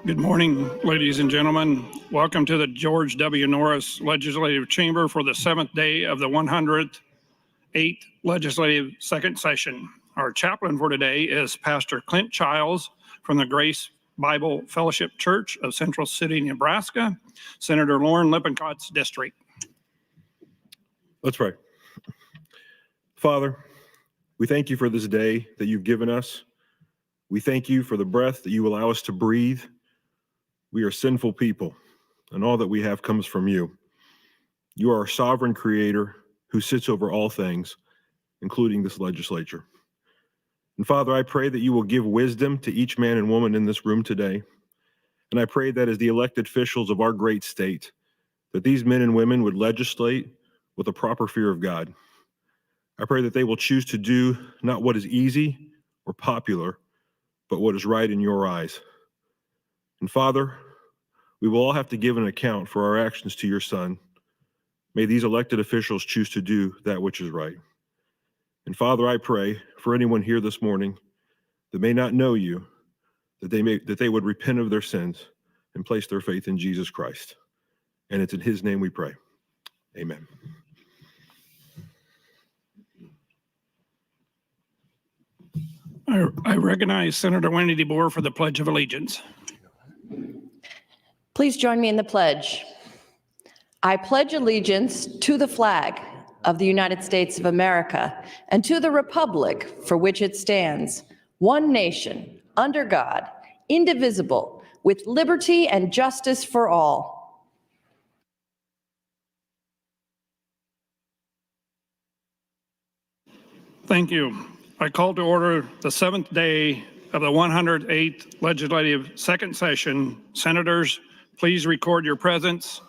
Good morning, ladies and gentlemen. Welcome to the George W. Norris Legislative Chamber for the 7th day of the 108th Legislative Second Session. Our chaplain for today is Pastor Clint Childs from the Grace Bible Fellowship Church of Central City, Nebraska, Senator Lauren Lippincott's district. Let's pray. Father, we thank you for this day that you've given us. We thank you for the breath that you allow us to breathe. We are sinful people, and all that we have comes from you. You are our sovereign creator who sits over all things, including this legislature. And Father, I pray that you will give wisdom to each man and woman in this room today. And I pray that as the elected officials of our great state, that these men and women would legislate with a proper fear of God. I pray that they will choose to do not what is easy or popular, but what is right in your eyes. And Father, we will all have to give an account for our actions to your Son. May these elected officials choose to do that which is right. And Father, I pray for anyone here this morning that may not know you, that they would repent of their sins and place their faith in Jesus Christ. And it's in his name we pray. Amen. I recognize Senator Wendy DeBoer for the Pledge of Allegiance. Please join me in the pledge. I pledge allegiance to the flag of the United States of America and to the republic for which it stands, one nation, under God, indivisible, with liberty and justice for all. Thank you. I call to order the 7th day of the 108th Legislative Second Session. Senators, please record your presence.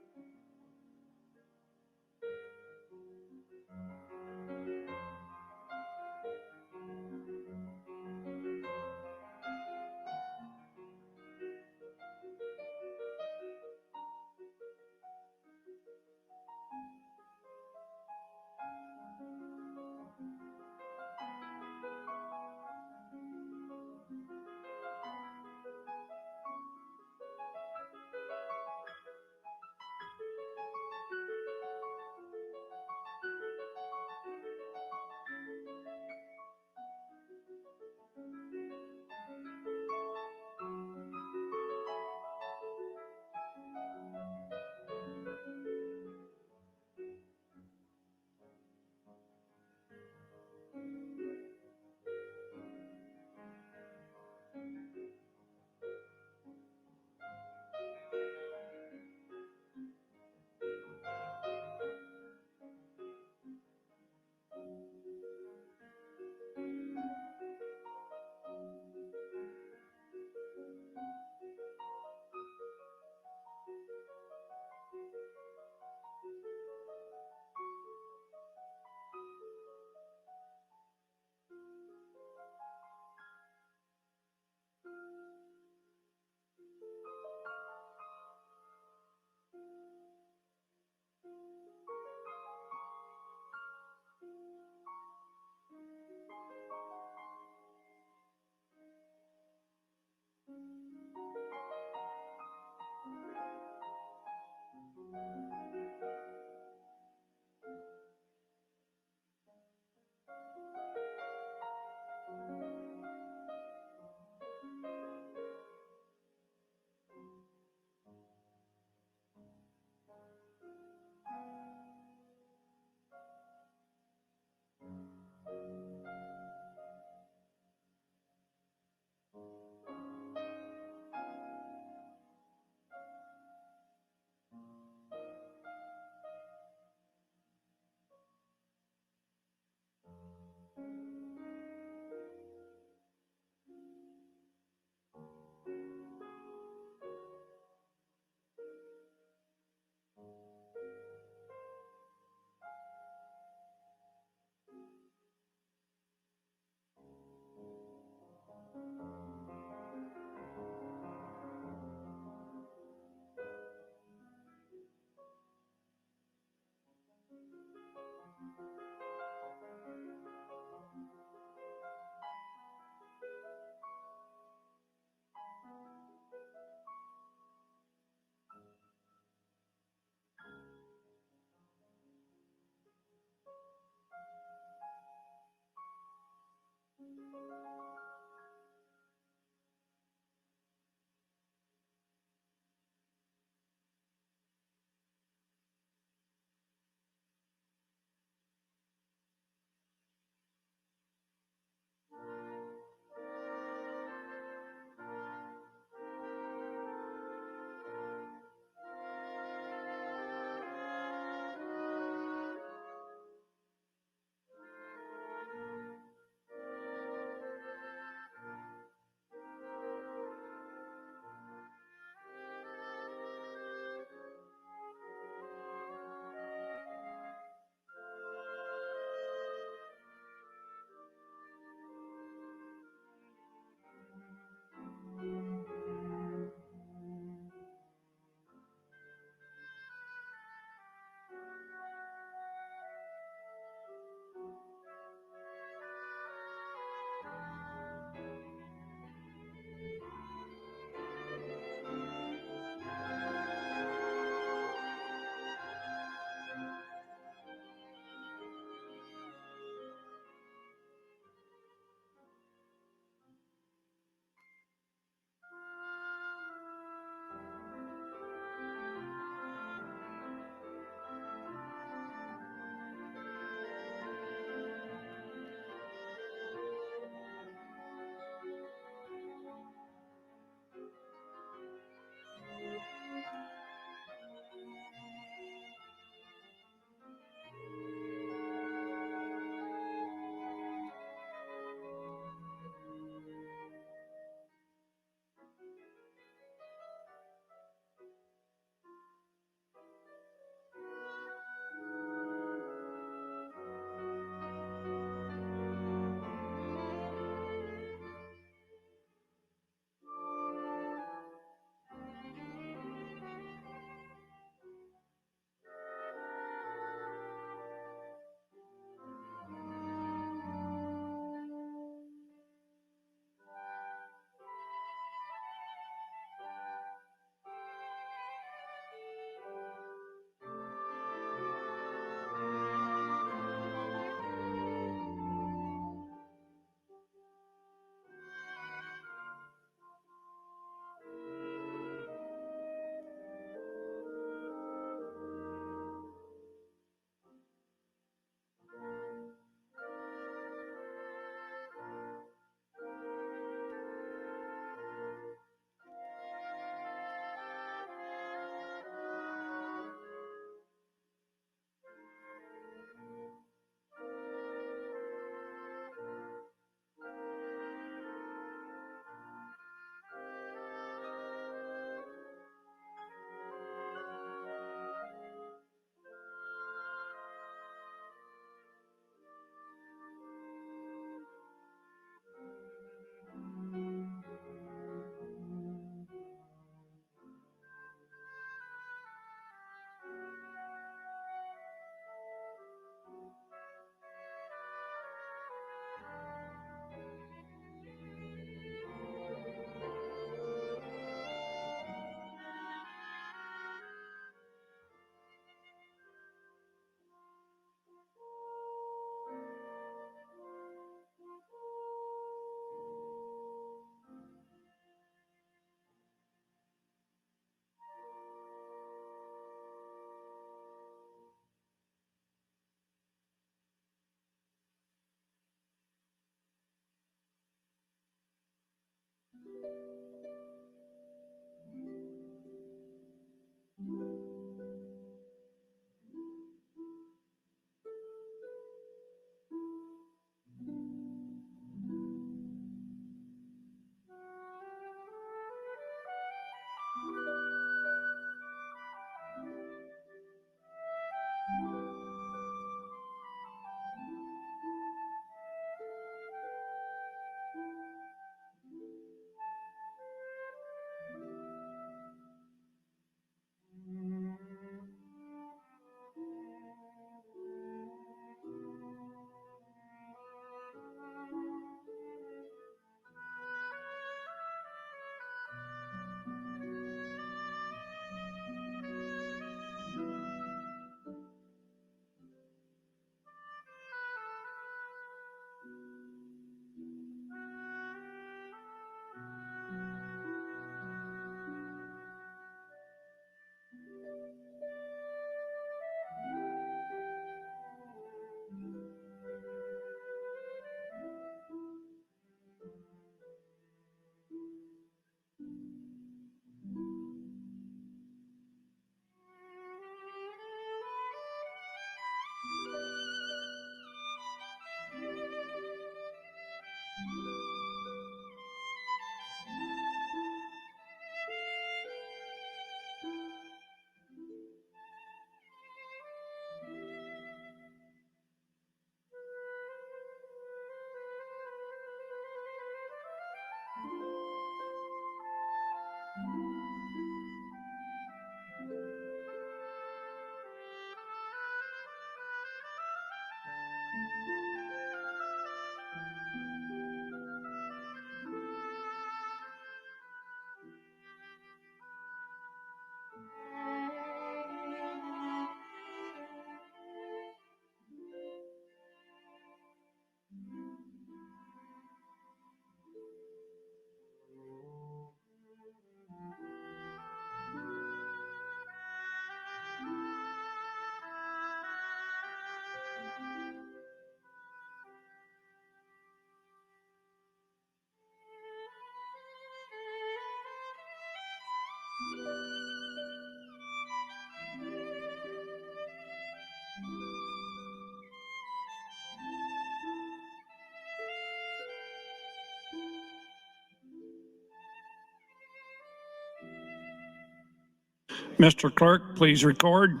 Mr. Clerk, please record.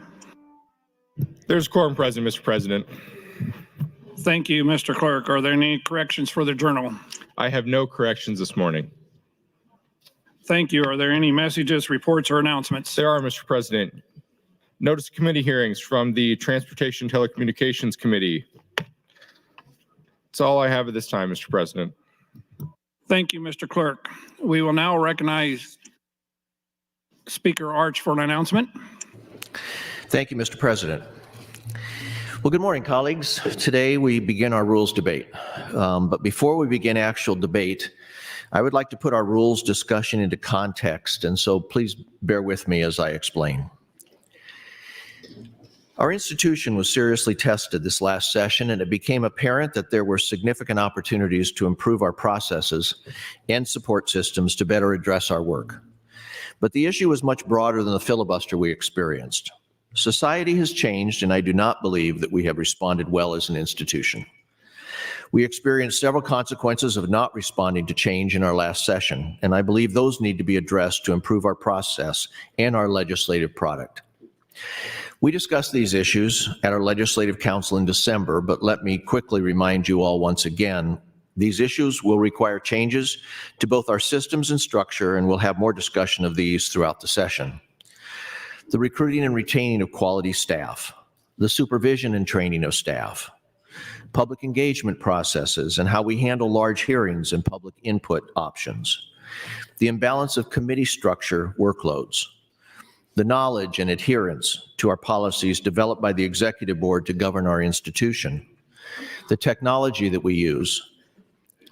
There's quorum present, Mr. President. Thank you, Mr. Clerk. Are there any corrections for the journal? I have no corrections this morning. Thank you. Are there any messages, reports, or announcements? There are, Mr. President. Notice of committee hearings from the Transportation Telecommunications Committee. That's all I have at this time, Mr. President. Thank you, Mr. Clerk. We will now recognize Speaker Arch for an announcement. Thank you, Mr. President. Well, good morning, colleagues. Today we begin our rules debate. But before we begin actual debate, I would like to put our rules discussion into context, and so please bear with me as I explain. Our institution was seriously tested this last session, and it became apparent that there were significant opportunities to improve our processes and support systems to better address our work. But the issue was much broader than the filibuster we experienced. Society has changed, and I do not believe that we have responded well as an institution. We experienced several consequences of not responding to change in our last session, and I believe those need to be addressed to improve our process and our legislative product. We discussed these issues at our Legislative Council in December, but let me quickly remind you all once again, these issues will require changes to both our systems and structure, and we'll have more discussion of these throughout the session. The recruiting and retaining of quality staff, the supervision and training of staff, public engagement processes and how we handle large hearings and public input options, the imbalance of committee structure workloads, the knowledge and adherence to our policies developed by the Executive Board to govern our institution, the technology that we use,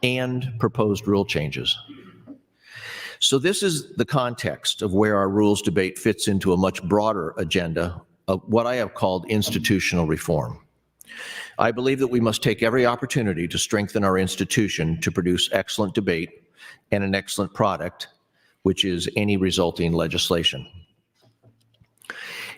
and proposed rule changes. So this is the context of where our rules debate fits into a much broader agenda of what I have called institutional reform. I believe that we must take every opportunity to strengthen our institution to produce excellent debate and an excellent product, which is any resulting legislation.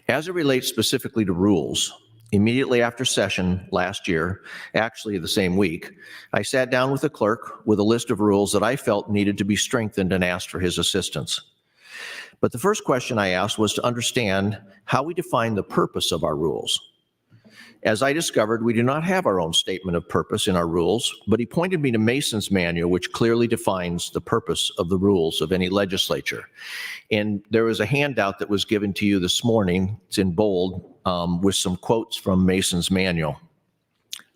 As it relates specifically to rules, immediately after session last year, actually the same week, I sat down with the clerk with a list of rules that I felt needed to be strengthened and asked for his assistance. But the first question I asked was to understand how we define the purpose of our rules. As I discovered, we do not have our own statement of purpose in our rules, but he pointed me to Mason's manual, which clearly defines the purpose of the rules of any legislature. And there was a handout that was given to you this morning, it's in bold, with some quotes from Mason's manual.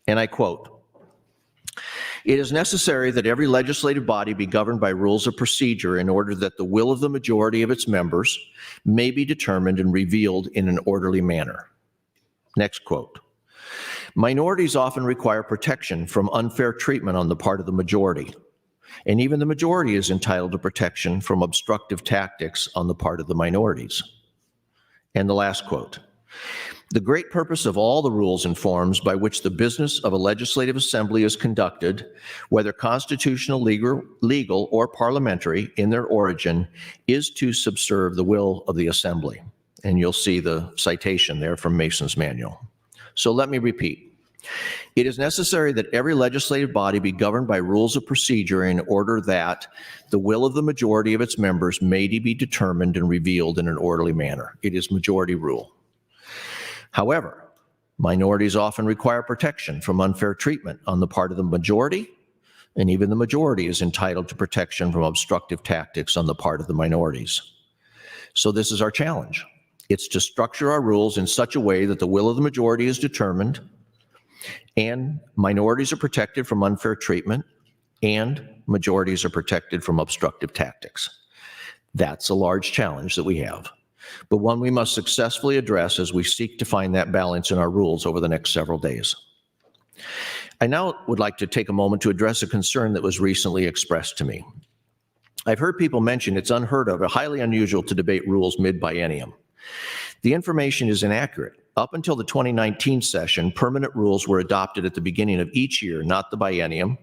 And I quote, "It is necessary that every legislative body be governed by rules of procedure in order that the will of the majority of its members may be determined and revealed in an orderly manner." Next quote. "Minorities often require protection from unfair treatment on the part of the majority, and even the majority is entitled to protection from obstructive tactics on the part of the minorities." And the last quote. "The great purpose of all the rules and forms by which the business of a legislative assembly is conducted, whether constitutional, legal, or parliamentary in their origin, is to subserve the will of the assembly." And you'll see the citation there from Mason's manual. So let me repeat. It is necessary that every legislative body be governed by rules of procedure in order that the will of the majority of its members may be determined and revealed in an orderly manner. It is majority rule. However, minorities often require protection from unfair treatment on the part of the majority, and even the majority is entitled to protection from obstructive tactics on the part of the minorities. So this is our challenge. It's to structure our rules in such a way that the will of the majority is determined, and minorities are protected from unfair treatment, and majorities are protected from obstructive tactics. That's a large challenge that we have, but one we must successfully address as we seek to find that balance in our rules over the next several days. I now would like to take a moment to address a concern that was recently expressed to me. I've heard people mention it's unheard of or highly unusual to debate rules mid-biennium. The information is inaccurate. Up until the 2019 session, permanent rules were adopted at the beginning of each year, not the biennium.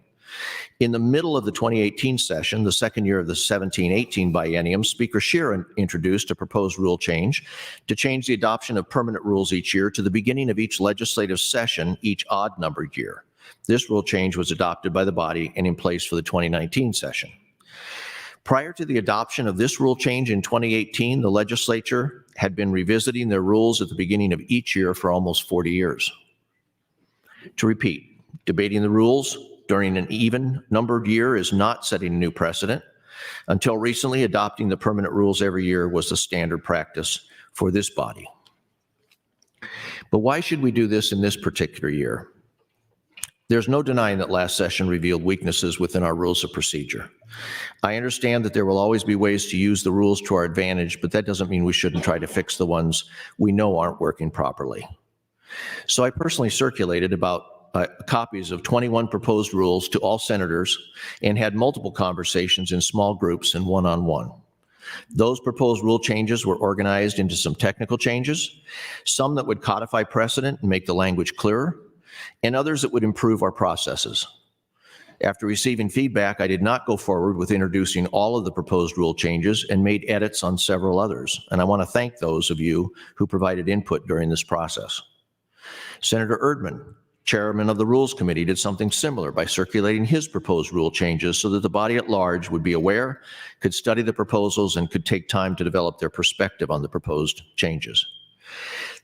In the middle of the 2018 session, the second year of the 17-18 biennium, Speaker Scheer introduced a proposed rule change to change the adoption of permanent rules each year to the beginning of each legislative session, each odd-numbered year. This rule change was adopted by the body and in place for the 2019 session. Prior to the adoption of this rule change in 2018, the legislature had been revisiting their rules at the beginning of each year for almost 40 years. To repeat, debating the rules during an even-numbered year is not setting a new precedent. Until recently, adopting the permanent rules every year was the standard practice for this body. But why should we do this in this particular year? There's no denying that last session revealed weaknesses within our rules of procedure. I understand that there will always be ways to use the rules to our advantage, but that doesn't mean we shouldn't try to fix the ones we know aren't working properly. So I personally circulated about copies of 21 proposed rules to all senators and had multiple conversations in small groups and one-on-one. Those proposed rule changes were organized into some technical changes, some that would codify precedent and make the language clearer, and others that would improve our processes. After receiving feedback, I did not go forward with introducing all of the proposed rule changes and made edits on several others, and I want to thank those of you who provided input during this process. Senator Erdman, chairman of the Rules Committee, did something similar by circulating his proposed rule changes so that the body at large would be aware, could study the proposals, and could take time to develop their perspective on the proposed changes.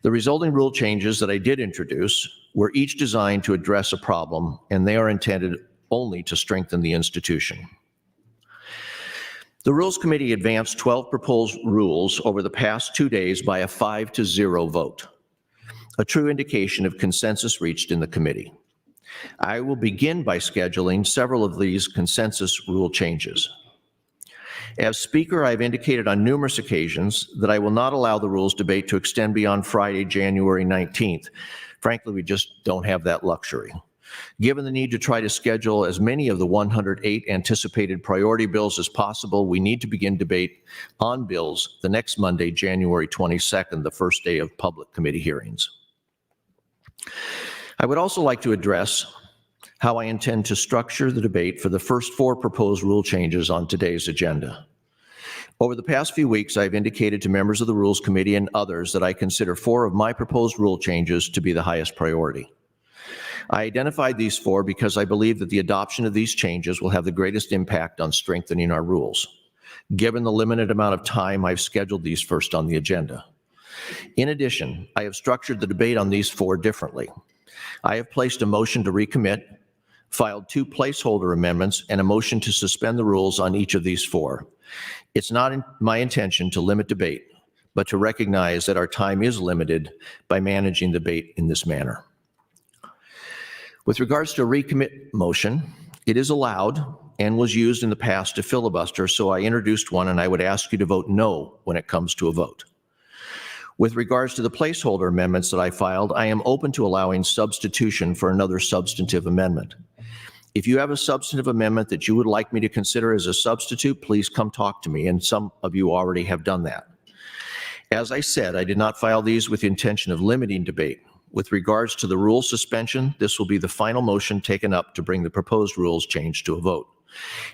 The resulting rule changes that I did introduce were each designed to address a problem, and they are intended only to strengthen the institution. The Rules Committee advanced 12 proposed rules over the past 2 days by a 5-0 vote, a true indication of consensus reached in the committee. I will begin by scheduling several of these consensus rule changes. As Speaker, I've indicated on numerous occasions that I will not allow the rules debate to extend beyond Friday, January 19th. Frankly, we just don't have that luxury. Given the need to try to schedule as many of the 108 anticipated priority bills as possible, we need to begin debate on bills the next Monday, January 22nd, the first day of public committee hearings. I would also like to address how I intend to structure the debate for the first 4 proposed rule changes on today's agenda. Over the past few weeks, I've indicated to members of the Rules Committee and others that I consider 4 of my proposed rule changes to be the highest priority. I identified these 4 because I believe that the adoption of these changes will have the greatest impact on strengthening our rules. Given the limited amount of time, I've scheduled these first on the agenda. In addition, I have structured the debate on these 4 differently. I have placed a motion to recommit, filed 2 placeholder amendments, and a motion to suspend the rules on each of these 4. It's not my intention to limit debate, but to recognize that our time is limited by managing debate in this manner. With regards to a recommit motion, it is allowed and was used in the past to filibuster, so I introduced one, and I would ask you to vote no when it comes to a vote. With regards to the placeholder amendments that I filed, I am open to allowing substitution for another substantive amendment. If you have a substantive amendment that you would like me to consider as a substitute, please come talk to me, and some of you already have done that. As I said, I did not file these with the intention of limiting debate. With regards to the rule suspension, this will be the final motion taken up to bring the proposed rules change to a vote.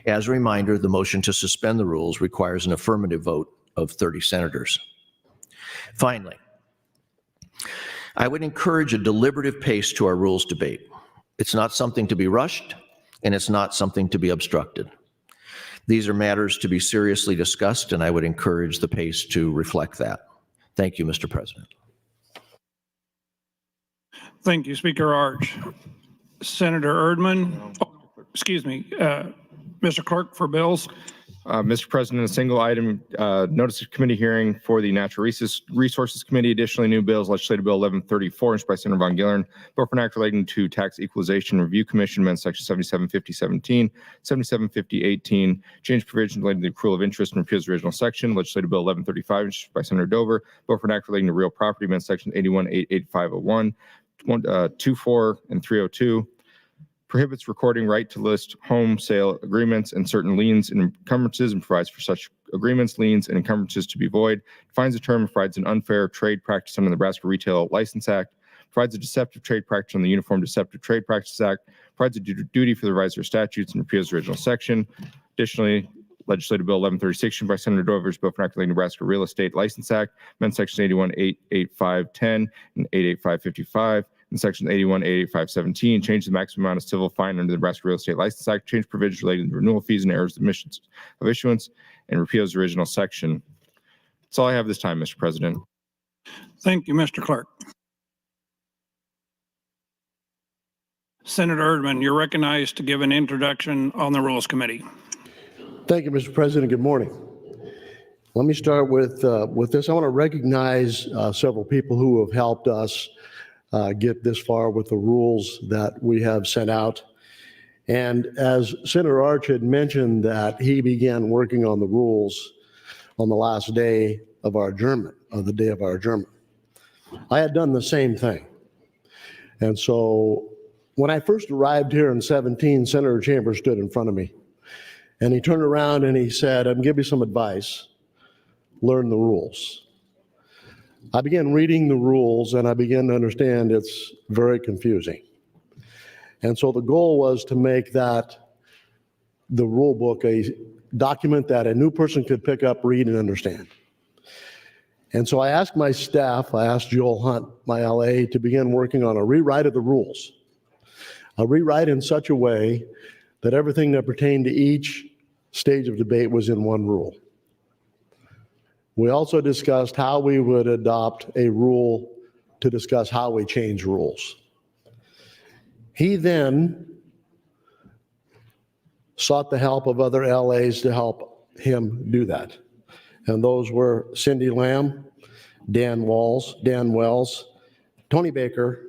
As a reminder, the motion to suspend the rules requires an affirmative vote of 30 senators. Finally, I would encourage a deliberative pace to our rules debate. It's not something to be rushed, and it's not something to be obstructed. These are matters to be seriously discussed, and I would encourage the pace to reflect that. Thank you, Mr. President. Thank you, Speaker Arch. Senator Erdman, Mr. Clerk for bills. Mr. President, a single item, notice of committee hearing for the Natural Resources Committee. Additionally, new bills, Legislative Bill 1134, introduced by Senator Von Gillern, bill for an act relating to Tax Equalization Review Commission, amendment section 775017, 775018, change provisions relating to the accrual of interest and repeals the original section. Legislative Bill 1135, introduced by Senator Dover, bill for an act relating to real property, amendment section 8188501, 24 and 302. Prohibits recording right to list home sale agreements and certain liens and encumbrances, and provides for such agreements, liens, and encumbrances to be void. Defines the term and provides an unfair trade practice under the Nebraska Retail License Act. Provides a deceptive trade practice under the Uniform Deceptive Trade Practices Act. Provides a duty for the revisor statutes and repeals the original section. Additionally, Legislative Bill 1136 by Senator Dover's bill for an act relating to Nebraska Real Estate License Act, amend sections 81.88510 and 88555. In section 81.88517, change the maximum amount of civil fine under the Nebraska Real Estate License Act, change provisions relating to renewal fees and errors of omissions of issuance, and repeals the original section. That's all I have this time, Mr. President. Thank you, Mr. Clerk. Senator Erdman, you're recognized to give an introduction on the Rules Committee. Thank you, Mr. President. Good morning. Let me start with this. I want to recognize several people who have helped us get this far with the rules that we have sent out. And as Senator Arch had mentioned that he began working on the rules on the last day of our adjournment, the day of our adjournment. I had done the same thing. And so when I first arrived here in 17, Senator Chambers stood in front of me. And he turned around and he said, "I'm giving you some advice. Learn the rules." I began reading the rules and I began to understand it's very confusing. And so the goal was to make that the rule book a document that a new person could pick up, read, and understand. And so I asked my staff, I asked Joel Hunt, my LA, to begin working on a rewrite of the rules. A rewrite in such a way that everything that pertained to each stage of debate was in one rule. We also discussed how we would adopt a rule to discuss how we change rules. He then sought the help of other LAs to help him do that. And those were Cindy Lamb, Dan Wells, Tony Baker,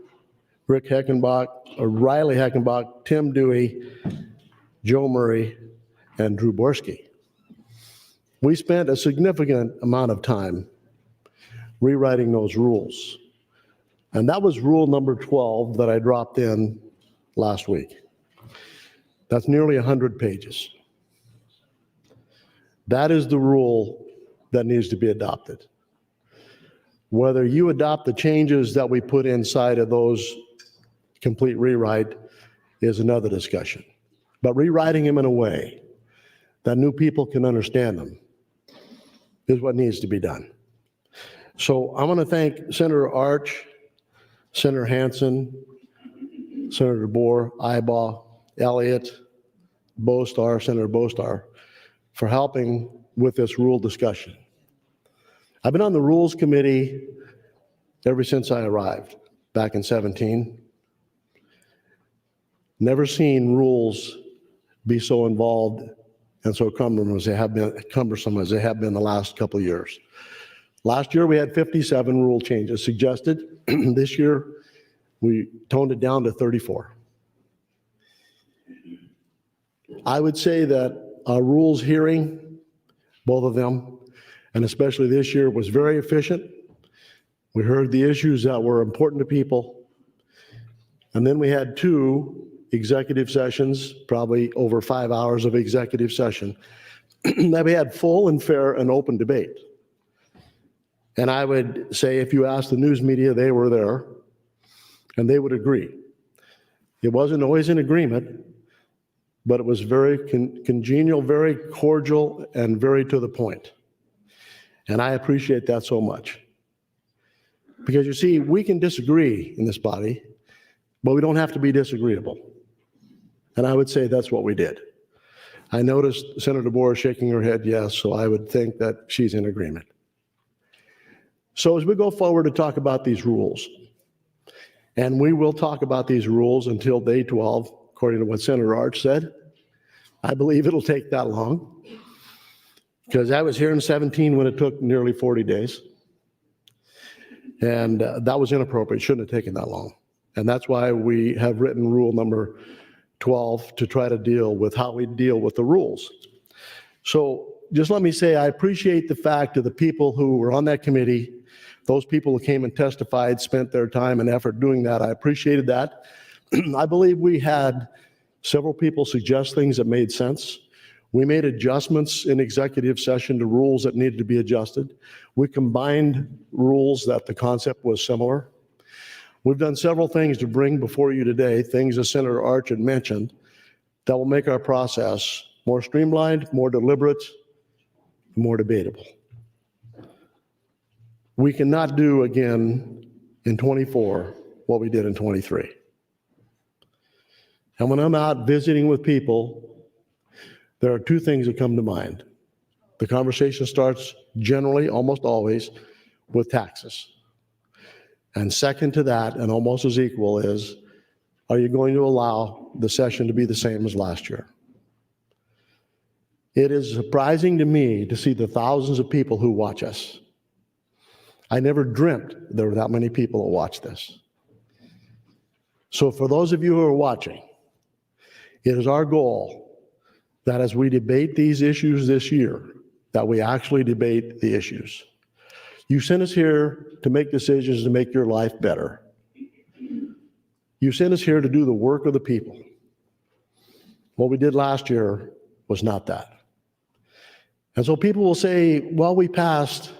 Rick Heckenbach, Riley Heckenbach, Tim Dewey, Joe Murray, and Drew Borski. We spent a significant amount of time rewriting those rules. And that was rule number 12 that I dropped in last week. That's nearly 100 pages. That is the rule that needs to be adopted. Whether you adopt the changes that we put inside of those complete rewrite is another discussion. But rewriting them in a way that new people can understand them is what needs to be done. So I want to thank Senator Arch, Senator Hansen, Senator Boer, Ibaugh, Elliott, Bostar, Senator Bostar, for helping with this rule discussion. I've been on the Rules Committee ever since I arrived back in 17. Never seen rules be so involved and so cumbersome as they have been the last couple of years. Last year, we had 57 rule changes suggested. This year, we toned it down to 34. I would say that our rules hearing, both of them, and especially this year, was very efficient. We heard the issues that were important to people. And then we had 2 executive sessions, probably over 5 hours of executive session, that we had full and fair and open debate. And I would say if you ask the news media, they were there, and they would agree. It wasn't always an agreement, but it was very congenial, very cordial, and very to the point. And I appreciate that so much. Because you see, we can disagree in this body, but we don't have to be disagreeable. And I would say that's what we did. I noticed Senator Boer shaking her head yes, so I would think that she's in agreement. So as we go forward to talk about these rules, and we will talk about these rules until day 12, according to what Senator Arch said. I believe it'll take that long, because I was here in 17 when it took nearly 40 days. And that was inappropriate. It shouldn't have taken that long. And that's why we have written rule number 12 to try to deal with how we deal with the rules. So just let me say, I appreciate the fact of the people who were on that committee, those people who came and testified, spent their time and effort doing that. I appreciated that. I believe we had several people suggest things that made sense. We made adjustments in executive session to rules that needed to be adjusted. We combined rules that the concept was similar. We've done several things to bring before you today, things that Senator Arch had mentioned, that will make our process more streamlined, more deliberate, more debatable. We cannot do again in 24 what we did in 23. And when I'm out visiting with people, there are 2 things that come to mind. The conversation starts generally, almost always, with taxes. And second to that, and almost as equal, is, are you going to allow the session to be the same as last year? It is surprising to me to see the thousands of people who watch us. I never dreamt there were that many people who watch this. So for those of you who are watching, it is our goal that as we debate these issues this year, that we actually debate the issues. You sent us here to make decisions to make your life better. You sent us here to do the work of the people. What we did last year was not that. And so people will say, well, we passed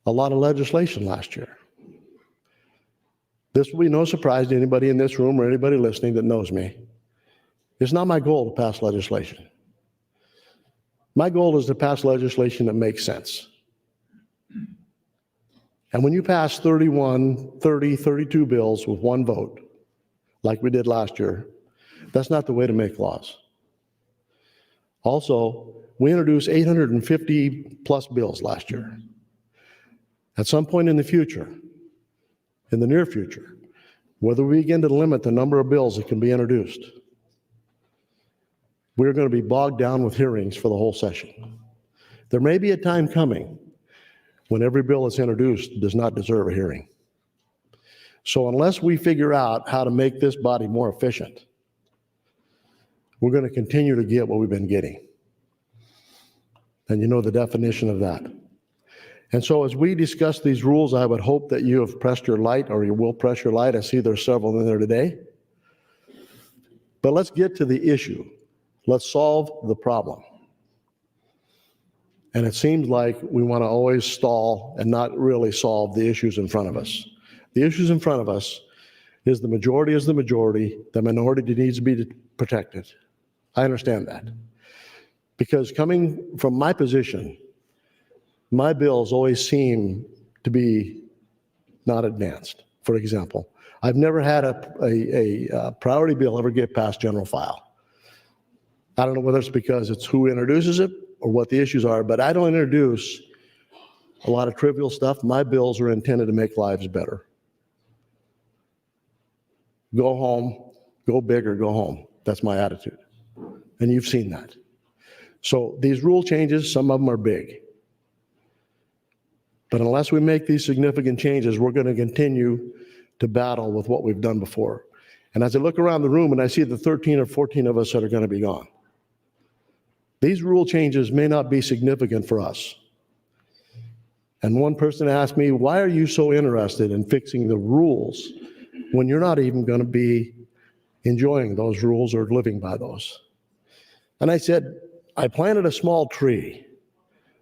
a lot of legislation last year. This will be no surprise to anybody in this room or anybody listening that knows me. It's not my goal to pass legislation. My goal is to pass legislation that makes sense. And when you pass 31, 30, 32 bills with one vote, like we did last year, that's not the way to make laws. Also, we introduced 850 plus bills last year. At some point in the future, in the near future, whether we begin to limit the number of bills that can be introduced, we're going to be bogged down with hearings for the whole session. There may be a time coming when every bill that's introduced does not deserve a hearing. So unless we figure out how to make this body more efficient, we're going to continue to get what we've been getting. And you know the definition of that. And so as we discuss these rules, I would hope that you have pressed your light, or you will press your light. I see there's several in there today. But let's get to the issue. Let's solve the problem. And it seems like we want to always stall and not really solve the issues in front of us. The issues in front of us is the majority, the minority needs to be protected. I understand that. Because coming from my position, my bills always seem to be not advanced. For example, I've never had a priority bill ever get past general file. I don't know whether it's because it's who introduces it or what the issues are, but I don't introduce a lot of trivial stuff. My bills are intended to make lives better. Go home, go big or go home. That's my attitude. And you've seen that. So these rule changes, some of them are big. But unless we make these significant changes, we're going to continue to battle with what we've done before. And as I look around the room and I see the 13 or 14 of us that are going to be gone, these rule changes may not be significant for us. And one person asked me, why are you so interested in fixing the rules when you're not even going to be enjoying those rules or living by those? And I said, I planted a small tree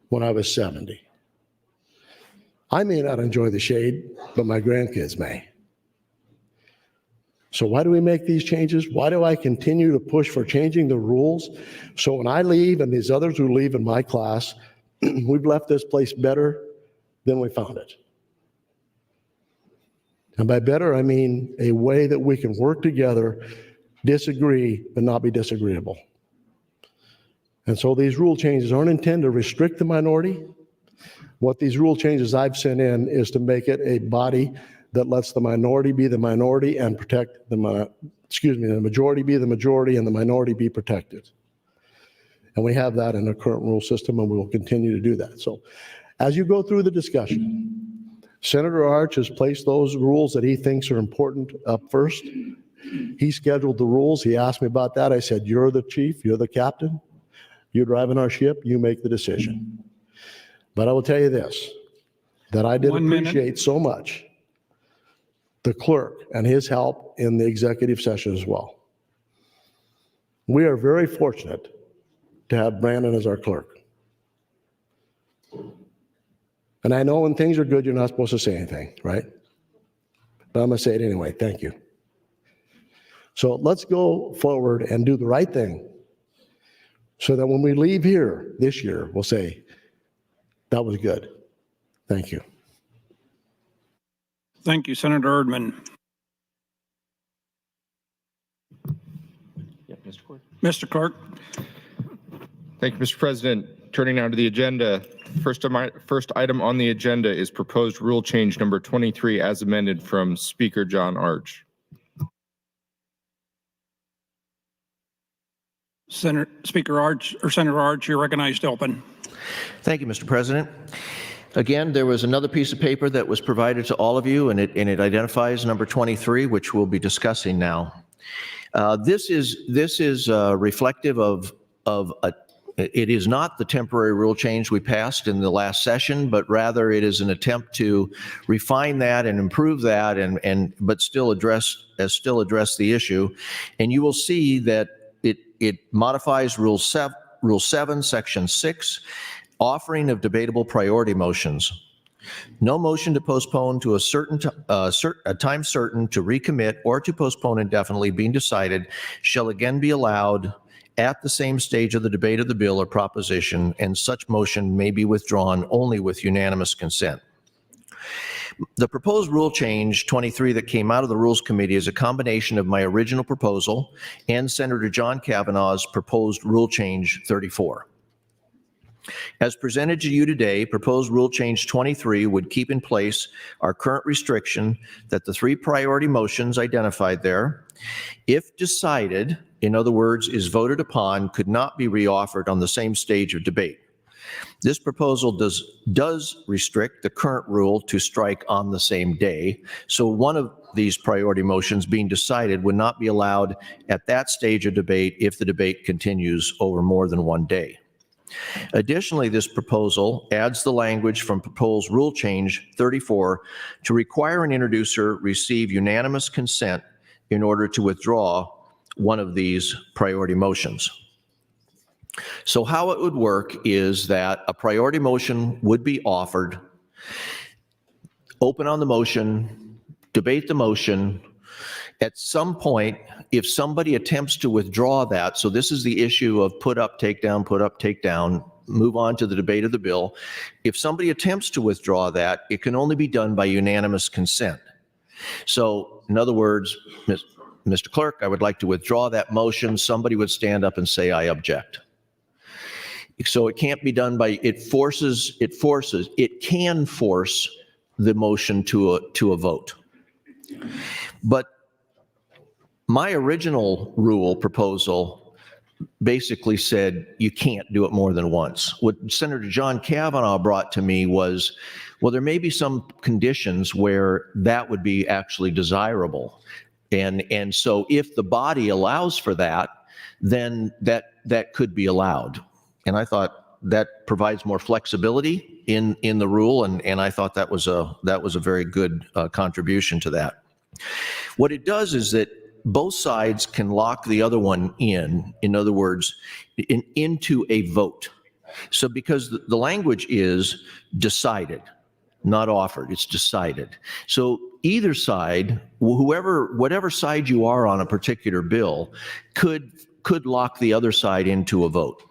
when I was 70. I may not enjoy the shade, but my grandkids may. So why do we make these changes? Why do I continue to push for changing the rules? So when I leave and these others who leave in my class, we've left this place better than we found it. And by better, I mean a way that we can work together, disagree, but not be disagreeable. And so these rule changes aren't intended to restrict the minority. What these rule changes I've sent in is to make it a body that lets the minority be the minority and protect the majority be the majority and the minority be protected. And we have that in the current rule system, and we will continue to do that. So as you go through the discussion, Senator Arch has placed those rules that he thinks are important up first. He scheduled the rules. He asked me about that. I said, you're the chief, you're the captain, you're driving our ship, you make the decision. But I will tell you this, that I did appreciate so much the clerk and his help in the executive session as well. We are very fortunate to have Brandon as our clerk. And I know when things are good, you're not supposed to say anything, right? But I'm going to say it anyway. Thank you. So let's go forward and do the right thing so that when we leave here this year, we'll say, that was good. Thank you. Thank you, Senator Erdman. Yeah, Mr. Clerk. Mr. Clerk. Thank you, Mr. President. Turning now to the agenda. First item on the agenda is proposed rule change number 23 as amended from Speaker John Arch. Senator Arch, you're recognized to open. Thank you, Mr. President. Again, there was another piece of paper that was provided to all of you, and it identifies number 23, which we'll be discussing now. This is reflective of it is not the temporary rule change we passed in the last session, but rather it is an attempt to refine that and improve that, but still address the issue. And you will see that it modifies Rule 7, Section 6, offering of debatable priority motions. No motion to postpone to a time certain to recommit or to postpone indefinitely being decided shall again be allowed at the same stage of the debate of the bill or proposition, and such motion may be withdrawn only with unanimous consent. The proposed rule change 23 that came out of the Rules Committee is a combination of my original proposal and Senator John Kavanaugh's proposed rule change 34. As presented to you today, proposed rule change 23 would keep in place our current restriction that the 3 priority motions identified there, if decided, in other words, is voted upon, could not be reoffered on the same stage of debate. This proposal does restrict the current rule to strike on the same day, so one of these priority motions being decided would not be allowed at that stage of debate if the debate continues over more than one day. Additionally, this proposal adds the language from proposed rule change 34 to require an introducer receive unanimous consent in order to withdraw one of these priority motions. So how it would work is that a priority motion would be offered, open on the motion, debate the motion. At some point, if somebody attempts to withdraw that, so this is the issue of put up, take down, move on to the debate of the bill. If somebody attempts to withdraw that, it can only be done by unanimous consent. So in other words, Mr. Clerk, I would like to withdraw that motion. Somebody would stand up and say, I object. So it can't be done by, it can force the motion to a vote. But my original rule proposal basically said you can't do it more than once. What Senator John Kavanaugh brought to me was, well, there may be some conditions where that would be actually desirable. And so if the body allows for that, then that could be allowed. And I thought that provides more flexibility in the rule, and I thought that was a very good contribution to that. What it does is that both sides can lock the other one in other words, into a vote. So because the language is decided, not offered, it's decided. So either side, whatever side you are on a particular bill, could lock the other side into a vote.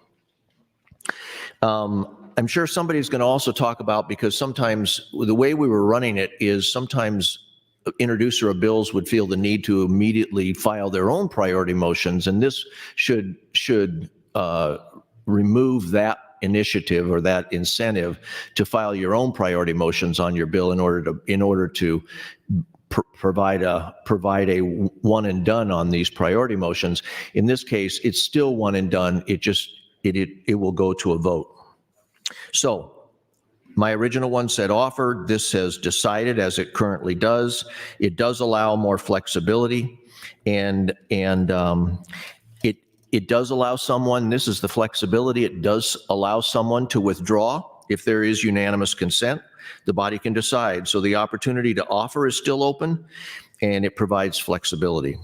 I'm sure somebody's going to also talk about, because sometimes the way we were running it is sometimes introducer of bills would feel the need to immediately file their own priority motions, and this should remove that initiative or that incentive to file your own priority motions on your bill in order to provide a one and done on these priority motions. In this case, it's still one and done. It will go to a vote. So my original one said offered. This says decided, as it currently does. It does allow more flexibility, and it does allow someone, this is the flexibility, it does allow someone to withdraw if there is unanimous consent. The body can decide. So the opportunity to offer is still open, and it provides flexibility.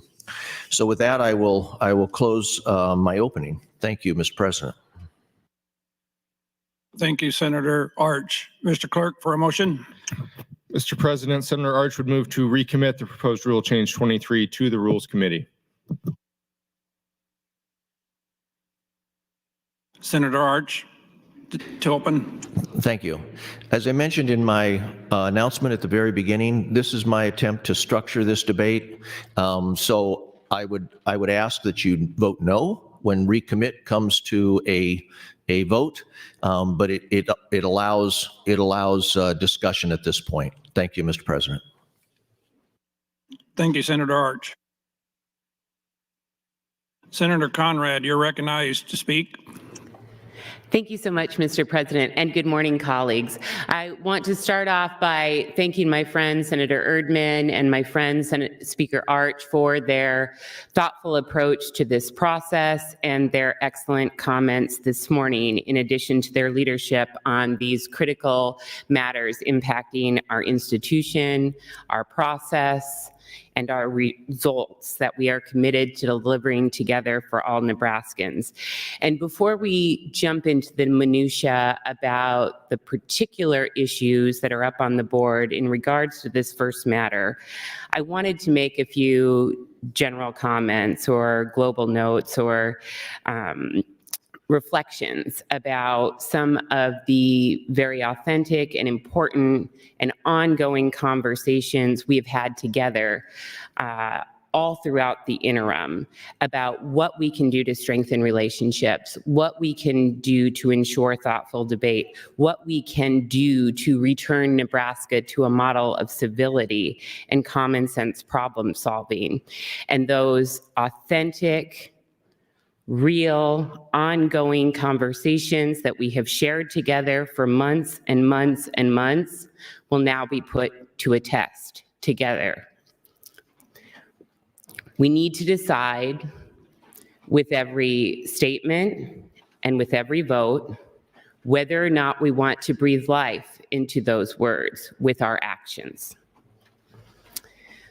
So with that, I will close my opening. Thank you, Mr. President. Thank you, Senator Arch. Mr. Clerk, for a motion. Mr. President, Senator Arch would move to recommit the proposed rule change 23 to the Rules Committee. Senator Arch, to open. Thank you. As I mentioned in my announcement at the very beginning, this is my attempt to structure this debate. So I would ask that you vote no when recommit comes to a vote, but it allows discussion at this point. Thank you, Mr. President. Thank you, Senator Arch. Senator Conrad, you're recognized to speak. Thank you so much, Mr. President, and good morning, colleagues. I want to start off by thanking my friend, Senator Erdman, and my friend, Speaker Arch, for their thoughtful approach to this process and their excellent comments this morning, in addition to their leadership on these critical matters impacting our institution, our process, and our results that we are committed to delivering together for all Nebraskans. And before we jump into the minutia about the particular issues that are up on the board in regards to this first matter, I wanted to make a few general comments or global notes or reflections about some of the very authentic and important and ongoing conversations we've had together all throughout the interim about what we can do to strengthen relationships, what we can do to ensure thoughtful debate, what we can do to return Nebraska to a model of civility and common sense problem solving. And those authentic, real, ongoing conversations that we have shared together for months and months and months will now be put to a test together. We need to decide with every statement and with every vote whether or not we want to breathe life into those words with our actions.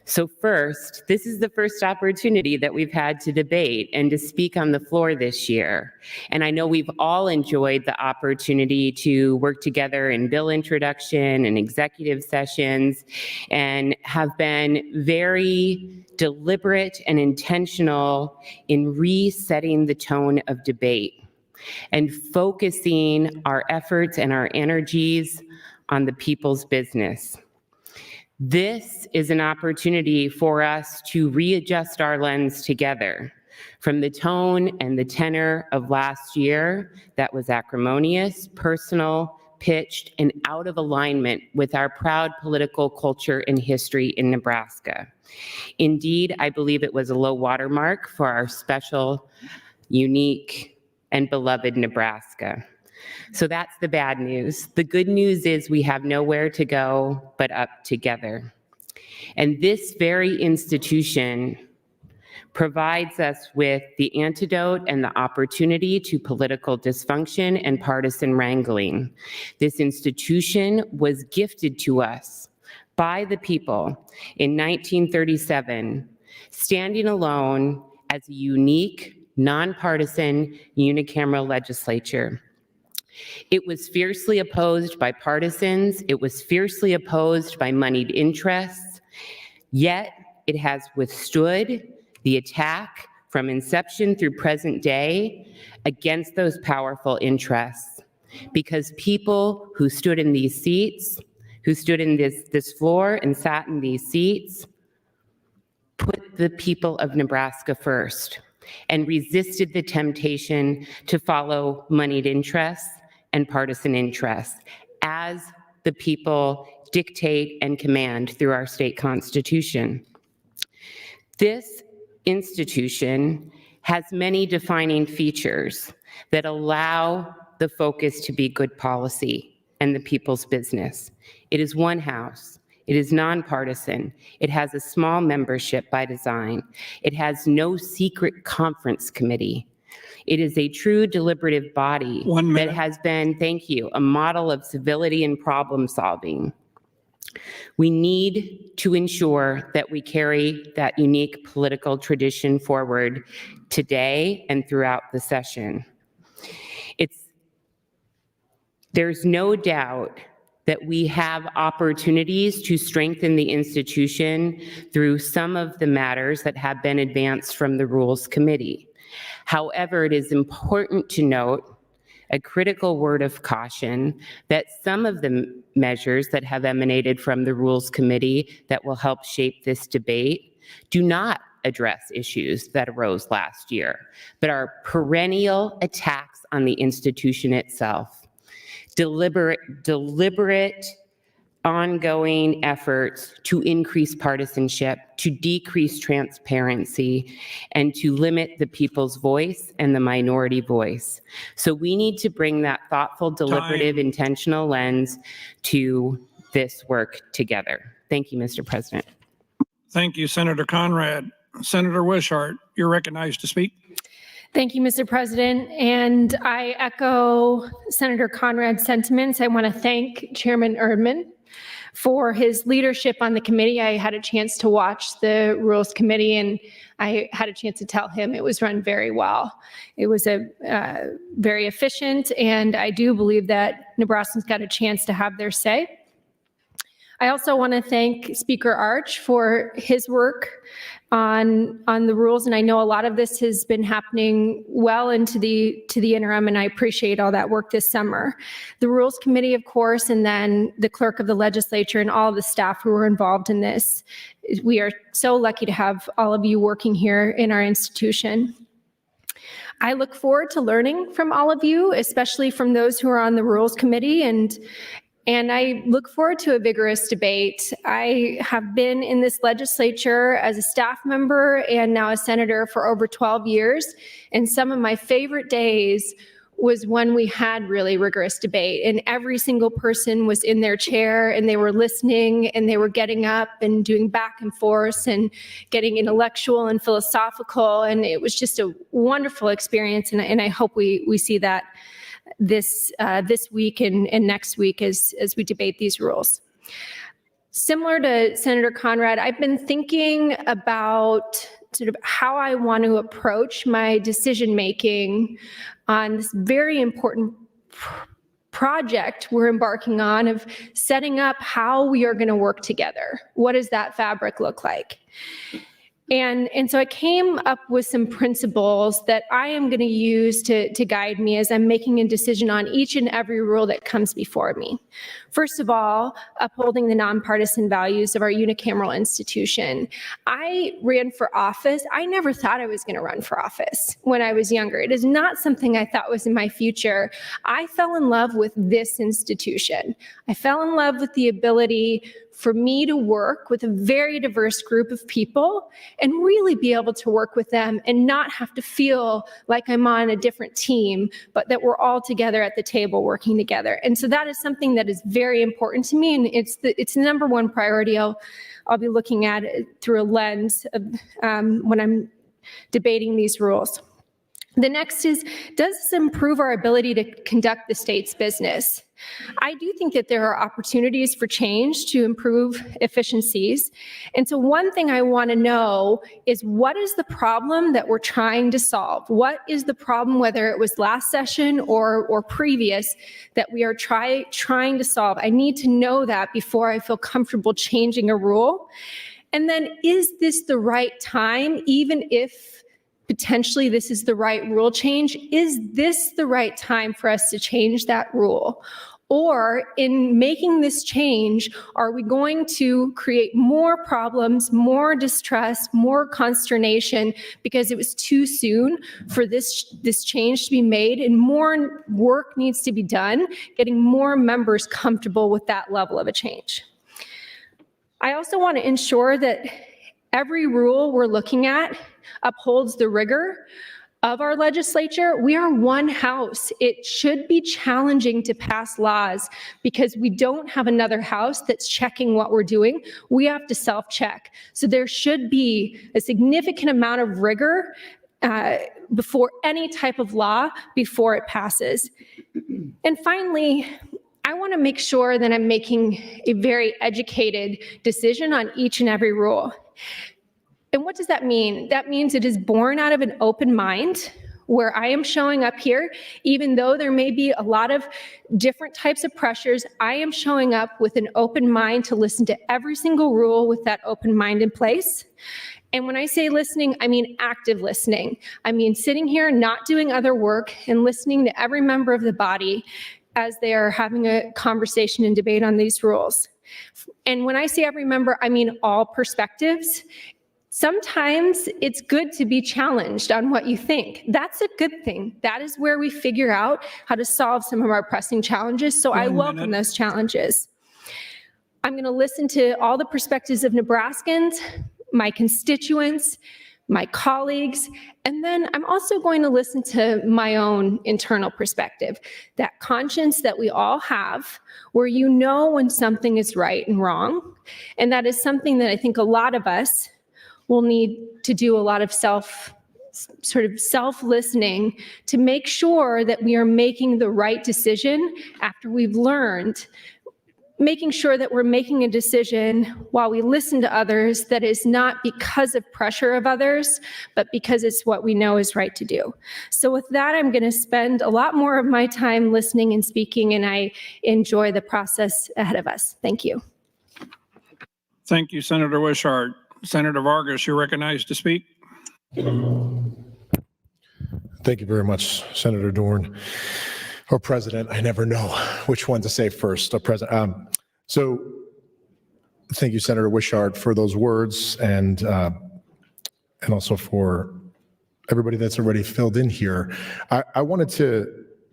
So first, this is the first opportunity that we've had to debate and to speak on the floor this year. And I know we've all enjoyed the opportunity to work together in bill introduction and executive sessions and have been very deliberate and intentional in resetting the tone of debate and focusing our efforts and our energies on the people's business. This is an opportunity for us to readjust our lens together from the tone and the tenor of last year that was acrimonious, personal, pitched, and out of alignment with our proud political culture and history in Nebraska. Indeed, I believe it was a low watermark for our special, unique, and beloved Nebraska. So that's the bad news. The good news is we have nowhere to go but up together. And this very institution provides us with the antidote and the opportunity to political dysfunction and partisan wrangling. This institution was gifted to us by the people in 1937, standing alone as a unique, nonpartisan, unicameral legislature. It was fiercely opposed by partisans. It was fiercely opposed by moneyed interests. Yet it has withstood the attack from inception through present day against those powerful interests. Because people who stood in these seats, who stood in this floor and sat in these seats, put the people of Nebraska first and resisted the temptation to follow moneyed interests and partisan interests as the people dictate and command through our state constitution. This institution has many defining features that allow the focus to be good policy and the people's business. It is one house. It is nonpartisan. It has a small membership by design. It has no secret conference committee. It is a true deliberative body that has been, thank you, a model of civility and problem solving. We need to ensure that we carry that unique political tradition forward today and throughout the session. There's no doubt that we have opportunities to strengthen the institution through some of the matters that have been advanced from the Rules Committee. However, it is important to note a critical word of caution that some of the measures that have emanated from the Rules Committee that will help shape this debate do not address issues that arose last year, but are perennial attacks on the institution itself. Deliberate ongoing efforts to increase partisanship, to decrease transparency, and to limit the people's voice and the minority voice. So we need to bring that thoughtful, deliberative, intentional lens to this work together. Thank you, Mr. President. Thank you, Senator Conrad. Senator Wishart, you're recognized to speak. Thank you, Mr. President. And I echo Senator Conrad's sentiments. I want to thank Chairman Erdman for his leadership on the committee. I had a chance to watch the Rules Committee, and I had a chance to tell him it was run very well. It was very efficient, and I do believe that Nebraskans got a chance to have their say. I also want to thank Speaker Arch for his work on the rules, and I know a lot of this has been happening well into the interim, and I appreciate all that work this summer. The Rules Committee, of course, and then the Clerk of the Legislature and all of the staff who were involved in this. We are so lucky to have all of you working here in our institution. I look forward to learning from all of you, especially from those who are on the Rules Committee, and I look forward to a vigorous debate. I have been in this legislature as a staff member and now a senator for over 12 years. And some of my favorite days was when we had really rigorous debate and every single person was in their chair and they were listening and they were getting up and doing back and forth and getting intellectual and philosophical. And it was just a wonderful experience. And I hope we see that this week and next week as we debate these rules. Similar to Senator Conrad, I've been thinking about sort of how I want to approach my decision-making on this very important project we're embarking on of setting up how we are going to work together. What does that fabric look like? And so I came up with some principles that I am going to use to guide me as I'm making a decision on each and every rule that comes before me. First of all, upholding the nonpartisan values of our unicameral institution. I ran for office. I never thought I was going to run for office when I was younger. It is not something I thought was in my future. I fell in love with this institution. I fell in love with the ability for me to work with a very diverse group of people and really be able to work with them and not have to feel like I'm on a different team, but that we're all together at the table working together. And so that is something that is very important to me, and it's the number one priority. I'll be looking at it through a lens of when I'm debating these rules. The next is, does this improve our ability to conduct the state's business? I do think that there are opportunities for change to improve efficiencies. And so one thing I want to know is, what is the problem that we're trying to solve? What is the problem, whether it was last session or previous, that we are trying to solve? I need to know that before I feel comfortable changing a rule. And then, is this the right time, even if potentially this is the right rule change? Is this the right time for us to change that rule? Or in making this change, are we going to create more problems, more distrust, more consternation because it was too soon for this change to be made, and more work needs to be done getting more members comfortable with that level of a change? I also want to ensure that every rule we're looking at upholds the rigor of our legislature. We are one house. It should be challenging to pass laws because we don't have another house that's checking what we're doing. We have to self-check. So there should be a significant amount of rigor before any type of law before it passes. And finally, I want to make sure that I'm making a very educated decision on each and every rule. And what does that mean? That means it is born out of an open mind, where I am showing up here, even though there may be a lot of different types of pressures, I am showing up with an open mind to listen to every single rule with that open mind in place. And when I say listening, I mean active listening. I mean sitting here, not doing other work, and listening to every member of the body as they are having a conversation and debate on these rules. And when I say every member, I mean all perspectives. Sometimes it's good to be challenged on what you think. That's a good thing. That is where we figure out how to solve some of our pressing challenges. So I welcome those challenges. I'm going to listen to all the perspectives of Nebraskans, my constituents, my colleagues, and then I'm also going to listen to my own internal perspective, that conscience that we all have, where you know when something is right and wrong. And that is something that I think a lot of us will need to do a lot of self-listening to make sure that we are making the right decision after we've learned, making sure that we're making a decision while we listen to others that is not because of pressure of others, but because it's what we know is right to do. So with that, I'm going to spend a lot more of my time listening and speaking, and I enjoy the process ahead of us. Thank you. Thank you, Senator Wishart. Senator Vargas, you're recognized to speak. Thank you very much, Senator Dorn. Or President, I never know which one to say first. So thank you, Senator Wishart, for those words, and also for everybody that's already filled in here. I wanted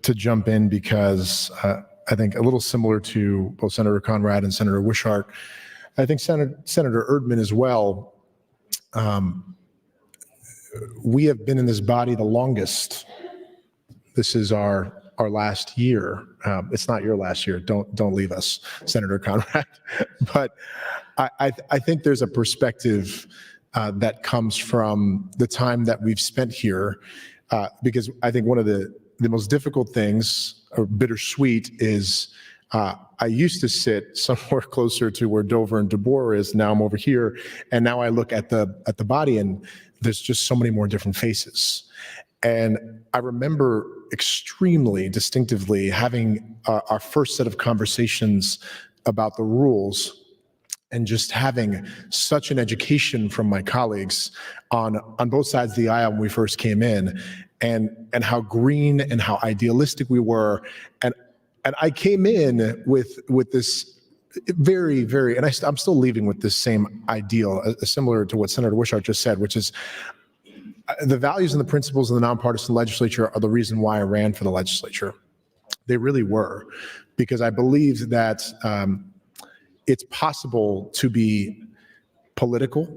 to jump in because I think a little similar to both Senator Conrad and Senator Wishart, I think Senator Erdman as well. We have been in this body the longest. This is our last year. It's not your last year. Don't leave us, Senator Conrad. But I think there's a perspective that comes from the time that we've spent here, because I think one of the most difficult things, or bittersweet, is I used to sit somewhere closer to where Dover and DeBoer is. Now I'm over here, and now I look at the body, and there's just so many more different faces. And I remember extremely distinctively having our first set of conversations about the rules, and just having such an education from my colleagues on both sides of the aisle when we first came in, and how green and how idealistic we were. And I came in with this very, very, and I'm still leaving with this same ideal, similar to what Senator Wishart just said, which is the values and the principles of the nonpartisan legislature are the reason why I ran for the legislature. They really were, because I believe that it's possible to be political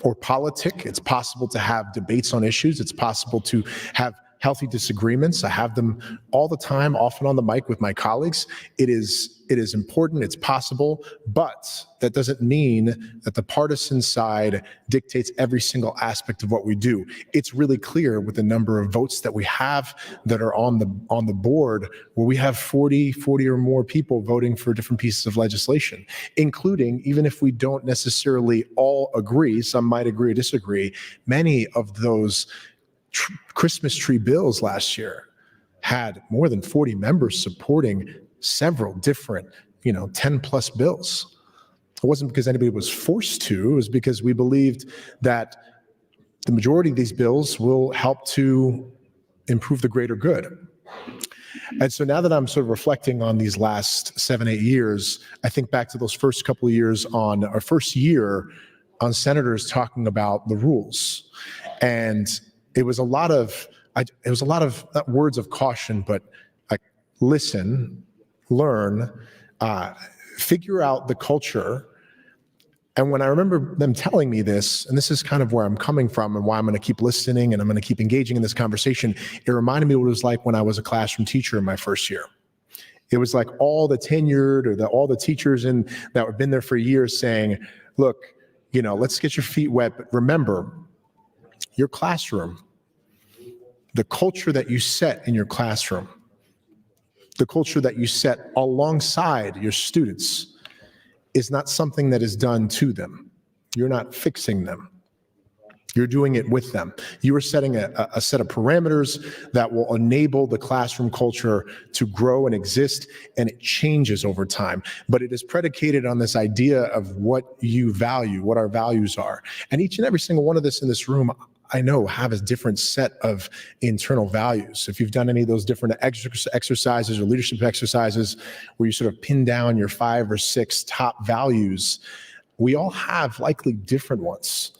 or politic. It's possible to have debates on issues. It's possible to have healthy disagreements. I have them all the time, often on the mic with my colleagues. It is important, it's possible, but that doesn't mean that the partisan side dictates every single aspect of what we do. It's really clear with the number of votes that we have that are on the board, where we have 40 or more people voting for different pieces of legislation, including, even if we don't necessarily all agree, some might agree or disagree, many of those Christmas tree bills last year had more than 40 members supporting several different, 10 plus bills. It wasn't because anybody was forced to, it was because we believed that the majority of these bills will help to improve the greater good. And so now that I'm sort of reflecting on these last 7-8 years, I think back to those first couple of years on our first year on senators talking about the rules. And it was a lot of not words of caution, but like, listen, learn, figure out the culture. And when I remember them telling me this, and this is kind of where I'm coming from and why I'm going to keep listening and I'm going to keep engaging in this conversation, it reminded me what it was like when I was a classroom teacher in my first year. It was like all the tenured or all the teachers that have been there for years saying, look, let's get your feet wet, but remember, your classroom, the culture that you set in your classroom, the culture that you set alongside your students is not something that is done to them. You're not fixing them. You're doing it with them. You are setting a set of parameters that will enable the classroom culture to grow and exist, and it changes over time. But it is predicated on this idea of what you value, what our values are. And each and every single one of us in this room, I know, have a different set of internal values. If you've done any of those different exercises or leadership exercises where you sort of pin down your 5 or 6 top values, we all have likely different ones.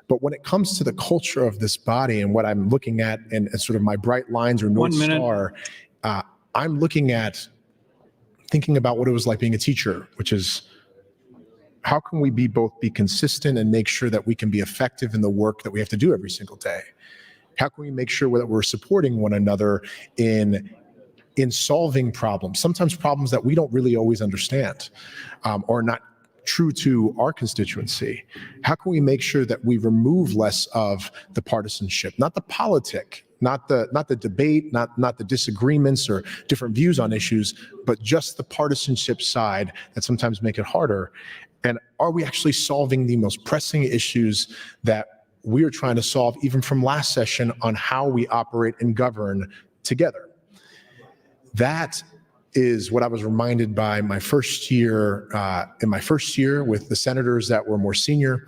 But when it comes to the culture of this body and what I'm looking at and sort of my bright lines or North 1 minute. Star, I'm looking at thinking about what it was like being a teacher, which is how can we both be consistent and make sure that we can be effective in the work that we have to do every single day? How can we make sure that we're supporting one another in solving problems, sometimes problems that we don't really always understand or not true to our constituency? How can we make sure that we remove less of the partisanship, not the politic, not the debate, not the disagreements or different views on issues, but just the partisanship side that sometimes make it harder? And are we actually solving the most pressing issues that we are trying to solve even from last session on how we operate and govern together? That is what I was reminded by my first year, in my first year with the senators that were more senior,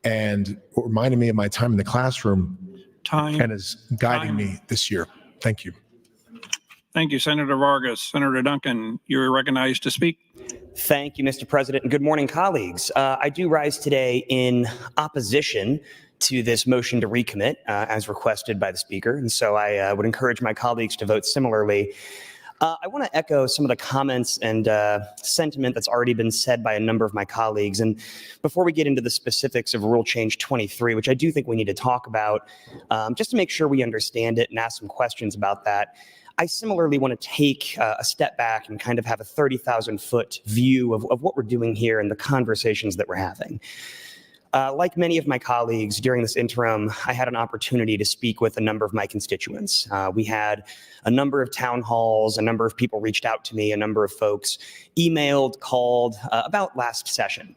and what reminded me of my time in the classroom Time. and is guiding me this year. Thank you. Thank you, Senator Vargas. Senator Duncan, you're recognized to speak. Thank you, Mr. President, and good morning, colleagues. I do rise today in opposition to this motion to recommit as requested by the Speaker, and so I would encourage my colleagues to vote similarly. I want to echo some of the comments and sentiment that's already been said by a number of my colleagues. And before we get into the specifics of Rule Change 23, which I do think we need to talk about, just to make sure we understand it and ask some questions about that, I similarly want to take a step back and kind of have a 30,000-foot view of what we're doing here and the conversations that we're having. Like many of my colleagues, during this interim, I had an opportunity to speak with a number of my constituents. We had a number of town halls, a number of people reached out to me, a number of folks emailed, called about last session.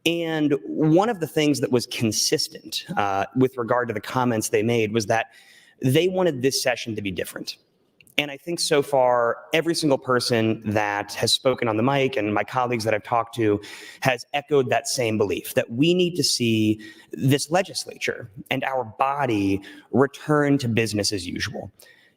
And one of the things that was consistent with regard to the comments they made was that they wanted this session to be different. And I think so far, every single person that has spoken on the mic and my colleagues that I've talked to has echoed that same belief that we need to see this legislature and our body return to business as usual.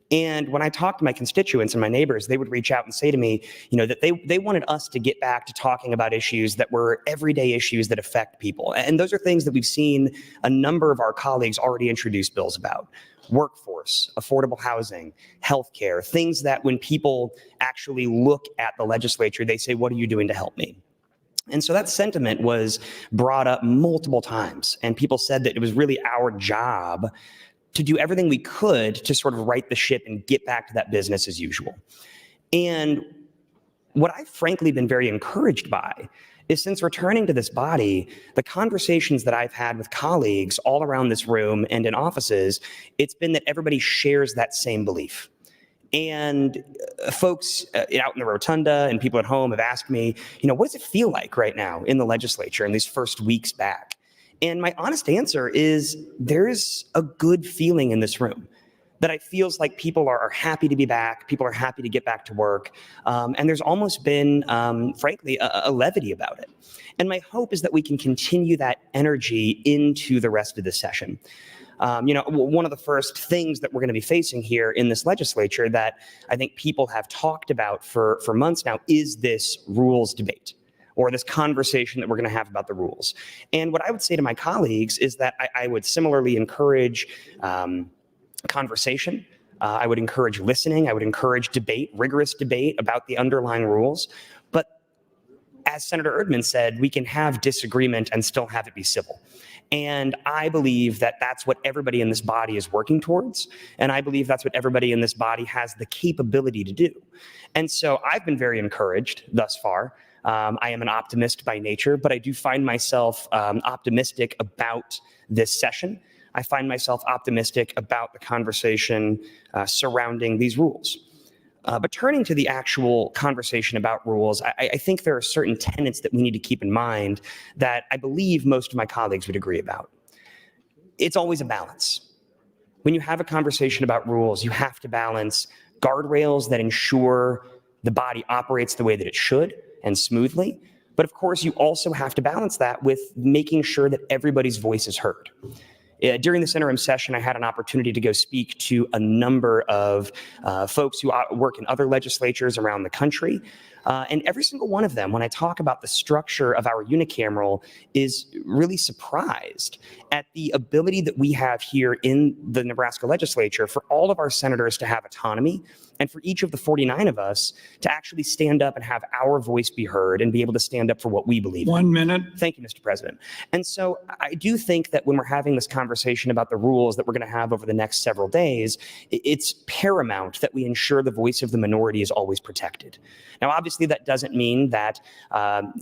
And when I talk to my constituents and my neighbors, they would reach out and say to me, that they wanted us to get back to talking about issues that were everyday issues that affect people. And those are things that we've seen a number of our colleagues already introduce bills about. Workforce, affordable housing, healthcare, things that when people actually look at the legislature, they say, what are you doing to help me? And so that sentiment was brought up multiple times, and people said that it was really our job to do everything we could to sort of right the ship and get back to that business as usual. And what I've frankly been very encouraged by is since returning to this body, the conversations that I've had with colleagues all around this room and in offices, it's been that everybody shares that same belief. And folks out in the rotunda and people at home have asked me, what does it feel like right now in the legislature in these first weeks back? And my honest answer is there's a good feeling in this room. That it feels like people are happy to be back, people are happy to get back to work, and there's almost been, frankly, a levity about it. And my hope is that we can continue that energy into the rest of the session. One of the first things that we're going to be facing here in this legislature that I think people have talked about for months now is this rules debate, or this conversation that we're going to have about the rules. And what I would say to my colleagues is that I would similarly encourage conversation. I would encourage listening. I would encourage debate, rigorous debate about the underlying rules. But as Senator Erdman said, we can have disagreement and still have it be civil. And I believe that that's what everybody in this body is working towards. And I believe that's what everybody in this body has the capability to do. And so I've been very encouraged thus far. I am an optimist by nature, but I do find myself optimistic about this session. I find myself optimistic about the conversation surrounding these rules. But turning to the actual conversation about rules, I think there are certain tenets that we need to keep in mind that I believe most of my colleagues would agree about. It's always a balance. When you have a conversation about rules, you have to balance guardrails that ensure the body operates the way that it should and smoothly. But of course, you also have to balance that with making sure that everybody's voice is heard. During this interim session, I had an opportunity to go speak to a number of folks who work in other legislatures around the country. And every single one of them, when I talk about the structure of our unicameral, is really surprised at the ability that we have here in the Nebraska Legislature for all of our senators to have autonomy, and for each of the 49 of us to actually stand up and have our voice be heard and be able to stand up for what we believe in. 1 minute. Thank you, Mr. President. And so I do think that when we're having this conversation about the rules that we're going to have over the next several days, it's paramount that we ensure the voice of the minority is always protected. Now, obviously, that doesn't mean that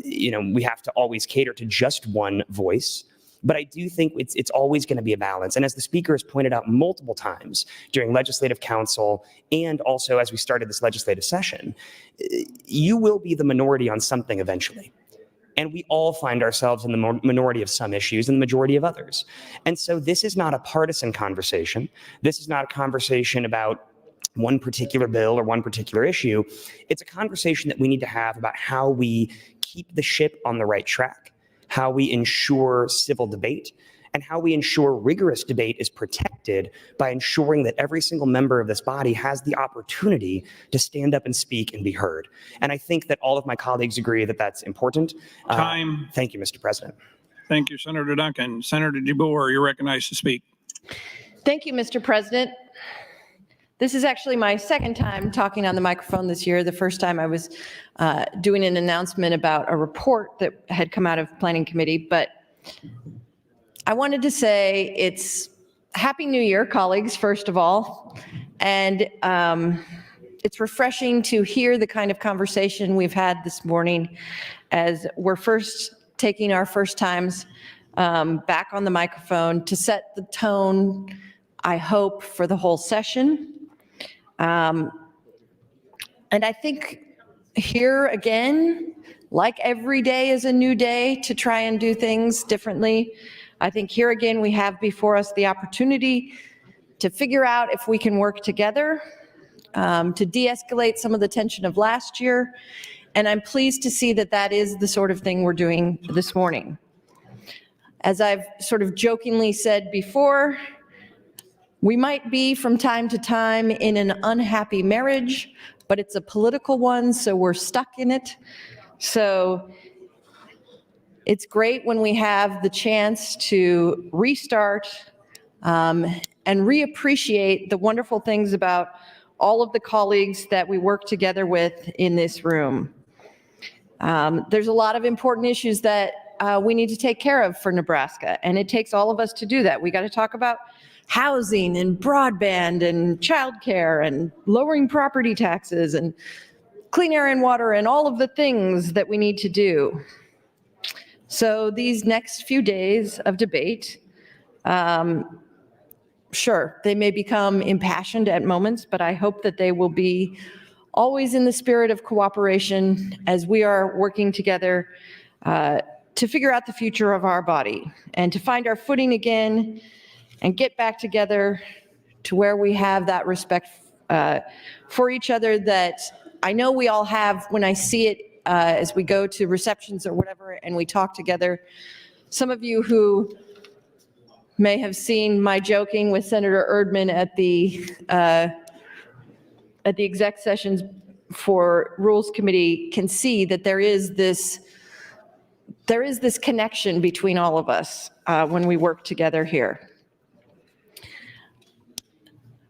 we have to always cater to just one voice. But I do think it's always going to be a balance. And as the speaker has pointed out multiple times during legislative council and also as we started this legislative session, you will be the minority on something eventually. And we all find ourselves in the minority of some issues and the majority of others. And so this is not a partisan conversation. This is not a conversation about one particular bill or one particular issue. It's a conversation that we need to have about how we keep the ship on the right track, how we ensure civil debate, and how we ensure rigorous debate is protected by ensuring that every single member of this body has the opportunity to stand up and speak and be heard. And I think that all of my colleagues agree that that's important. Time. Thank you, Mr. President. Thank you, Senator Duncan. Senator DeBoer, you're recognized to speak. Thank you, Mr. President. This is actually my second time talking on the microphone this year. The first time I was doing an announcement about a report that had come out of Planning Committee, but I wanted to say it's Happy New Year, colleagues, first of all. And it's refreshing to hear the kind of conversation we've had this morning as we're first taking our first times back on the microphone to set the tone, I hope, for the whole session. And I think here again, like every day is a new day to try and do things differently. I think here again, we have before us the opportunity to figure out if we can work together to de-escalate some of the tension of last year. And I'm pleased to see that that is the sort of thing we're doing this morning. As I've sort of jokingly said before, we might be from time to time in an unhappy marriage, but it's a political one, so we're stuck in it. So it's great when we have the chance to restart and reappreciate the wonderful things about all of the colleagues that we work together with in this room. There's a lot of important issues that we need to take care of for Nebraska, and it takes all of us to do that. We got to talk about housing and broadband and childcare and lowering property taxes and clean air and water and all of the things that we need to do. So these next few days of debate, sure, they may become impassioned at moments, but I hope that they will be always in the spirit of cooperation as we are working together to figure out the future of our body and to find our footing again and get back together to where we have that respect for each other that I know we all have when I see it as we go to receptions or whatever and we talk together. Some of you who may have seen my joking with Senator Erdman at the exec sessions for Rules Committee can see that there is this connection between all of us when we work together here.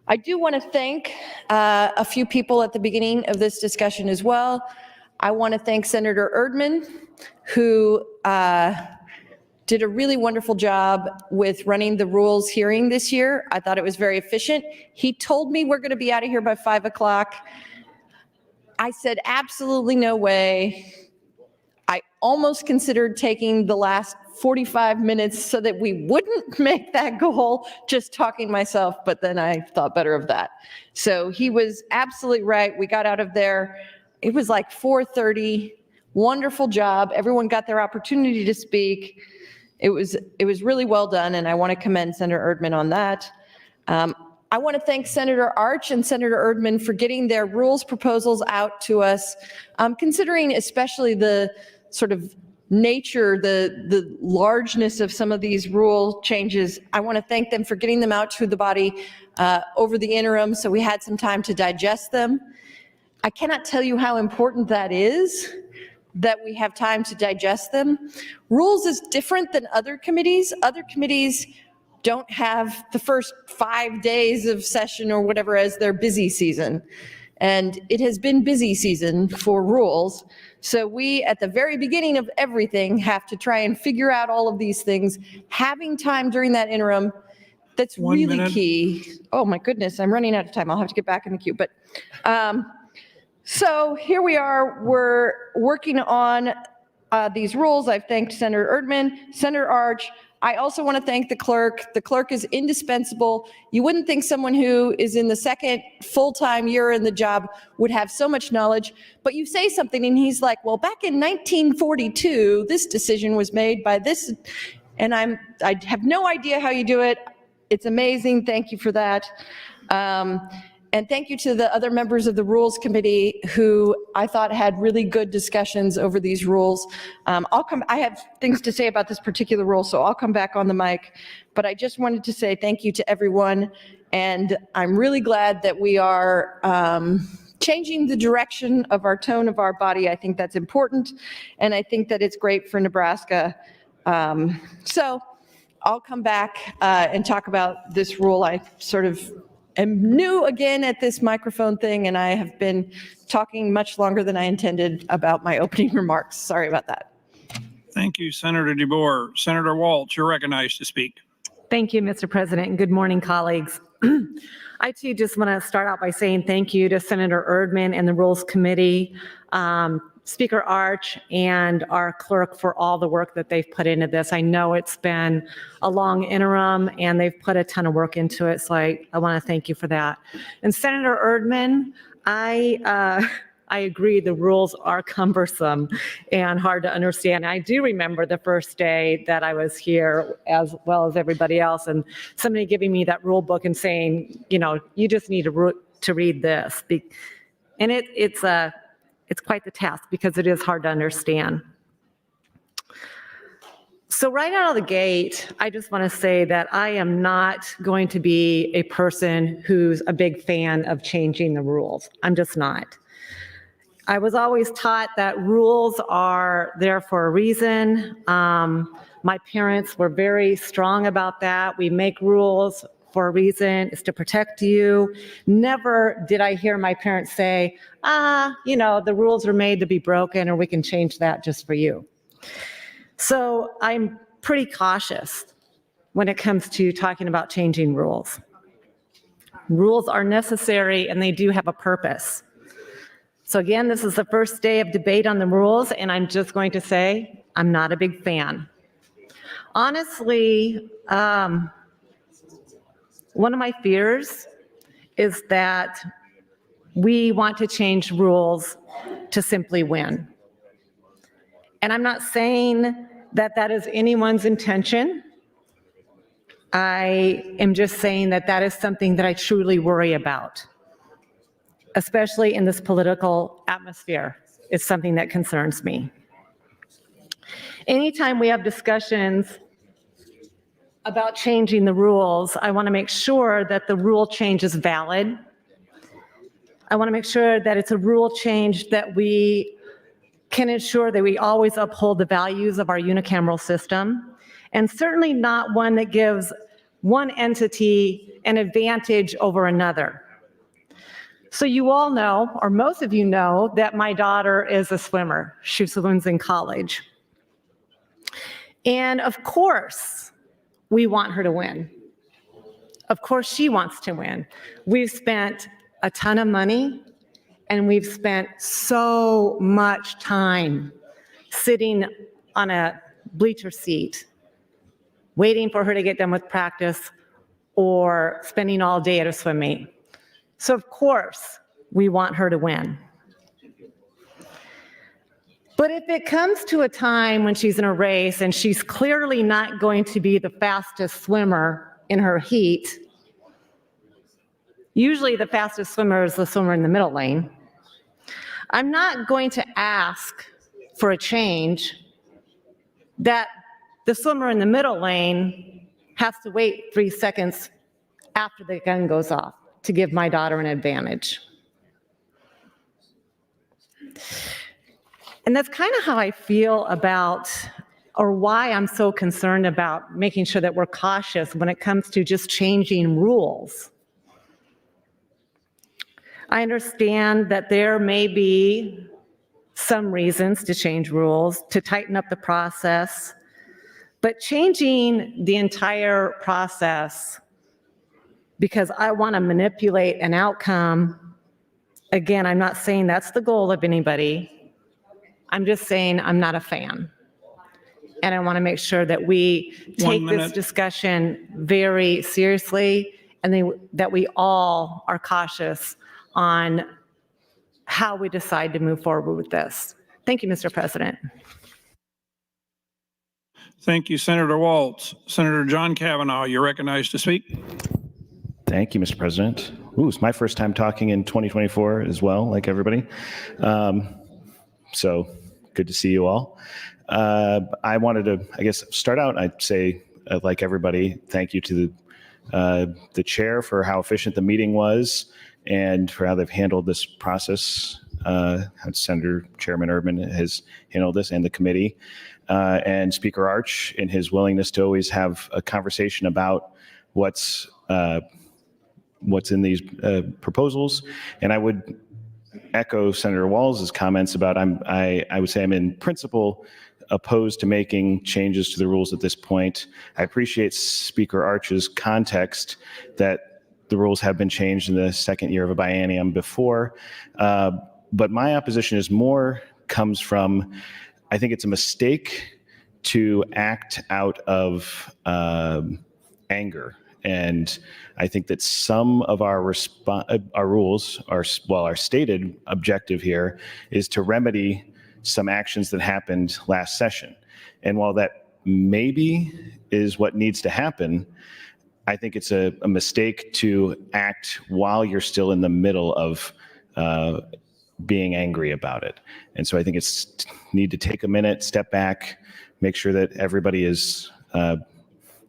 I do want to thank a few people at the beginning of this discussion as well. I want to thank Senator Erdman, who did a really wonderful job with running the rules hearing this year. I thought it was very efficient. He told me we're going to be out of here by 5 o'clock. I said, absolutely no way. I almost considered taking the last 45 minutes so that we wouldn't make that goal, just talking myself, but then I thought better of that. So he was absolutely right. We got out of there. It was like 4:30. Wonderful job. Everyone got their opportunity to speak. It was really well done, and I want to commend Senator Erdman on that. I want to thank Senator Arch and Senator Erdman for getting their rules proposals out to us, considering especially the sort of nature, the largeness of some of these rule changes. I want to thank them for getting them out to the body over the interim, so we had some time to digest them. I cannot tell you how important that is, that we have time to digest them. Rules is different than other committees. Other committees don't have the first 5 days of session or whatever as their busy season. And it has been busy season for rules. So we, at the very beginning of everything, have to try and figure out all of these things. Having time during that interim, that's 1 really minute. key. Oh my goodness, I'm running out of time. I'll have to get back in the queue. But so here we are, we're working on these rules. I've thanked Senator Erdman, Senator Arch. I also want to thank the clerk. The clerk is indispensable. You wouldn't think someone who is in the second full-time year in the job would have so much knowledge, but you say something and he's like, well, back in 1942, this decision was made by this, and I have no idea how you do it. It's amazing. Thank you for that. And thank you to the other members of the Rules Committee who I thought had really good discussions over these rules. I have things to say about this particular rule, so I'll come back on the mic. But I just wanted to say thank you to everyone. And I'm really glad that we are changing the direction of our tone of our body. I think that's important. And I think that it's great for Nebraska. So I'll come back and talk about this rule. I sort of am new again at this microphone thing, and I have been talking much longer than I intended about my opening remarks. Sorry about that. Thank you, Senator DeBoer. Senator Waltz, you're recognized to speak. Thank you, Mr. President, and good morning, colleagues. I too just want to start out by saying thank you to Senator Erdman and the Rules Committee, Speaker Arch, and our clerk for all the work that they've put into this. I know it's been a long interim and they've put a ton of work into it, so I want to thank you for that. And Senator Erdman, I agree the rules are cumbersome and hard to understand. I do remember the first day that I was here, as well as everybody else, and somebody giving me that rule book and saying, you know, you just need to read this. And it's quite the task because it is hard to understand. So right out of the gate, I just want to say that I am not going to be a person who's a big fan of changing the rules. I'm just not. I was always taught that rules are there for a reason. My parents were very strong about that. We make rules for a reason. It's to protect you. Never did I hear my parents say, you know, the rules are made to be broken or we can change that just for you. So I'm pretty cautious when it comes to talking about changing rules. Rules are necessary and they do have a purpose. So again, this is the first day of debate on the rules, and I'm just going to say I'm not a big fan. Honestly, one of my fears is that we want to change rules to simply win. And I'm not saying that that is anyone's intention. I am just saying that that is something that I truly worry about, especially in this political atmosphere. It's something that concerns me. Anytime we have discussions about changing the rules, I want to make sure that the rule change is valid. I want to make sure that it's a rule change that we can ensure that we always uphold the values of our unicameral system, and certainly not one that gives one entity an advantage over another. So you all know, or most of you know, that my daughter is a swimmer. She swims in college. And of course, we want her to win. Of course, she wants to win. We've spent a ton of money, and we've spent so much time sitting on a bleacher seat, waiting for her to get done with practice, or spending all day at a swim meet. So of course, we want her to win. But if it comes to a time when she's in a race and she's clearly not going to be the fastest swimmer in her heat, usually the fastest swimmer is the swimmer in the middle lane, I'm not going to ask for a change that the swimmer in the middle lane has to wait 3 seconds after the gun goes off to give my daughter an advantage. And that's kind of how I feel about, or why I'm so concerned about making sure that we're cautious when it comes to just changing rules. I understand that there may be some reasons to change rules, to tighten up the process, but changing the entire process because I want to manipulate an outcome, again, I'm not saying that's the goal of anybody. I'm just saying I'm not a fan. And I want to make sure that we take this discussion very seriously and that we all are cautious on how we decide to move forward with this. Thank you, Mr. President. Thank you, Senator Waltz. Senator John Kavanaugh, you're recognized to speak. Thank you, Mr. President. Ooh, it's my first time talking in 2024 as well, like everybody. So good to see you all. I wanted to, I guess, start out, I'd say, like everybody, thank you to the chair for how efficient the meeting was and for how they've handled this process. How Senator Chairman Erdman has handled this and the committee. And Speaker Arch in his willingness to always have a conversation about what's in these proposals. And I would echo Senator Walz's comments about I would say I'm in principle opposed to making changes to the rules at this point. I appreciate Speaker Arch's context that the rules have been changed in the second year of a biennium before. But my opposition comes from, I think it's a mistake to act out of anger. And I think that some of our rules, our stated objective here is to remedy some actions that happened last session. And while that maybe is what needs to happen, I think it's a mistake to act while you're still in the middle of being angry about it. And so I think it's need to take a minute, step back, make sure that everybody is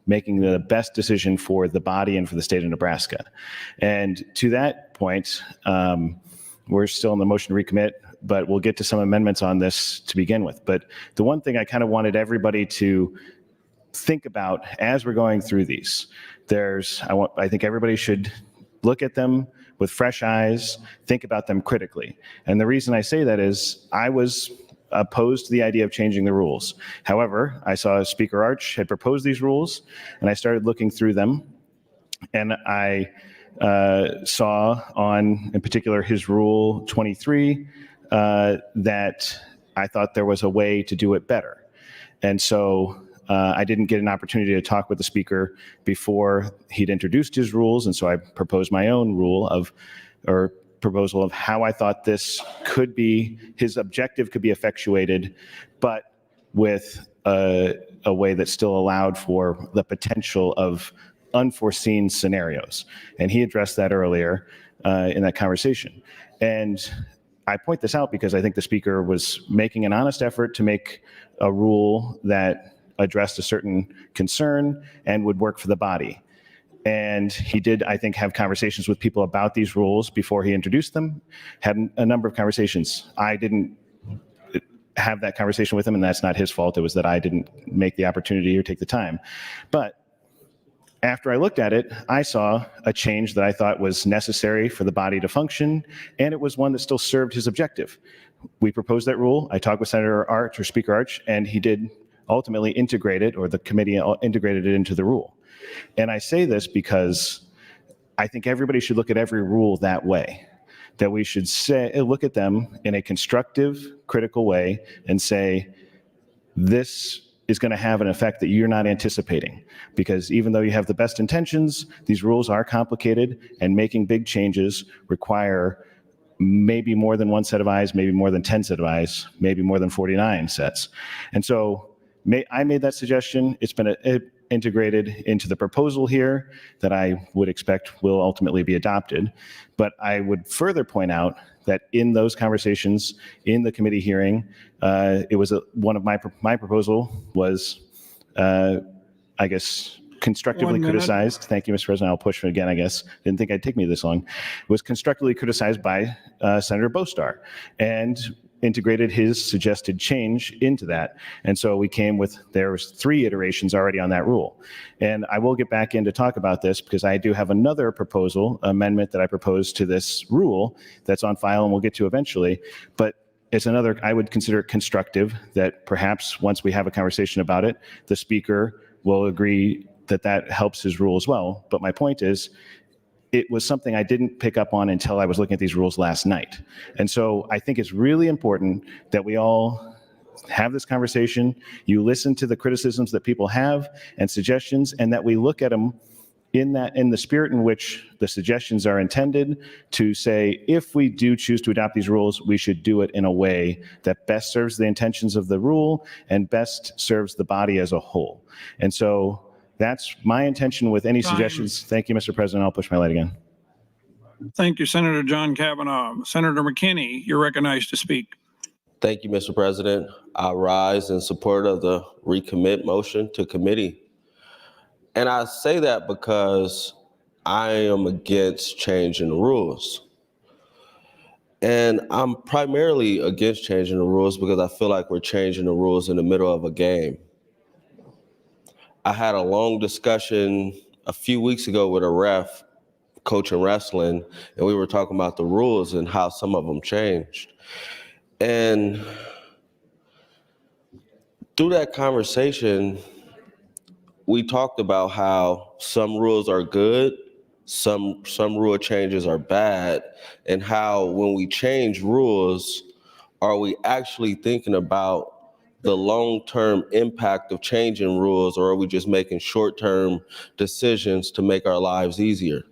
making the best decision for the body and for the state of Nebraska. And to that point, we're still in the motion to recommit, but we'll get to some amendments on this to begin with. But the one thing I kind of wanted everybody to think about as we're going through these, I think everybody should look at them with fresh eyes, think about them critically. And the reason I say that is I was opposed to the idea of changing the rules. However, I saw Speaker Arch had proposed these rules, and I started looking through them, and I saw in particular, his Rule 23, that I thought there was a way to do it better. And so I didn't get an opportunity to talk with the speaker before he'd introduced his rules, and so I proposed my own proposal of how I thought this could be, his objective could be effectuated, but with a way that still allowed for the potential of unforeseen scenarios. And he addressed that earlier in that conversation. And I point this out because I think the speaker was making an honest effort to make a rule that addressed a certain concern and would work for the body. And he did, I think, have conversations with people about these rules before he introduced them, had a number of conversations. I didn't have that conversation with him, and that's not his fault. It was that I didn't make the opportunity or take the time. But after I looked at it, I saw a change that I thought was necessary for the body to function, and it was one that still served his objective. We proposed that rule. I talked with Senator Arch or Speaker Arch, and he did ultimately integrate it, or the committee integrated it into the rule. And I say this because I think everybody should look at every rule that way, that we should look at them in a constructive, critical way and say, this is going to have an effect that you're not anticipating. Because even though you have the best intentions, these rules are complicated, and making big changes require maybe more than one set of eyes, maybe more than 10 set of eyes, maybe more than 49 sets. And so I made that suggestion. It's been integrated into the proposal here that I would expect will ultimately be adopted. But I would further point out that in those conversations in the committee hearing, it was one of my proposal was, I guess, constructively 1 minute. criticized. Thank you, Mr. President. I'll push it again, I guess. Didn't think it'd take me this long. It was constructively criticized by Senator Bostar and integrated his suggested change into that. And so we came with, there was 3 iterations already on that rule. And I will get back in to talk about this because I do have another proposal, amendment that I proposed to this rule that's on file and we'll get to eventually. But it's another, I would consider it constructive that perhaps once we have a conversation about it, the speaker will agree that that helps his rule as well. But my point is, it was something I didn't pick up on until I was looking at these rules last night. And so I think it's really important that we all have this conversation. You listen to the criticisms that people have and suggestions, and that we look at them in the spirit in which the suggestions are intended to say, if we do choose to adopt these rules, we should do it in a way that best serves the intentions of the rule and best serves the body as a whole. And so that's my intention with any suggestions. Thank you, Mr. President. I'll push my light again. Thank you, Senator John Kavanaugh. Senator McKinney, you're recognized to speak. Thank you, Mr. President. I rise in support of the recommit motion to committee. And I say that because I am against changing the rules. And I'm primarily against changing the rules because I feel like we're changing the rules in the middle of a game. I had a long discussion a few weeks ago with a ref coaching wrestling, and we were talking about the rules and how some of them changed. And through that conversation, we talked about how some rules are good, some rule changes are bad, and how when we change rules, are we actually thinking about the long-term impact of changing rules, or are we just making short-term decisions to make our lives easier?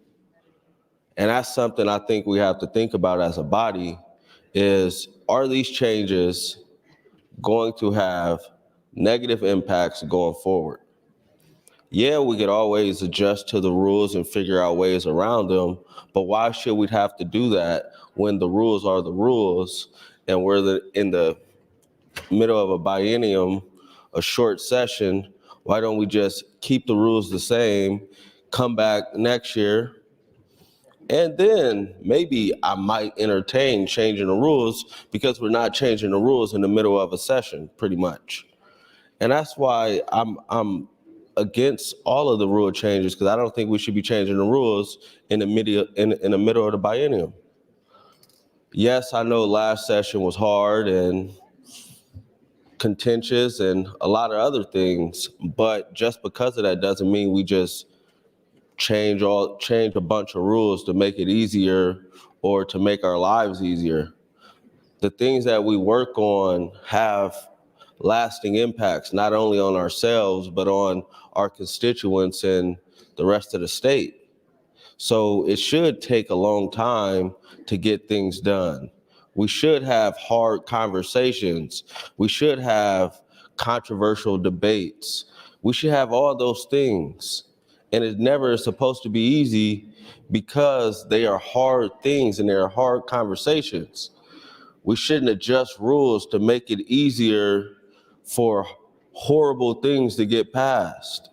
And that's something I think we have to think about as a body is, are these changes going to have negative impacts going forward? Yeah, we could always adjust to the rules and figure out ways around them, but why should we have to do that when the rules are the rules and we're in the middle of a biennium, a short session? Why don't we just keep the rules the same, come back next year, and then maybe I might entertain changing the rules because we're not changing the rules in the middle of a session, pretty much. And that's why I'm against all of the rule changes, because I don't think we should be changing the rules in the middle of the biennium. Yes, I know last session was hard and contentious and a lot of other things, but just because of that doesn't mean we just change a bunch of rules to make it easier or to make our lives easier. The things that we work on have lasting impacts, not only on ourselves, but on our constituents and the rest of the state. So it should take a long time to get things done. We should have hard conversations. We should have controversial debates. We should have all those things. And it never is supposed to be easy because they are hard things and they are hard conversations. We shouldn't adjust rules to make it easier for horrible things to get passed,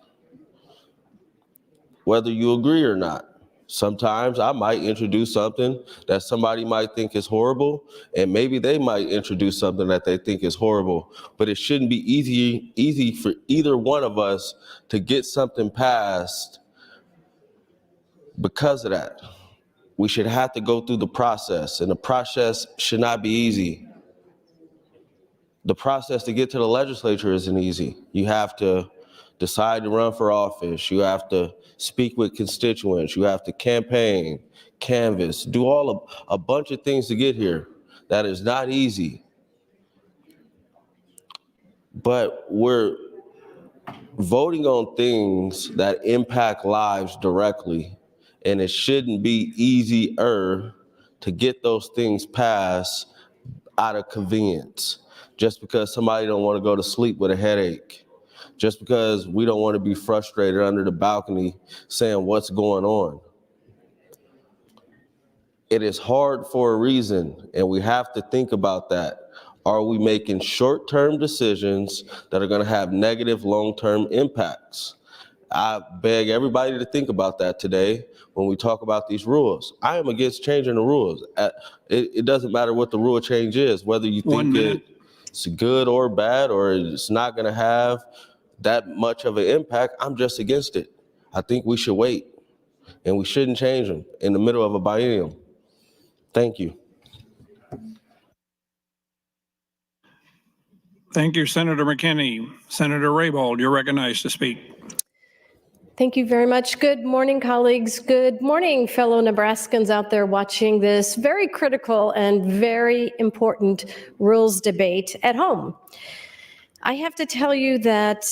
whether you agree or not. Sometimes I might introduce something that somebody might think is horrible, and maybe they might introduce something that they think is horrible, but it shouldn't be easy for either one of us to get something passed because of that. We should have to go through the process, and the process should not be easy. The process to get to the legislature isn't easy. You have to decide to run for office. You have to speak with constituents. You have to campaign, canvass, do a bunch of things to get here. That is not easy. But we're voting on things that impact lives directly, and it shouldn't be easier to get those things passed out of convenience, just because somebody don't want to go to sleep with a headache, just because we don't want to be frustrated under the balcony saying what's going on. It is hard for a reason, and we have to think about that. Are we making short-term decisions that are going to have negative long-term impacts? I beg everybody to think about that today when we talk about these rules. I am against changing the rules. It doesn't matter what the rule change is, whether you think it's good or bad or it's not going to have that much of an impact. I'm just against it. I think we should wait, and we shouldn't change them in the middle of a biennium. Thank you. Thank you, Senator McKinney. Senator Raybold, you're recognized to speak. Thank you very much. Good morning, colleagues. Good morning, fellow Nebraskans out there watching this very critical and very important rules debate at home. I have to tell you that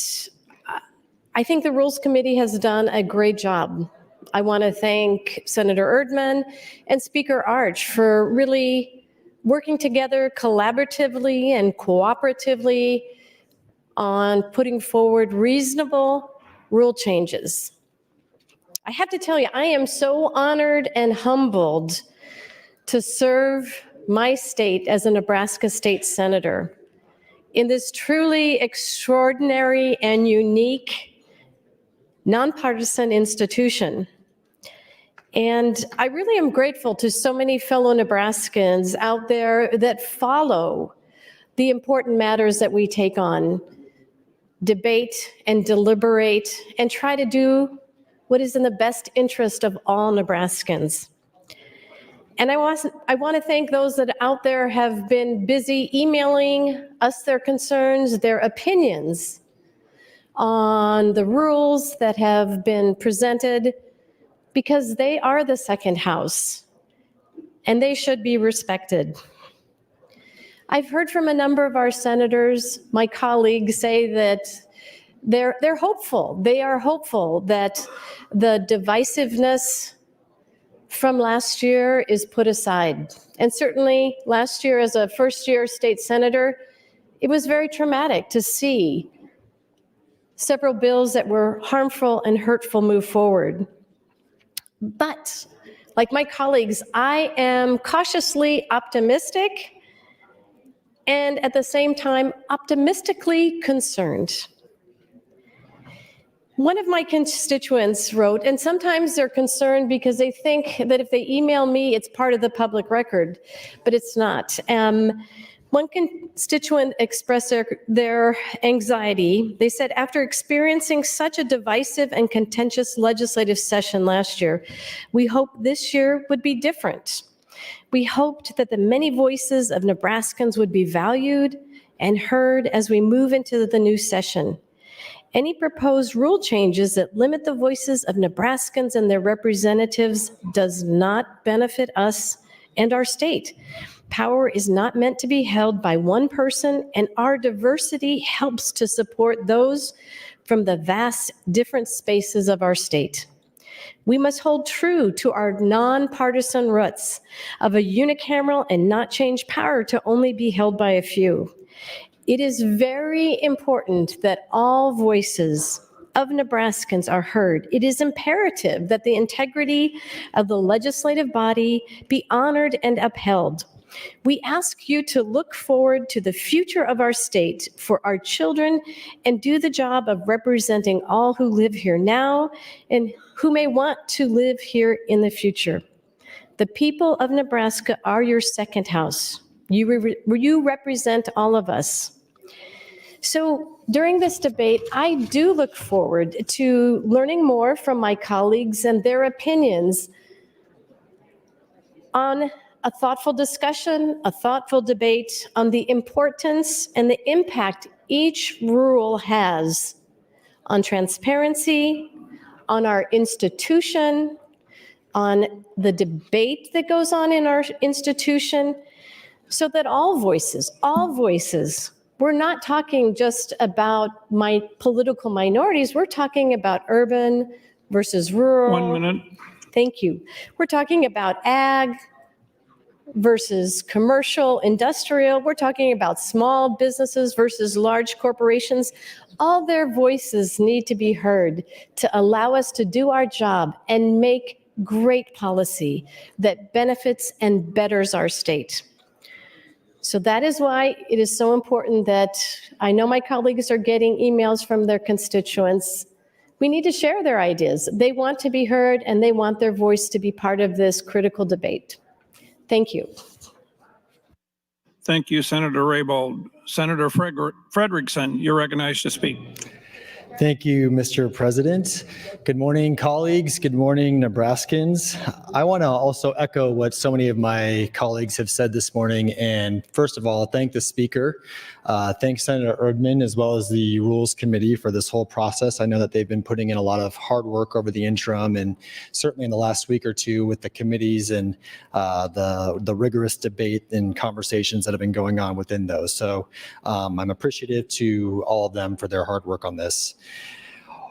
I think the Rules Committee has done a great job. I want to thank Senator Erdman and Speaker Arch for really working together collaboratively and cooperatively on putting forward reasonable rule changes. I have to tell you, I am so honored and humbled to serve my state as a Nebraska state senator in this truly extraordinary and unique nonpartisan institution. And I really am grateful to so many fellow Nebraskans out there that follow the important matters that we take on, debate and deliberate, and try to do what is in the best interest of all Nebraskans. And I want to thank those that out there have been busy emailing us their concerns, their opinions on the rules that have been presented, because they are the second house and they should be respected. I've heard from a number of our senators, my colleagues, say that they're hopeful. They are hopeful that the divisiveness from last year is put aside. And certainly last year as a first-year state senator, it was very traumatic to see several bills that were harmful and hurtful move forward. But like my colleagues, I am cautiously optimistic and at the same time optimistically concerned. One of my constituents wrote, and sometimes they're concerned because they think that if they email me, it's part of the public record, but it's not. One constituent expressed their anxiety. They said, after experiencing such a divisive and contentious legislative session last year, we hope this year would be different. We hoped that the many voices of Nebraskans would be valued and heard as we move into the new session. Any proposed rule changes that limit the voices of Nebraskans and their representatives does not benefit us and our state. Power is not meant to be held by one person, and our diversity helps to support those from the vast different spaces of our state. We must hold true to our nonpartisan roots of a unicameral and not change power to only be held by a few. It is very important that all voices of Nebraskans are heard. It is imperative that the integrity of the legislative body be honored and upheld. We ask you to look forward to the future of our state for our children and do the job of representing all who live here now and who may want to live here in the future. The people of Nebraska are your second house. You represent all of us. So during this debate, I do look forward to learning more from my colleagues and their opinions on a thoughtful discussion, a thoughtful debate on the importance and the impact each rule has on transparency, on our institution, on the debate that goes on in our institution, so that all voices, we're not talking just about my political minorities, we're talking about urban versus rural. 1 minute. Thank you. We're talking about ag versus commercial, industrial. We're talking about small businesses versus large corporations. All their voices need to be heard to allow us to do our job and make great policy that benefits and betters our state. So that is why it is so important that I know my colleagues are getting emails from their constituents. We need to share their ideas. They want to be heard and they want their voice to be part of this critical debate. Thank you. Thank you, Senator Raybold. Senator Frederickson, you're recognized to speak. Thank you, Mr. President. Good morning, colleagues. Good morning, Nebraskans. I want to also echo what so many of my colleagues have said this morning. And first of all, thank the Speaker. Thank Senator Erdman, as well as the Rules Committee, for this whole process. I know that they've been putting in a lot of hard work over the interim, and certainly in the last week or two with the committees and the rigorous debate and conversations that have been going on within those. So I'm appreciative to all of them for their hard work on this.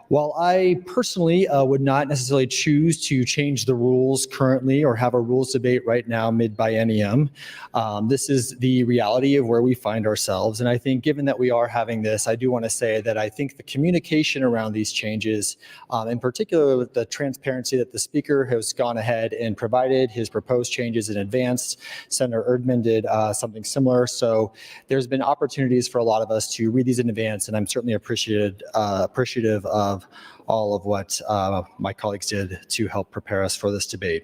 While I personally would not necessarily choose to change the rules currently or have a rules debate right now mid-biennium, this is the reality of where we find ourselves. And I think given that we are having this, I do want to say that I think the communication around these changes, in particular with the transparency that the Speaker has gone ahead and provided his proposed changes in advance. Senator Erdman did something similar. So there's been opportunities for a lot of us to read these in advance, and I'm certainly appreciative of all of what my colleagues did to help prepare us for this debate.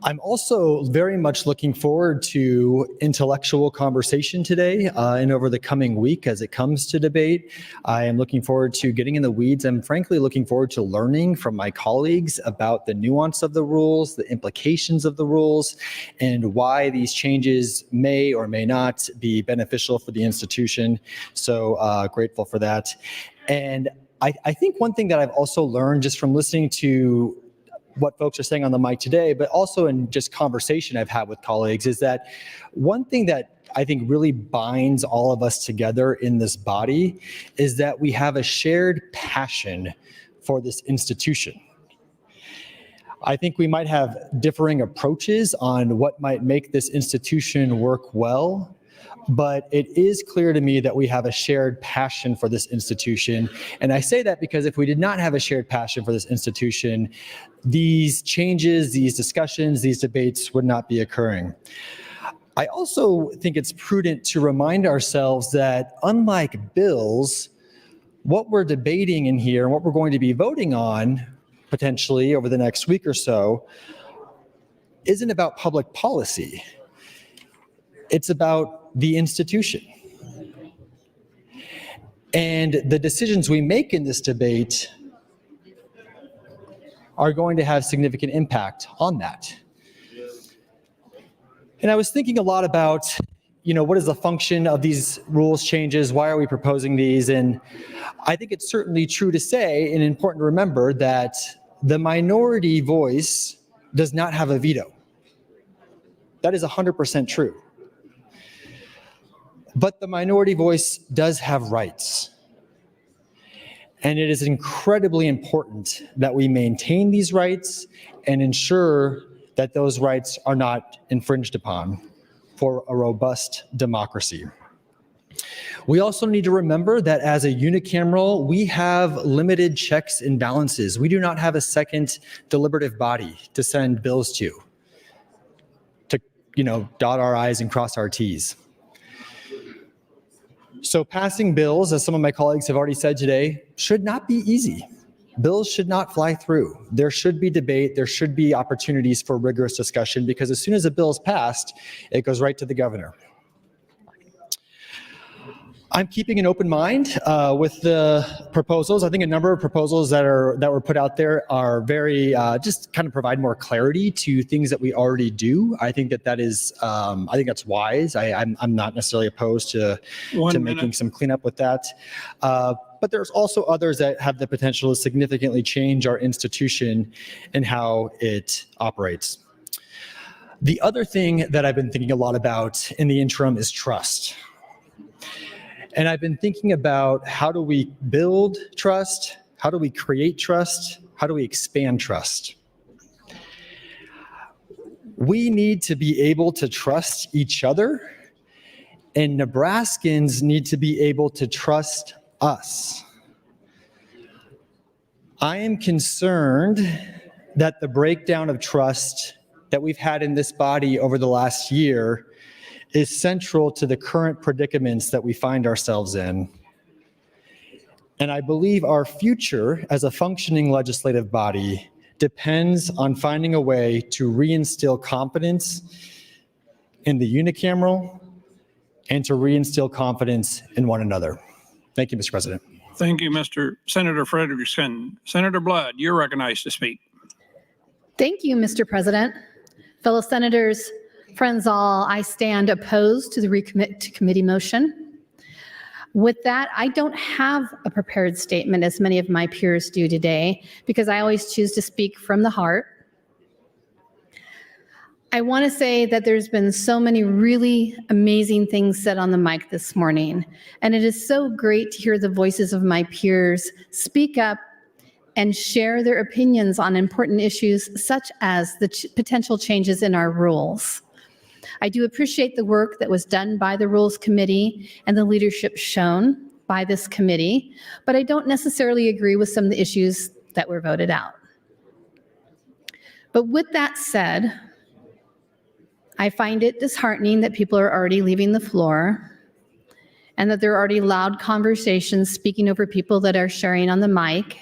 I'm also very much looking forward to intellectual conversation today and over the coming week as it comes to debate. I am looking forward to getting in the weeds. I'm frankly looking forward to learning from my colleagues about the nuance of the rules, the implications of the rules, and why these changes may or may not be beneficial for the institution. So grateful for that. And I think one thing that I've also learned just from listening to what folks are saying on the mic today, but also in just conversation I've had with colleagues, is that one thing that I think really binds all of us together in this body is that we have a shared passion for this institution. I think we might have differing approaches on what might make this institution work well, but it is clear to me that we have a shared passion for this institution. And I say that because if we did not have a shared passion for this institution, these changes, these discussions, these debates would not be occurring. I also think it's prudent to remind ourselves that unlike bills, what we're debating in here and what we're going to be voting on potentially over the next week or so isn't about public policy. It's about the institution. And the decisions we make in this debate are going to have significant impact on that. And I was thinking a lot about, what is the function of these rules changes? Why are we proposing these? And I think it's certainly true to say and important to remember that the minority voice does not have a veto. That is 100% true. But the minority voice does have rights. And it is incredibly important that we maintain these rights and ensure that those rights are not infringed upon for a robust democracy. We also need to remember that as a unicameral, we have limited checks and balances. We do not have a second deliberative body to send bills to dot our I's and cross our T's. So passing bills, as some of my colleagues have already said today, should not be easy. Bills should not fly through. There should be debate. There should be opportunities for rigorous discussion, because as soon as a bill is passed, it goes right to the governor. I'm keeping an open mind with the proposals. I think a number of proposals that were put out there are very just kind of provide more clarity to things that we already do. I think that is I think that's wise. I'm not necessarily opposed to making some cleanup with that. But there's also others that have the potential to significantly change our institution and how it operates. The other thing that I've been thinking a lot about in the interim is trust. And I've been thinking about, how do we build trust? How do we create trust? How do we expand trust? We need to be able to trust each other, and Nebraskans need to be able to trust us. I am concerned that the breakdown of trust that we've had in this body over the last year is central to the current predicaments that we find ourselves in. And I believe our future as a functioning legislative body depends on finding a way to reinstill confidence in the unicameral and to reinstill confidence in one another. Thank you, Mr. President. Thank you, Mr. Senator Frederickson. Senator Blood, you're recognized to speak. Thank you, Mr. President. Fellow senators, friends all, I stand opposed to the recommit to committee motion. With that, I don't have a prepared statement as many of my peers do today because I always choose to speak from the heart. I want to say that there's been so many really amazing things said on the mic this morning, and it is so great to hear the voices of my peers speak up and share their opinions on important issues such as the potential changes in our rules. I do appreciate the work that was done by the Rules Committee and the leadership shown by this committee, but I don't necessarily agree with some of the issues that were voted out. But with that said, I find it disheartening that people are already leaving the floor and that there are already loud conversations speaking over people that are sharing on the mic.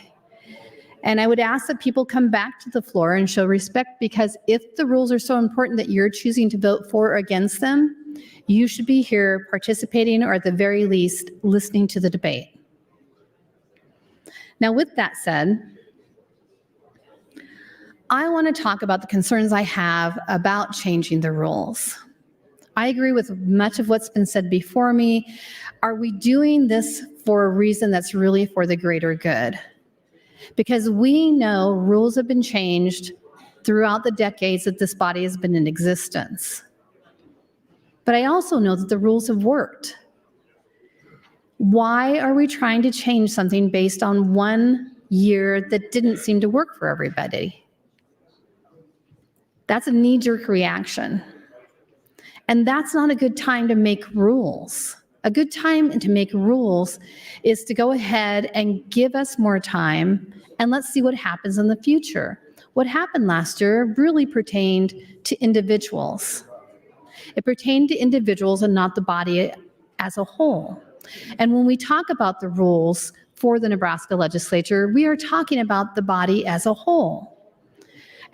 And I would ask that people come back to the floor and show respect, because if the rules are so important that you're choosing to vote for or against them, you should be here participating or at the very least listening to the debate. Now, with that said, I want to talk about the concerns I have about changing the rules. I agree with much of what's been said before me. Are we doing this for a reason that's really for the greater good? Because we know rules have been changed throughout the decades that this body has been in existence. But I also know that the rules have worked. Why are we trying to change something based on 1 year that didn't seem to work for everybody? That's a knee-jerk reaction. And that's not a good time to make rules. A good time to make rules is to go ahead and give us more time and let's see what happens in the future. What happened last year really pertained to individuals. It pertained to individuals and not the body as a whole. And when we talk about the rules for the Nebraska Legislature, we are talking about the body as a whole.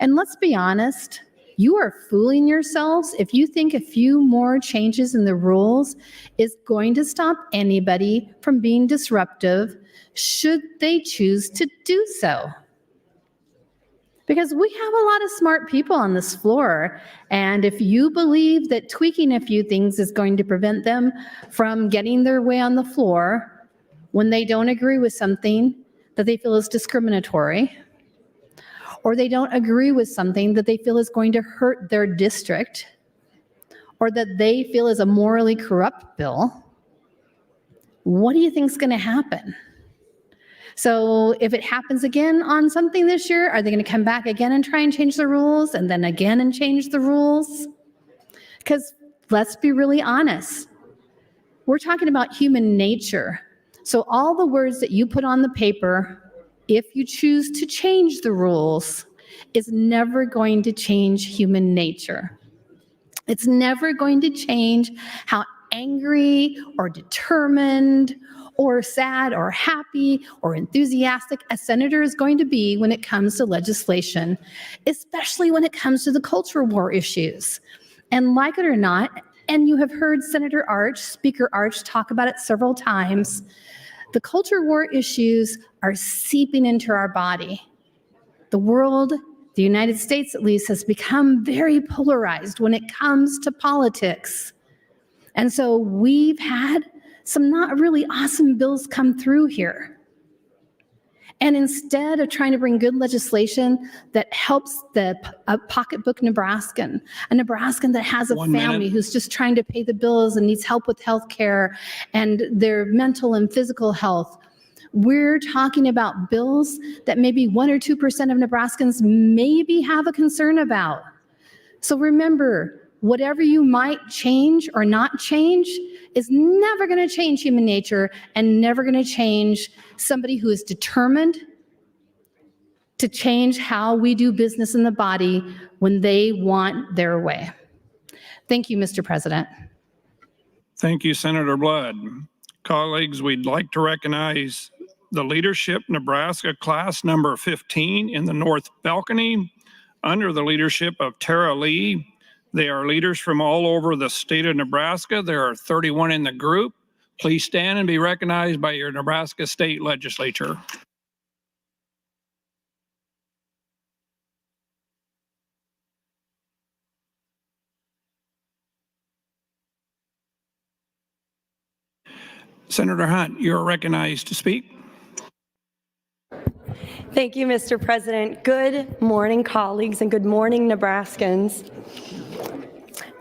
And let's be honest, you are fooling yourselves if you think a few more changes in the rules is going to stop anybody from being disruptive should they choose to do so. Because we have a lot of smart people on this floor, and if you believe that tweaking a few things is going to prevent them from getting their way on the floor when they don't agree with something that they feel is discriminatory, or they don't agree with something that they feel is going to hurt their district, or that they feel is a morally corrupt bill, what do you think is going to happen? So if it happens again on something this year, are they going to come back again and try and change the rules and then again and change the rules? Because let's be really honest. We're talking about human nature. So all the words that you put on the paper, if you choose to change the rules, is never going to change human nature. It's never going to change how angry or determined or sad or happy or enthusiastic a senator is going to be when it comes to legislation, especially when it comes to the culture war issues. And like it or not, and you have heard Senator Arch, Speaker Arch, talk about it several times, the culture war issues are seeping into our body. The world, the United States at least, has become very polarized when it comes to politics. And so we've had some not really awesome bills come through here. And instead of trying to bring good legislation that helps the pocketbook Nebraskan, a Nebraskan that has a family who's just trying to pay the bills and needs help with health care and their mental and physical health, we're talking about bills that maybe 1 or 2% of Nebraskans maybe have a concern about. So remember, whatever you might change or not change is never going to change human nature and never going to change somebody who is determined to change how we do business in the body when they want their way. Thank you, Mr. President. Thank you, Senator Blood. Colleagues, we'd like to recognize the Leadership Nebraska Class number 15 in the North Balcony under the leadership of Tara Lee. They are leaders from all over the state of Nebraska. There are 31 in the group. Please stand and be recognized by your Nebraska State Legislature. Senator Hunt, you are recognized to speak. Thank you, Mr. President. Good morning, colleagues, and good morning, Nebraskans.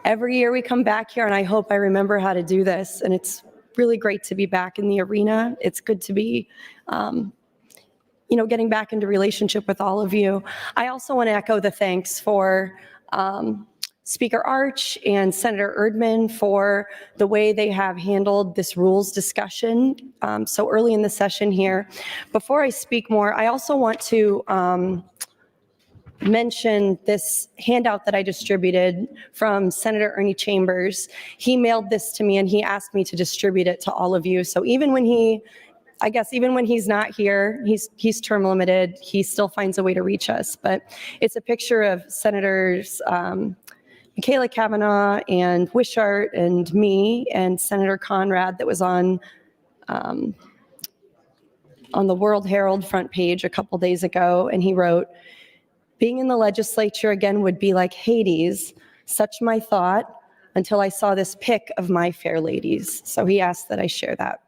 Every year we come back here, and I hope I remember how to do this, and it's really great to be back in the arena. It's good to be, getting back into relationship with all of you. I also want to echo the thanks for Speaker Arch and Senator Erdman for the way they have handled this rules discussion so early in the session here. Before I speak more, I also want to mention this handout that I distributed from Senator Ernie Chambers. He mailed this to me and he asked me to distribute it to all of you. So even when he's not here, he's term limited, he still finds a way to reach us. But it's a picture of Senators Michaela Kavanaugh and Wishart and me and Senator Conrad that was on the World Herald front page a couple days ago. And he wrote, "Being in the legislature again would be like Hades, such my thought, until I saw this pic of my fair ladies." So he asked that I share that.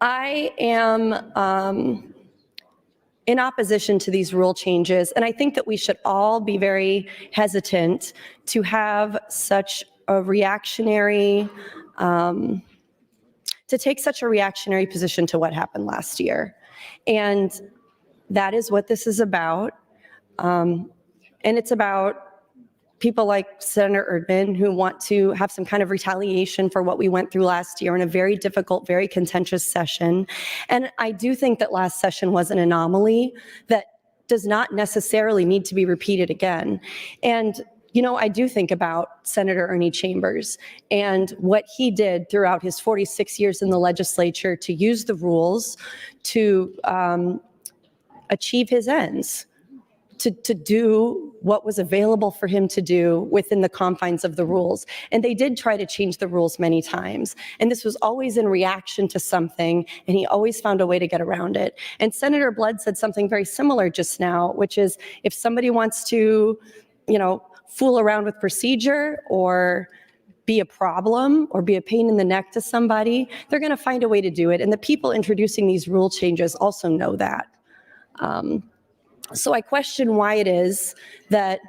I am in opposition to these rule changes, and I think that we should all be very hesitant to have such a reactionary, to take such a reactionary position to what happened last year. And that is what this is about. And it's about people like Senator Erdman who want to have some kind of retaliation for what we went through last year in a very difficult, very contentious session. And I do think that last session was an anomaly that does not necessarily need to be repeated again. And I do think about Senator Ernie Chambers and what he did throughout his 46 years in the legislature to use the rules to achieve his ends, to do what was available for him to do within the confines of the rules. And they did try to change the rules many times. And this was always in reaction to something, and he always found a way to get around it. And Senator Blood said something very similar just now, which is if somebody wants to, fool around with procedure or be a problem or be a pain in the neck to somebody, they're going to find a way to do it. And the people introducing these rule changes also know that. So I question why it is that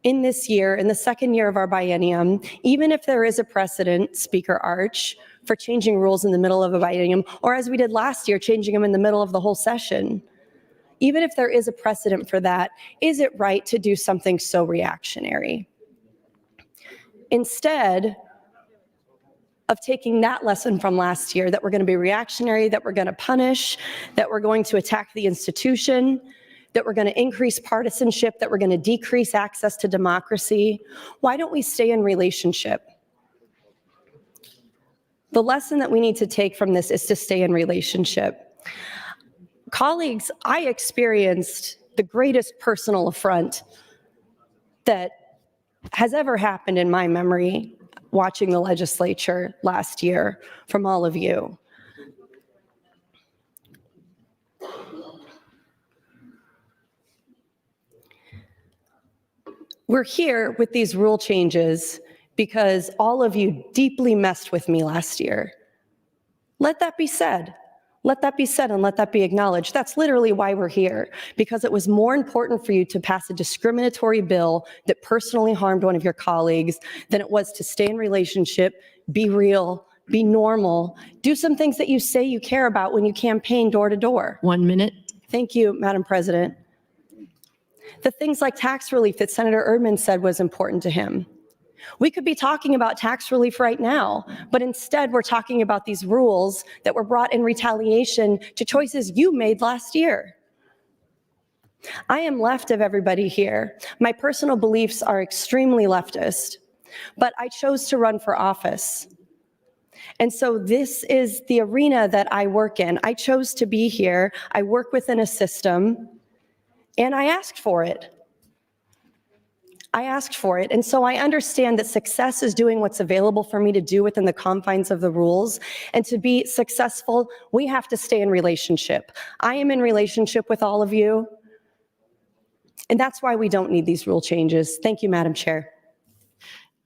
in this year, in the second year of our biennium, even if there is a precedent, Speaker Arch, for changing rules in the middle of a biennium, or as we did last year, changing them in the middle of the whole session, even if there is a precedent for that, is it right to do something so reactionary? Instead of taking that lesson from last year, that we're going to be reactionary, that we're going to punish, that we're going to attack the institution, that we're going to increase partisanship, that we're going to decrease access to democracy, why don't we stay in relationship? The lesson that we need to take from this is to stay in relationship. Colleagues, I experienced the greatest personal affront that has ever happened in my memory watching the legislature last year from all of you. We're here with these rule changes because all of you deeply messed with me last year. Let that be said. Let that be said and let that be acknowledged. That's literally why we're here, because it was more important for you to pass a discriminatory bill that personally harmed one of your colleagues than it was to stay in relationship, be real, be normal, do some things that you say you care about when you campaign door to door. 1 minute. Thank you, Madam President. The things like tax relief that Senator Erdman said was important to him. We could be talking about tax relief right now, but instead we're talking about these rules that were brought in retaliation to choices you made last year. I am left of everybody here. My personal beliefs are extremely leftist, but I chose to run for office. And so this is the arena that I work in. I chose to be here. I work within a system, and I asked for it. I asked for it. And so I understand that success is doing what's available for me to do within the confines of the rules. And to be successful, we have to stay in relationship. I am in relationship with all of you. And that's why we don't need these rule changes. Thank you, Madam Chair.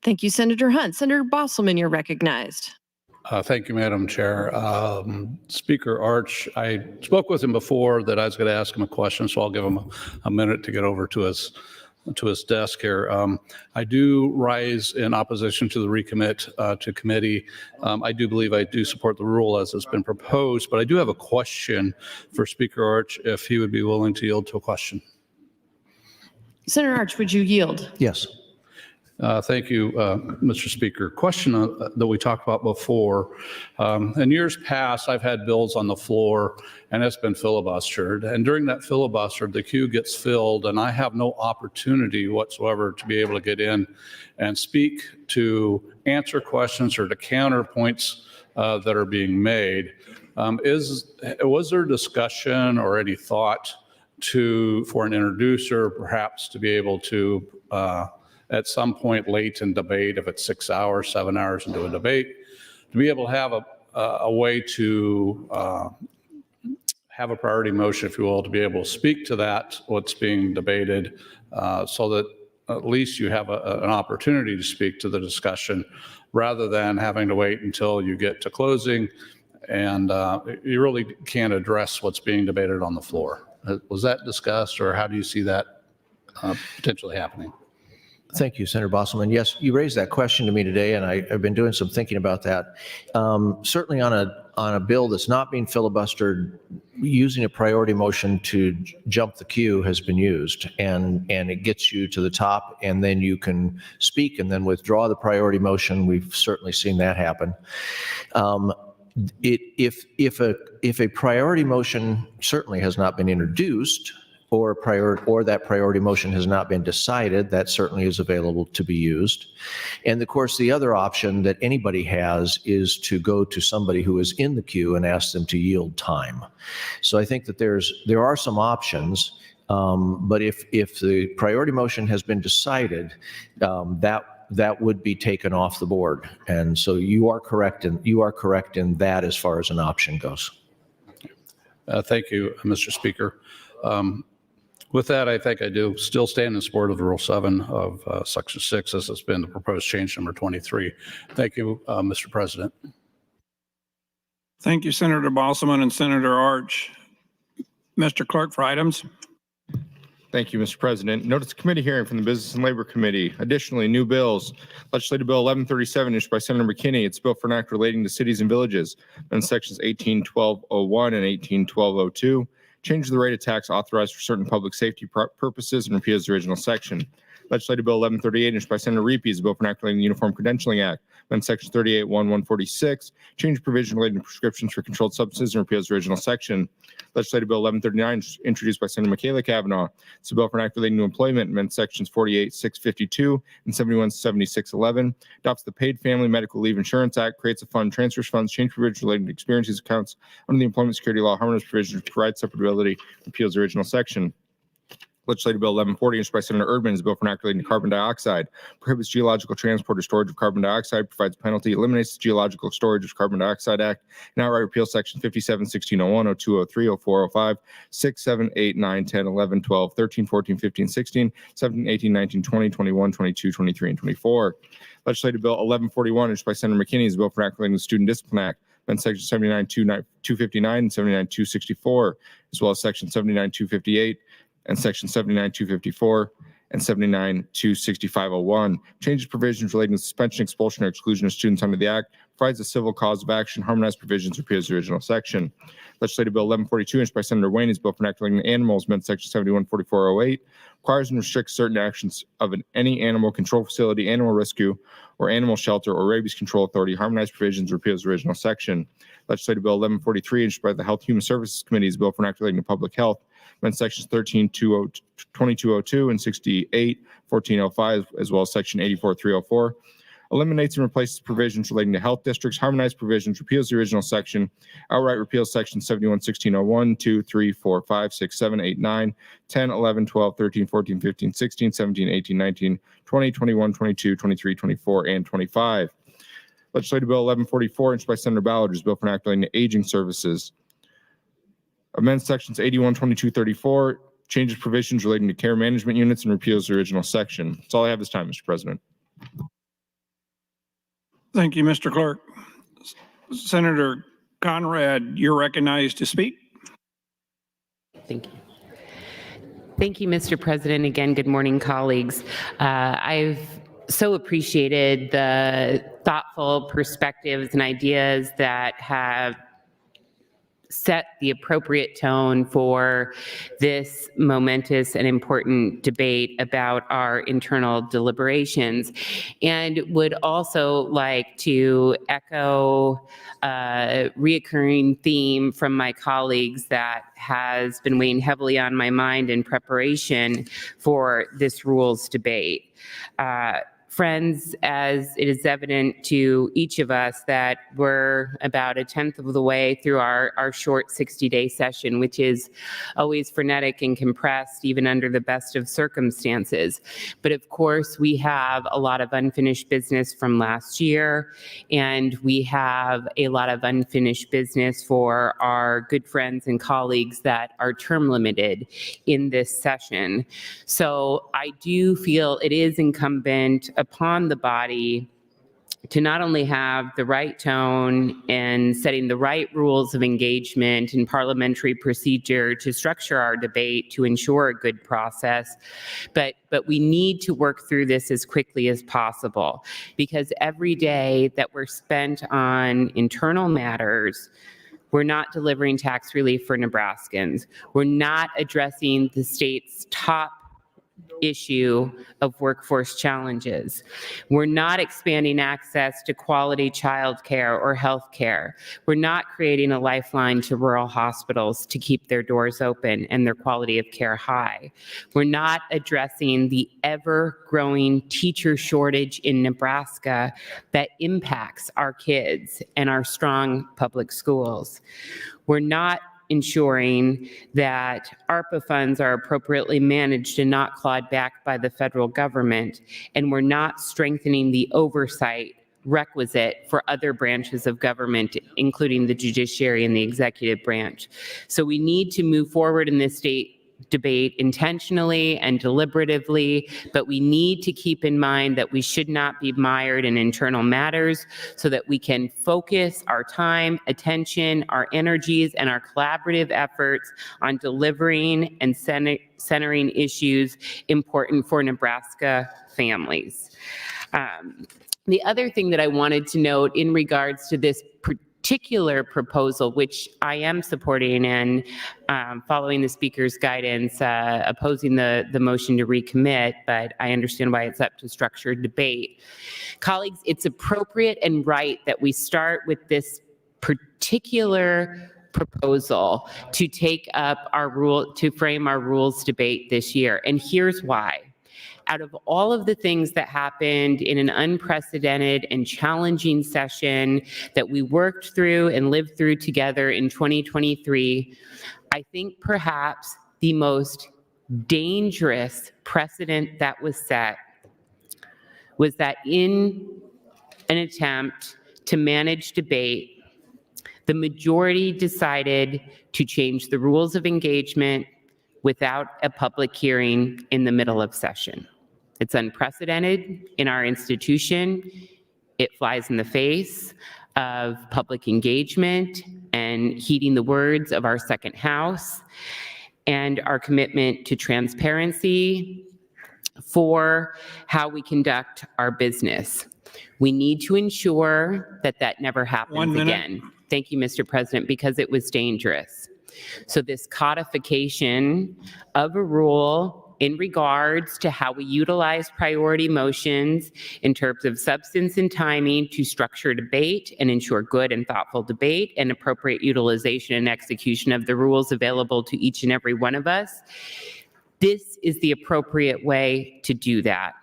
Thank you, Senator Hunt. Senator Bosselman, you're recognized. Thank you, Madam Chair. Speaker Arch, I spoke with him before that I was going to ask him a question, so I'll give him a minute to get over to his desk here. I do rise in opposition to the recommit to committee. I do believe I do support the rule as it's been proposed, but I do have a question for Speaker Arch if he would be willing to yield to a question. Senator Arch, would you yield? Yes. Thank you, Mr. Speaker. Question that we talked about before. In years past, I've had bills on the floor and it's been filibustered. And during that filibuster, the queue gets filled and I have no opportunity whatsoever to be able to get in and speak to answer questions or to counter points that are being made. Was there discussion or any thought for an introducer perhaps to be able to at some point late in debate, if it's 6 hours, 7 hours into a debate, to be able to have a way to have a priority motion, if you will, to be able to speak to that, what's being debated, so that at least you have an opportunity to speak to the discussion rather than having to wait until you get to closing and you really can't address what's being debated on the floor. Was that discussed, or how do you see that potentially happening? Thank you, Senator Bosselman. Yes, you raised that question to me today, and I've been doing some thinking about that. Certainly on a bill that's not being filibustered, using a priority motion to jump the queue has been used, and it gets you to the top, and then you can speak and then withdraw the priority motion. We've certainly seen that happen. If a priority motion certainly has not been introduced, or that priority motion has not been decided, that certainly is available to be used. And of course, the other option that anybody has is to go to somebody who is in the queue and ask them to yield time. So I think that there are some options, but if the priority motion has been decided, that would be taken off the board. And so you are correct in that as far as an option goes. Thank you, Mr. Speaker. With that, I think I do still stand in support of Rule 7 of Section 6 as it's been the proposed change number 23. Thank you, Mr. President. Thank you, Senator Bosselman and Senator Arch. Mr. Clerk for items. Thank you, Mr. President. Notice of committee hearing from the Business and Labor Committee. Additionally, new bills. Legislative Bill 1137 introduced by Senator McKinney. It's a bill for an act relating to cities and villages and sections 181201 and 181202. Changes the rate of tax authorized for certain public safety purposes and repeals the original section. Legislative Bill 1138 introduced by Senator Repe is a bill for an act relating to the Uniform Credentialing Act. Then Section 381146, change provision relating to prescriptions for controlled substances and repeals the original section. Legislative Bill 1139 introduced by Senator Michaela Cavanaugh. It's a bill for an act relating to employment, amend sections 48652 and 717611. Adopts the Paid Family Medical Leave Insurance Act, creates a fund, transfers funds, change provision relating to experiences accounts under the Employment Security Law, harmonizes provisions, provides separability, repeals the original section. Legislative Bill 1140, introduced by Senator Erdman, is a bill for an act relating to carbon dioxide, prohibits geological transport or storage of carbon dioxide, provides a penalty, eliminates the Geological Storage of Carbon Dioxide Act, and outright repeals Section 57, 1601, 02, 03, 04, 05, 6, 7, 8, 9, 10, 11, 12, 13, 14, 15, 16, 17, 18, 19, 20, 21, 22, 23, and 24. Legislative Bill 1141, introduced by Senator McKinney, is a bill for an act relating to the Student Discipline Act, then Section 79.259 and 79.264, as well as Section 79.258 and Section 79.254 and 79.26501. Changes provisions relating to suspension, expulsion, or exclusion of students under the Act, provides a civil cause of action, harmonized provisions, repeals the original section. Legislative Bill 1142, introduced by Senator Wayne, is bill for enacting animals, amendment section 714408, requires and restricts certain actions of any animal control facility, animal rescue, or animal shelter, or rabies control authority, harmonized provisions, repeals the original section. Legislative Bill 1143, introduced by the Health Human Services Committee, is bill for enacting public health, amendment sections 132202 and 681405, as well as section 84304. Eliminates and replaces provisions relating to health districts, harmonized provisions, repeals the original section, outright repeals section 711601, 2, 3, 4, 5, 6, 7, 8, 9, 10, 11, 12, 13, 14, 15, 16, 17, 18, 19, 20, 21, 22, 23, 24, and 25. Legislative Bill 1144, introduced by Senator Ballard, is bill for enacting aging services. Amends sections 81, 22, 34, changes provisions relating to care management units, and repeals the original section. That's all I have this time, Mr. President. Thank you, Mr. Clerk. Senator Conrad, you're recognized to speak. Thank you. Thank you, Mr. President. Again, good morning, colleagues. I've so appreciated the thoughtful perspectives and ideas that have set the appropriate tone for this momentous and important debate about our internal deliberations, and would also like to echo a reoccurring theme from my colleagues that has been weighing heavily on my mind in preparation for this rules debate. Friends, as it is evident to each of us that we're about a tenth of the way through our short 60-day session, which is always frenetic and compressed, even under the best of circumstances. But of course, we have a lot of unfinished business from last year, and we have a lot of unfinished business for our good friends and colleagues that are term limited in this session. So I do feel it is incumbent upon the body to not only have the right tone and setting the right rules of engagement and parliamentary procedure to structure our debate to ensure a good process, but we need to work through this as quickly as possible, because every day that we're spent on internal matters, we're not delivering tax relief for Nebraskans. We're not addressing the state's top issue of workforce challenges. We're not expanding access to quality childcare or health care. We're not creating a lifeline to rural hospitals to keep their doors open and their quality of care high. We're not addressing the ever-growing teacher shortage in Nebraska that impacts our kids and our strong public schools. We're not ensuring that ARPA funds are appropriately managed and not clawed back by the federal government, and we're not strengthening the oversight requisite for other branches of government, including the judiciary and the executive branch. So we need to move forward in this debate intentionally and deliberatively, but we need to keep in mind that we should not be mired in internal matters, so that we can focus our time, attention, our energies, and our collaborative efforts on delivering and centering issues important for Nebraska families. The other thing that I wanted to note in regards to this particular proposal, which I am supporting and following the speaker's guidance, opposing the motion to recommit, but I understand why it's up to structured debate. Colleagues, it's appropriate and right that we start with this particular proposal to take up to frame our rules debate this year. And here's why. Out of all of the things that happened in an unprecedented and challenging session that we worked through and lived through together in 2023, I think perhaps the most dangerous precedent that was set was that in an attempt to manage debate, the majority decided to change the rules of engagement without a public hearing in the middle of session. It's unprecedented in our institution. It flies in the face of public engagement and heeding the words of our second house and our commitment to transparency for how we conduct our business. We need to ensure that that never 1 happens minute. again. Thank you, Mr. President, because it was dangerous. So this codification of a rule in regards to how we utilize priority motions in terms of substance and timing to structure debate and ensure good and thoughtful debate and appropriate utilization and execution of the rules available to each and every one of us. This is the appropriate way to do that,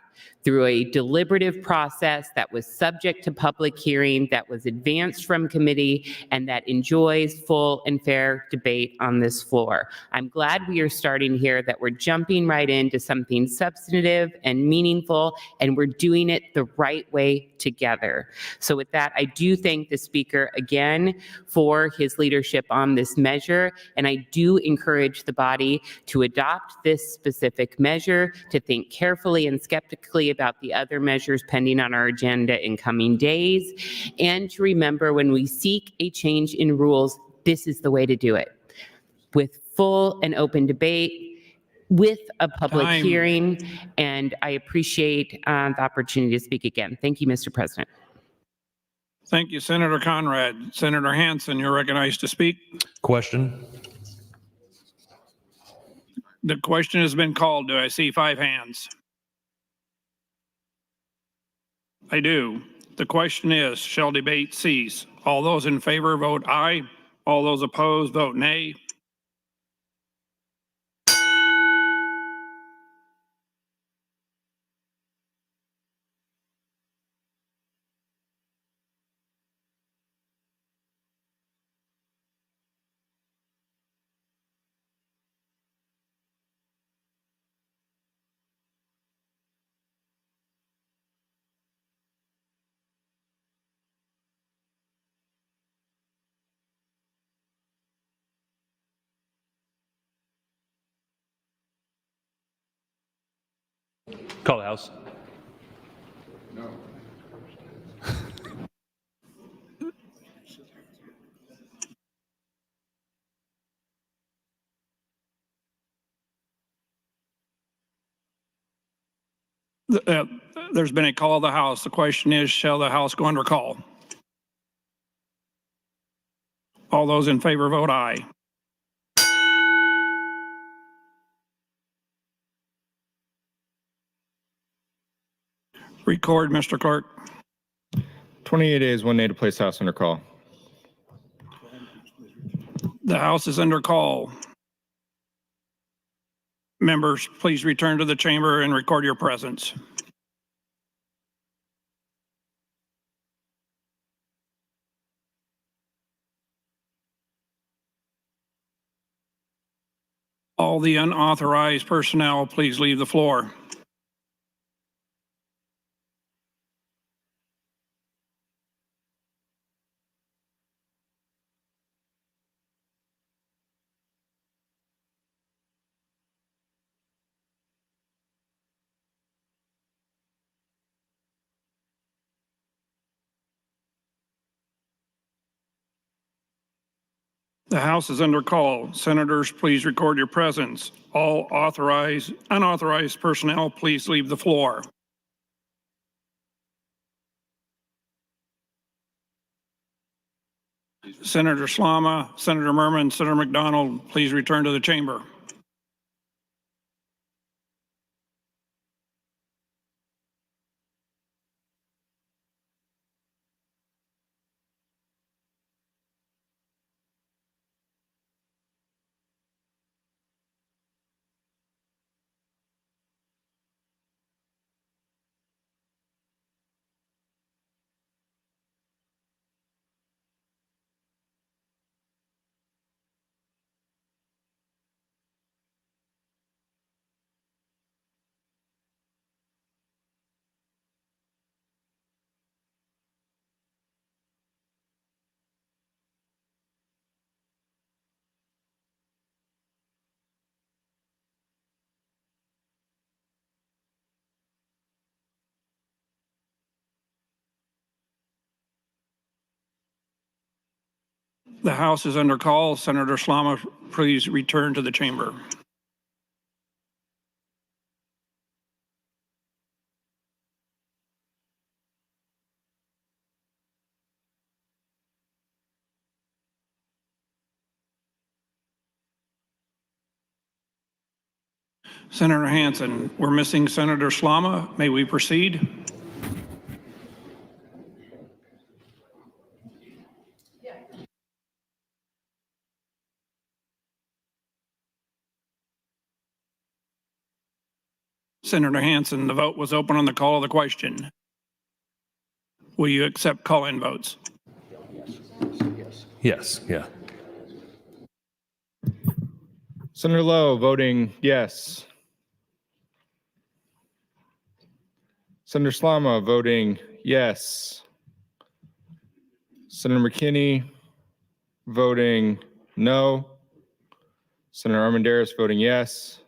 through a deliberative process that was subject to public hearing, that was advanced from committee, and that enjoys full and fair debate on this floor. I'm glad we are starting here, that we're jumping right into something substantive and meaningful, and we're doing it the right way together. So with that, I do thank the Speaker again for his leadership on this measure, and I do encourage the body to adopt this specific measure, to think carefully and skeptically about the other measures pending on our agenda in coming days, and to remember, when we seek a change in rules, this is the way to do it, with full and open debate, with a public Time. hearing, and I appreciate the opportunity to speak again. Thank you, Mr. President. Thank you, Senator Conrad. Senator Hansen, you're recognized to speak. Question. The question has been called. Do I see 5 hands? I do. The question is, shall debate cease? All those in favor vote aye. All those opposed vote nay. Call the House. There's been a call of the House. The question is, shall the House go under call? All those in favor vote aye. Record, Mr. Clerk. 28 days, 1 nay to place House under call. The House is under call. Members, please return to the chamber and record your presence. All the unauthorized personnel, please leave the floor. The House is under call. Senators, please record your presence. All unauthorized personnel, please leave the floor. Senator Slama, Senator Merman, Senator McDonald, please return to the chamber. The House is under call. Senator Slama, please return to the chamber. Senator Hansen, we're missing Senator Slama. May we proceed? Senator Hansen, the vote was open on the call of the question. Will you accept call-in votes? Yes, yeah. Senator Lowe voting yes. Senator Slama voting yes. Senator McKinney voting no. Senator Armendariz voting yes.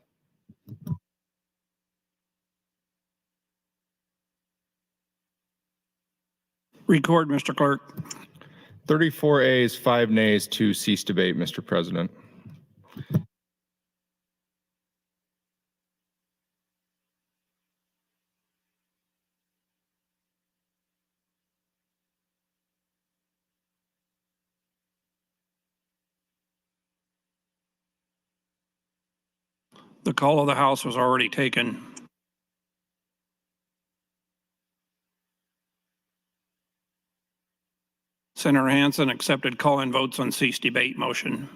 Record, Mr. Clerk. 34 ayes, 5 nays to cease debate, Mr. President. The call of the House was already taken. Senator Hansen accepted call-in votes on cease debate motion.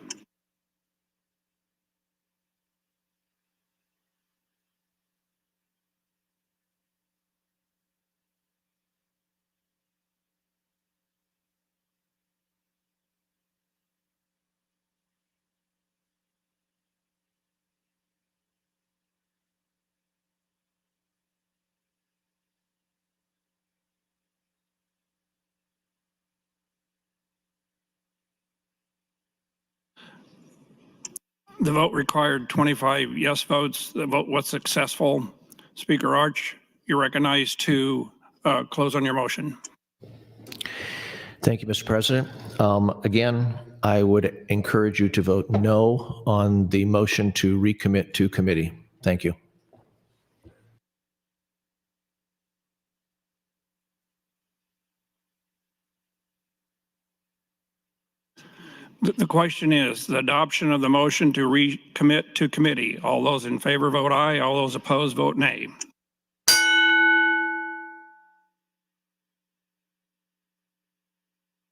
The vote required 25 yes votes. The vote was successful. Speaker Arch, you're recognized to close on your motion. Thank you, Mr. President. Again, I would encourage you to vote no on the motion to recommit to committee. Thank you. The question is the adoption of the motion to recommit to committee. All those in favor vote aye. All those opposed vote nay.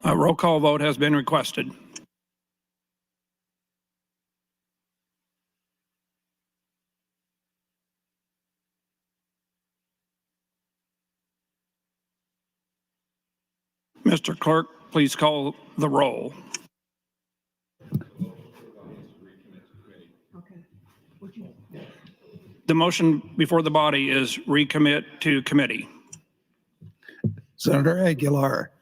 A roll call vote has been requested. Mr. Clerk, please call the roll. The motion before the body is recommit to committee. Senator Aguilar.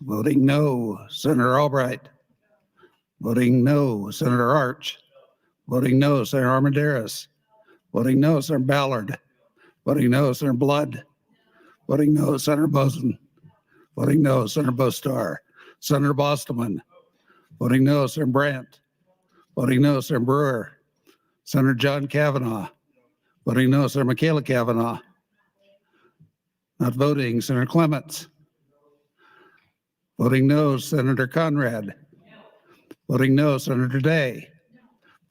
Voting no, Senator Albright. Voting no, Senator Arch. Voting no, Senator Armendariz. Voting no, Senator Ballard. Voting no, Senator Blood. Voting no, Senator Boson. Voting no, Senator Bostar. Senator Bostelman. Voting no, Senator Brandt. Voting no, Senator Brewer. Senator John Kavanaugh. Voting no, Senator Michaela Kavanaugh. Not voting, Senator Clements. Voting no, Senator Conrad. Voting no, Senator Day.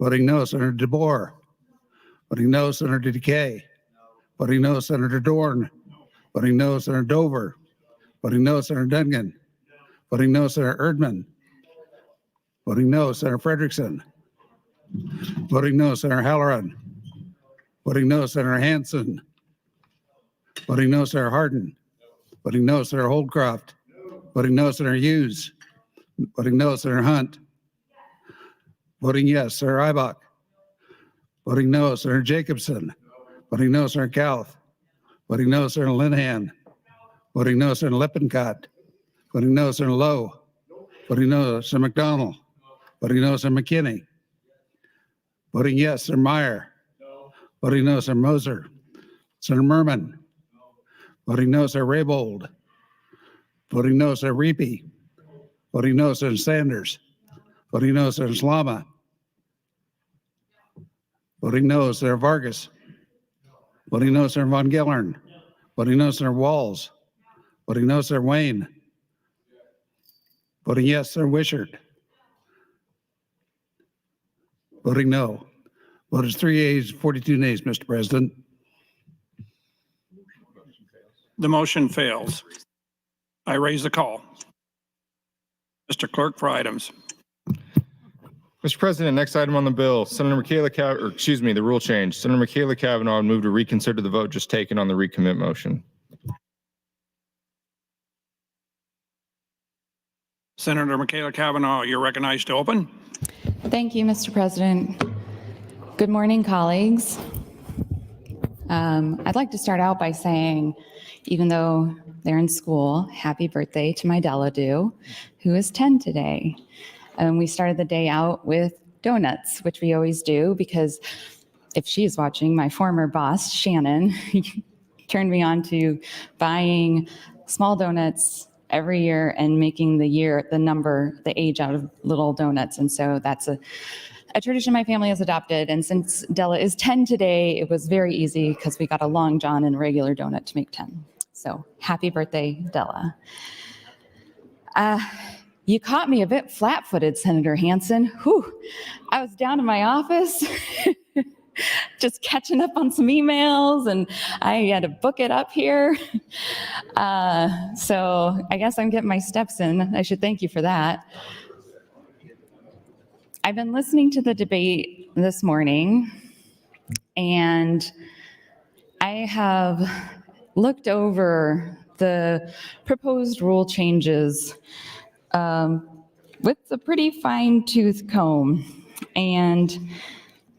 Voting no, Senator DeBoer. Voting no, Senator DeKay. Voting no, Senator Dorn. Voting no, Senator Dover. Voting no, Senator Dungan. Voting no, Senator Erdman. Voting no, Senator Frederickson. Voting no, Senator Halloran. Voting no, Senator Hansen. Voting no, Senator Hardin. Voting no, Senator Holdcroft. Voting no, Senator Hughes. Voting no, Senator Hunt. Voting yes, Senator Ibach. Voting no, Senator Jacobson. Voting no, Senator Kauth. Voting no, Senator Linehan. Voting no, Senator Lippincott. Voting no, Senator Lowe. Voting no, Senator McDonald. Voting no, Senator McKinney. Voting yes, Senator Meyer. Voting no, Senator Moser. Senator Merman. Voting no, Senator Raybold. Voting no, Senator Reapy. Voting no, Senator Sanders. Voting no, Senator Slama. Voting no, Senator Vargas. Voting no, Senator Von Gillern. Voting no, Senator Walls. Voting no, Senator Wayne. Voting yes, Senator Wishart. Voting no. Vote is 3 ayes, 42 nays, Mr. President. The motion fails. I raise the call. Mr. Clerk for items. Mr. President, next item on the bill, Senator the rule change. Senator Michaela Cavanaugh would move to reconsider the vote just taken on the recommit motion. Senator Michaela Cavanaugh, you're recognized to open. Thank you, Mr. President. Good morning, colleagues. I'd like to start out by saying, even though they're in school, happy birthday to my Deladue, who is 10 today. We started the day out with donuts, which we always do, because if she's watching, my former boss, Shannon, turned me on to buying small donuts every year and making the age out of little donuts. And so that's a tradition my family has adopted. And since Della is 10 today, it was very easy because we got a Long John and a regular donut to make 10. So happy birthday, Della. You caught me a bit flat-footed, Senator Hansen. Whew. I was down in my office just catching up on some emails, and I had to book it up here. So I guess I'm getting my steps in. I should thank you for that. I've been listening to the debate this morning, and I have looked over the proposed rule changes with a pretty fine-tooth comb. And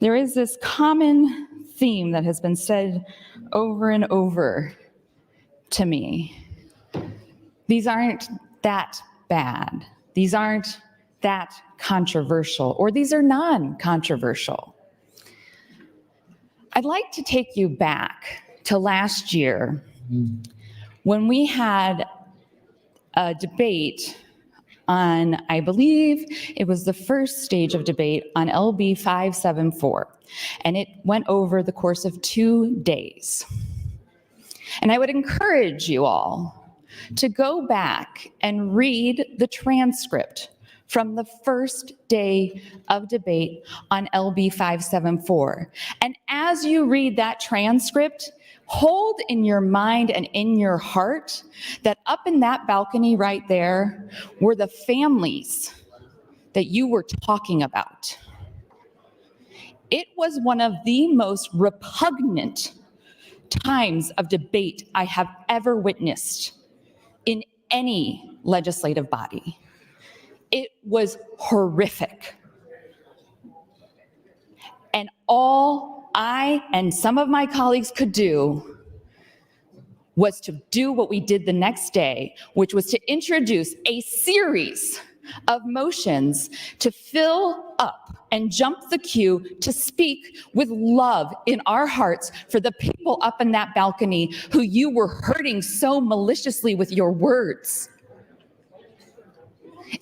there is this common theme that has been said over and over to me. These aren't that bad. These aren't that controversial, or these are non-controversial. I'd like to take you back to last year when we had a debate on, I believe it was the first stage of debate on LB 574, and it went over the course of 2 days. And I would encourage you all to go back and read the transcript from the first day of debate on LB 574. And as you read that transcript, hold in your mind and in your heart that up in that balcony right there were the families that you were talking about. It was one of the most repugnant times of debate I have ever witnessed in any legislative body. It was horrific. And all I and some of my colleagues could do was to do what we did the next day, which was to introduce a series of motions to fill up and jump the queue to speak with love in our hearts for the people up in that balcony who you were hurting so maliciously with your words.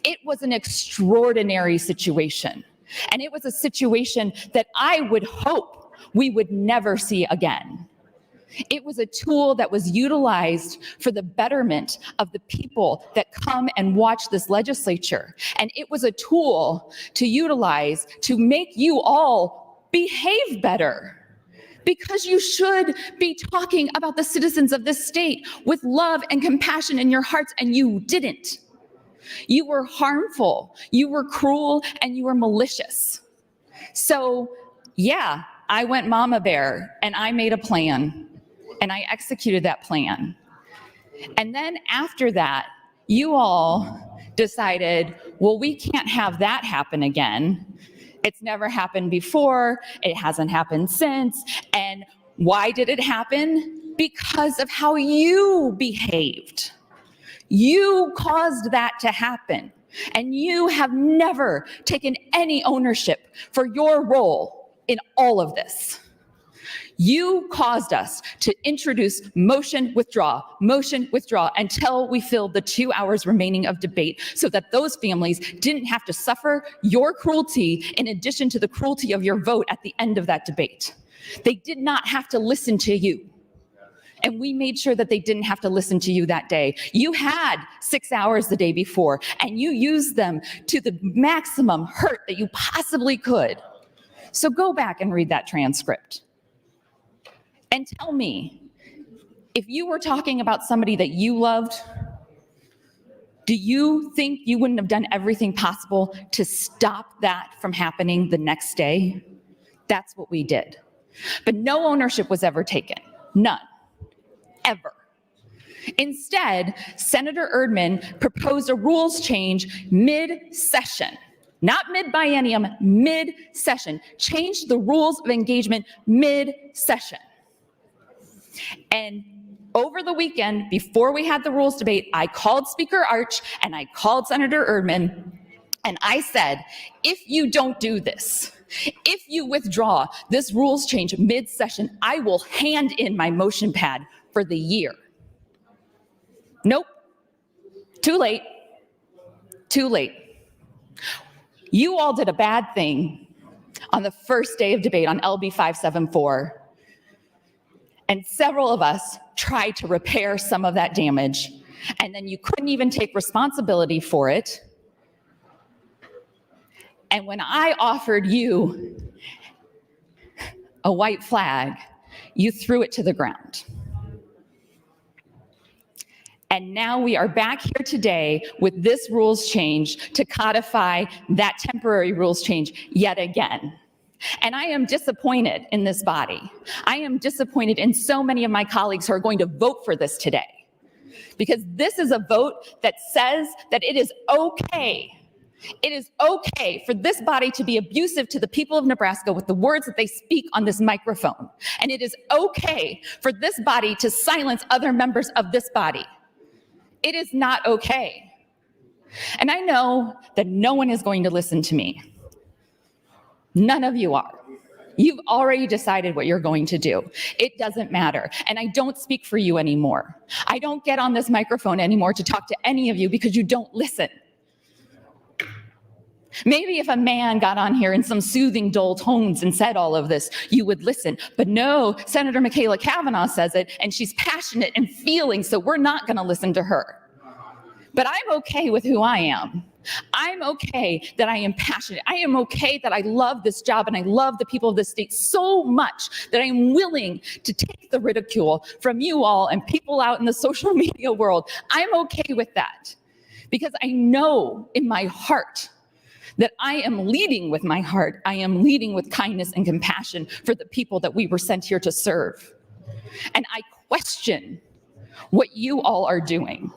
It was an extraordinary situation, and it was a situation that I would hope we would never see again. It was a tool that was utilized for the betterment of the people that come and watch this legislature. And it was a tool to utilize to make you all behave better. Because you should be talking about the citizens of this state with love and compassion in your hearts, and you didn't. You were harmful, you were cruel, and you were malicious. So, yeah, I went mama bear, and I made a plan. And I executed that plan. And then after that, you all decided, well, we can't have that happen again. It's never happened before. It hasn't happened since. And why did it happen? Because of how you behaved. You caused that to happen. And you have never taken any ownership for your role in all of this. You caused us to introduce motion, withdraw, until we filled the 2 hours remaining of debate so that those families didn't have to suffer your cruelty in addition to the cruelty of your vote at the end of that debate. They did not have to listen to you. And we made sure that they didn't have to listen to you that day. You had 6 hours the day before, and you used them to the maximum hurt that you possibly could So go back and read that transcript. And tell me, if you were talking about somebody that you loved, do you think you wouldn't have done everything possible to stop that from happening the next day? That's what we did. But no ownership was ever taken. None. Ever. Instead, Senator Erdman proposed a rules change mid-session. Not mid-biennium, mid-session. Changed the rules of engagement mid-session. And over the weekend, before we had the rules debate, I called Speaker Arch and I called Senator Erdman, and I said, if you don't do this, if you withdraw this rules change mid-session, I will hand in my motion pad for the year. Nope. Too late. Too late. You all did a bad thing on the first day of debate on LB 574. And several of us tried to repair some of that damage, and then you couldn't even take responsibility for it. And when I offered you a white flag, you threw it to the ground. And now we are back here today with this rules change to codify that temporary rules change yet again. And I am disappointed in this body. I am disappointed in so many of my colleagues who are going to vote for this today. Because this is a vote that says that it is okay. It is okay for this body to be abusive to the people of Nebraska with the words that they speak on this microphone. And it is okay for this body to silence other members of this body. It is not okay. And I know that no one is going to listen to me. None of you are. You've already decided what you're going to do. It doesn't matter. And I don't speak for you anymore. I don't get on this microphone anymore to talk to any of you because you don't listen. Maybe if a man got on here in some soothing, dull tones and said all of this, you would listen. But no, Senator Michaela Cavanaugh says it, and she's passionate and feeling, so we're not going to listen to her. But I'm okay with who I am. I'm okay that I am passionate. I am okay that I love this job and I love the people of this state so much that I'm willing to take the ridicule from you all and people out in the social media world. I'm okay with that because I know in my heart that I am leading with my heart. I am leading with kindness and compassion for the people that we were sent here to serve. And I question what you all are doing.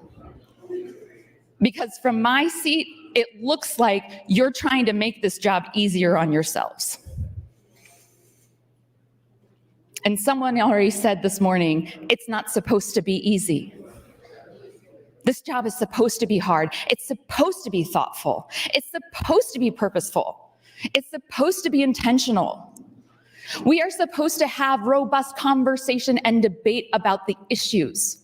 Because from my seat, it looks like you're trying to make this job easier on yourselves. And someone already said this morning, it's not supposed to be easy. This job is supposed to be hard. It's supposed to be thoughtful. It's supposed to be purposeful. It's supposed to be intentional. We are supposed to have robust conversation and debate about the issues.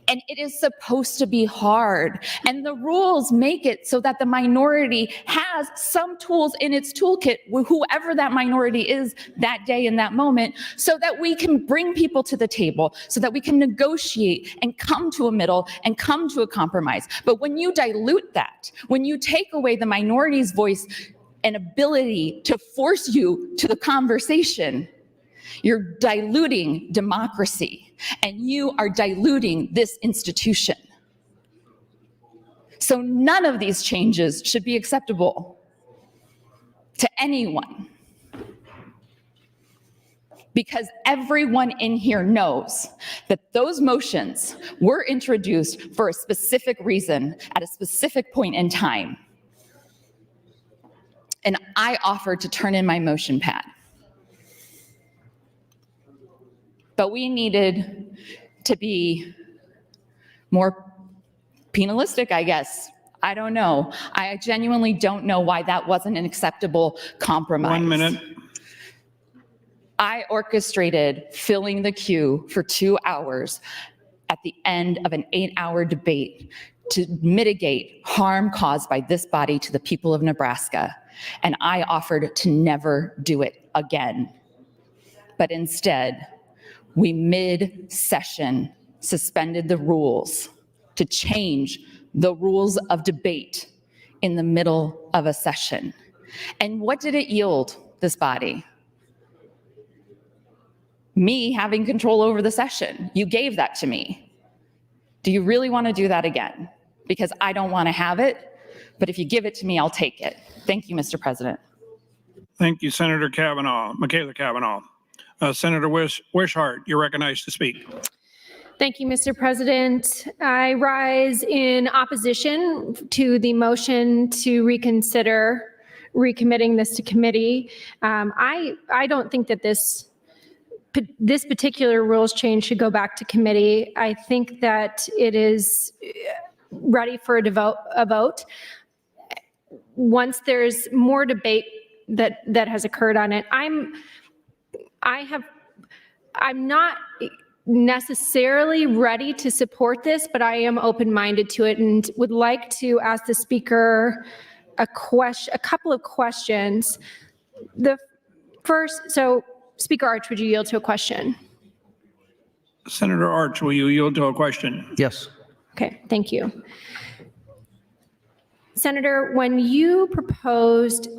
And it is supposed to be hard. And the rules make it so that the minority has some tools in its toolkit, whoever that minority is that day in that moment, so that we can bring people to the table, so that we can negotiate and come to a middle and come to a compromise. But when you dilute that, when you take away the minority's voice and ability to force you to the conversation, you're diluting democracy, and you are diluting this institution. So none of these changes should be acceptable to anyone, because everyone in here knows that those motions were introduced for a specific reason at a specific point in time. And I offered to turn in my motion pad. But we needed to be more penalistic, I guess. I don't know. I genuinely don't know why that wasn't an acceptable compromise. 1 minute. I orchestrated filling the queue for 2 hours at the end of an 8-hour debate to mitigate harm caused by this body to the people of Nebraska. And I offered to never do it again. But instead, we mid-session suspended the rules to change the rules of debate in the middle of a session. And what did it yield? this body. Me having control over the session. You gave that to me. Do you really want to do that again? Because I don't want to have it, but if you give it to me, I'll take it. Thank you, Mr. President. Thank you, Senator Michaela Kavanaugh. Senator Wishart, you're recognized to speak. Thank you, Mr. President. I rise in opposition to the motion to reconsider recommitting this to committee. I don't think that this particular rules change should go back to committee. I think that it is ready for a vote. Once there's more debate that has occurred on it, I'm not necessarily ready to support this, but I am open-minded to it and would like to ask the speaker a couple of questions. The first, so Speaker Arch, would you yield to a question? Senator Arch, will you yield to a question? Yes. Okay, thank you. Senator, when you proposed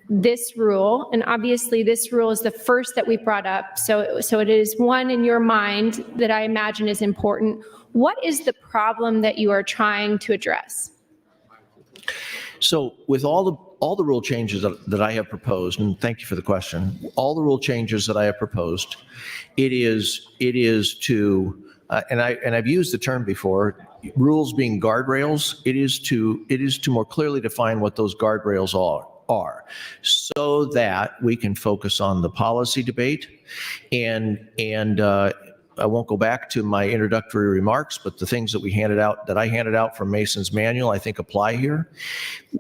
this rule, and obviously this rule is the first that we brought up, so it is one in your mind that I imagine is important. What is the problem that you are trying to address? So with all the rule changes that I have proposed, and thank you for the question, all the rule changes that I have proposed, it is to, and I've used the term before, rules being guardrails, it is to more clearly define what those guardrails are so that we can focus on the policy debate. And I won't go back to my introductory remarks, but the things that I handed out from Mason's manual, I think apply here.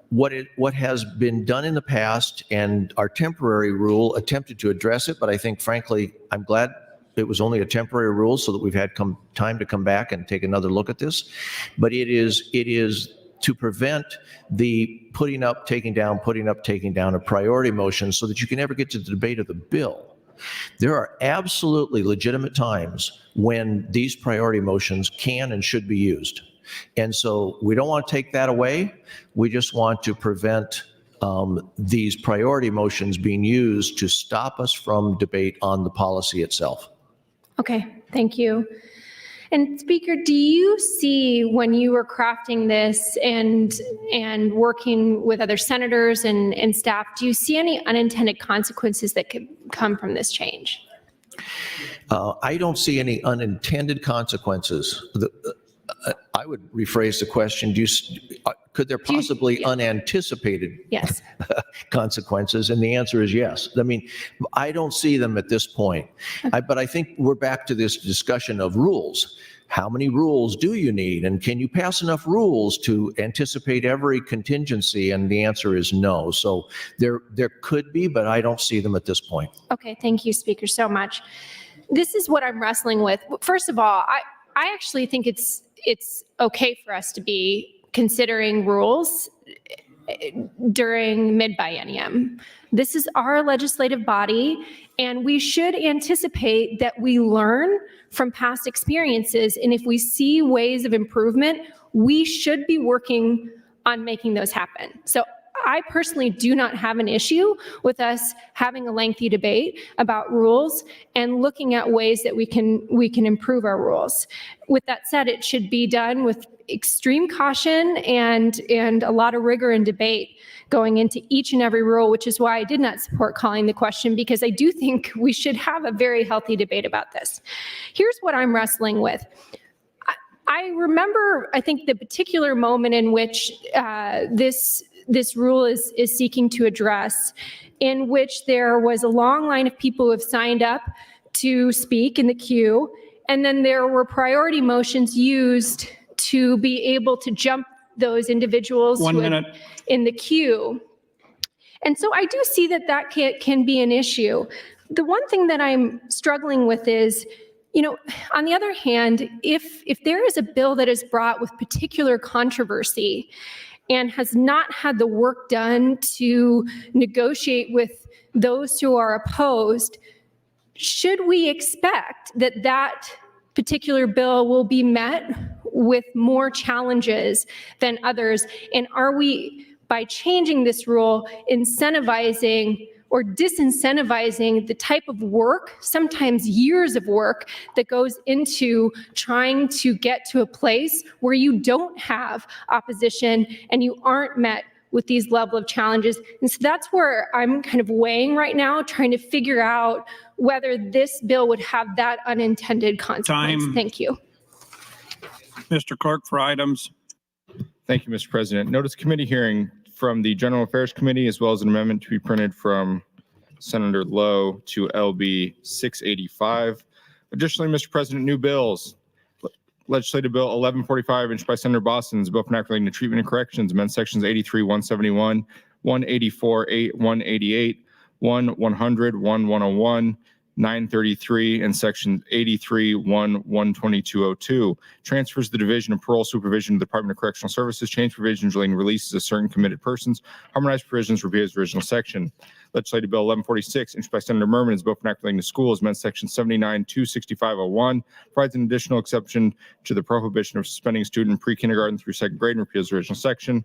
What has been done in the past, and our temporary rule attempted to address it, but I think frankly, I'm glad it was only a temporary rule so that we've had time to come back and take another look at this. But it is to prevent the putting up, taking down a priority motion so that you can never get to the debate of the bill. There are absolutely legitimate times when these priority motions can and should be used. And so we don't want to take that away. We just want to prevent these priority motions being used to stop us from debate on the policy itself. Okay, thank you. And Speaker, do you see when you were crafting this and working with other senators and staff, do you see any unintended consequences that could come from this change? I don't see any unintended consequences. I would rephrase the question, could there possibly unanticipated consequences? And the answer is yes. I mean, I don't see them at this point. But I think we're back to this discussion of rules. How many rules do you need? And can you pass enough rules to anticipate every contingency? And the answer is no. So there could be, but I don't see them at this point. Okay, thank you, Speaker, so much. This is what I'm wrestling with. First of all, I actually think it's okay for us to be considering rules during mid-biennium. This is our legislative body, and we should anticipate that we learn from past experiences. And if we see ways of improvement, we should be working on making those happen. So I personally do not have an issue with us having a lengthy debate about rules and looking at ways that we can improve our rules. With that said, it should be done with extreme caution and a lot of rigor and debate going into each and every rule, which is why I did not support calling the question, because I do think we should have a very healthy debate about this. Here's what I'm wrestling with. I remember, I think, the particular moment in which this rule is seeking to address, in which there was a long line of people who have signed up to speak in the queue, and then there were priority motions used to be able to jump those individuals in the queue. And so I do see that can be an issue. The one thing that I'm struggling with is, on the other hand, if there is a bill that is brought with particular controversy and has not had the work done to negotiate with those who are opposed, should we expect that particular bill will be met with more challenges than others? And are we, by changing this rule, incentivizing or disincentivizing the type of work, sometimes years of work, that goes into trying to get to a place where you don't have opposition and you aren't met with these level of challenges. And so that's where I'm kind of weighing right now, trying to figure out whether this bill would have that unintended consequence. Time. Thank you. Mr. Clerk, for items. Thank you, Mr. President. Notice committee hearing from the General Affairs Committee, as well as an amendment to be printed from Senator Lowe to LB 685. Additionally, Mr. President, new bills. Legislative Bill 1145, introduced by Senator Boston's bill for relating to treatment and corrections, amend sections 83, 171, 184, 188, 100, 101, 933, and section 83, 12202. Transfers the Division of Parole Supervision to the Department of Correctional Services, change provisions relating to releases of certain committed persons, harmonize provisions, review its original section. Legislative Bill 1146, introduced by Senator Merman, is bill for relating to schools, amend section 79, 26501, provides an additional exception to the prohibition of suspending a student in pre-kindergarten through second grade and repeals the original section.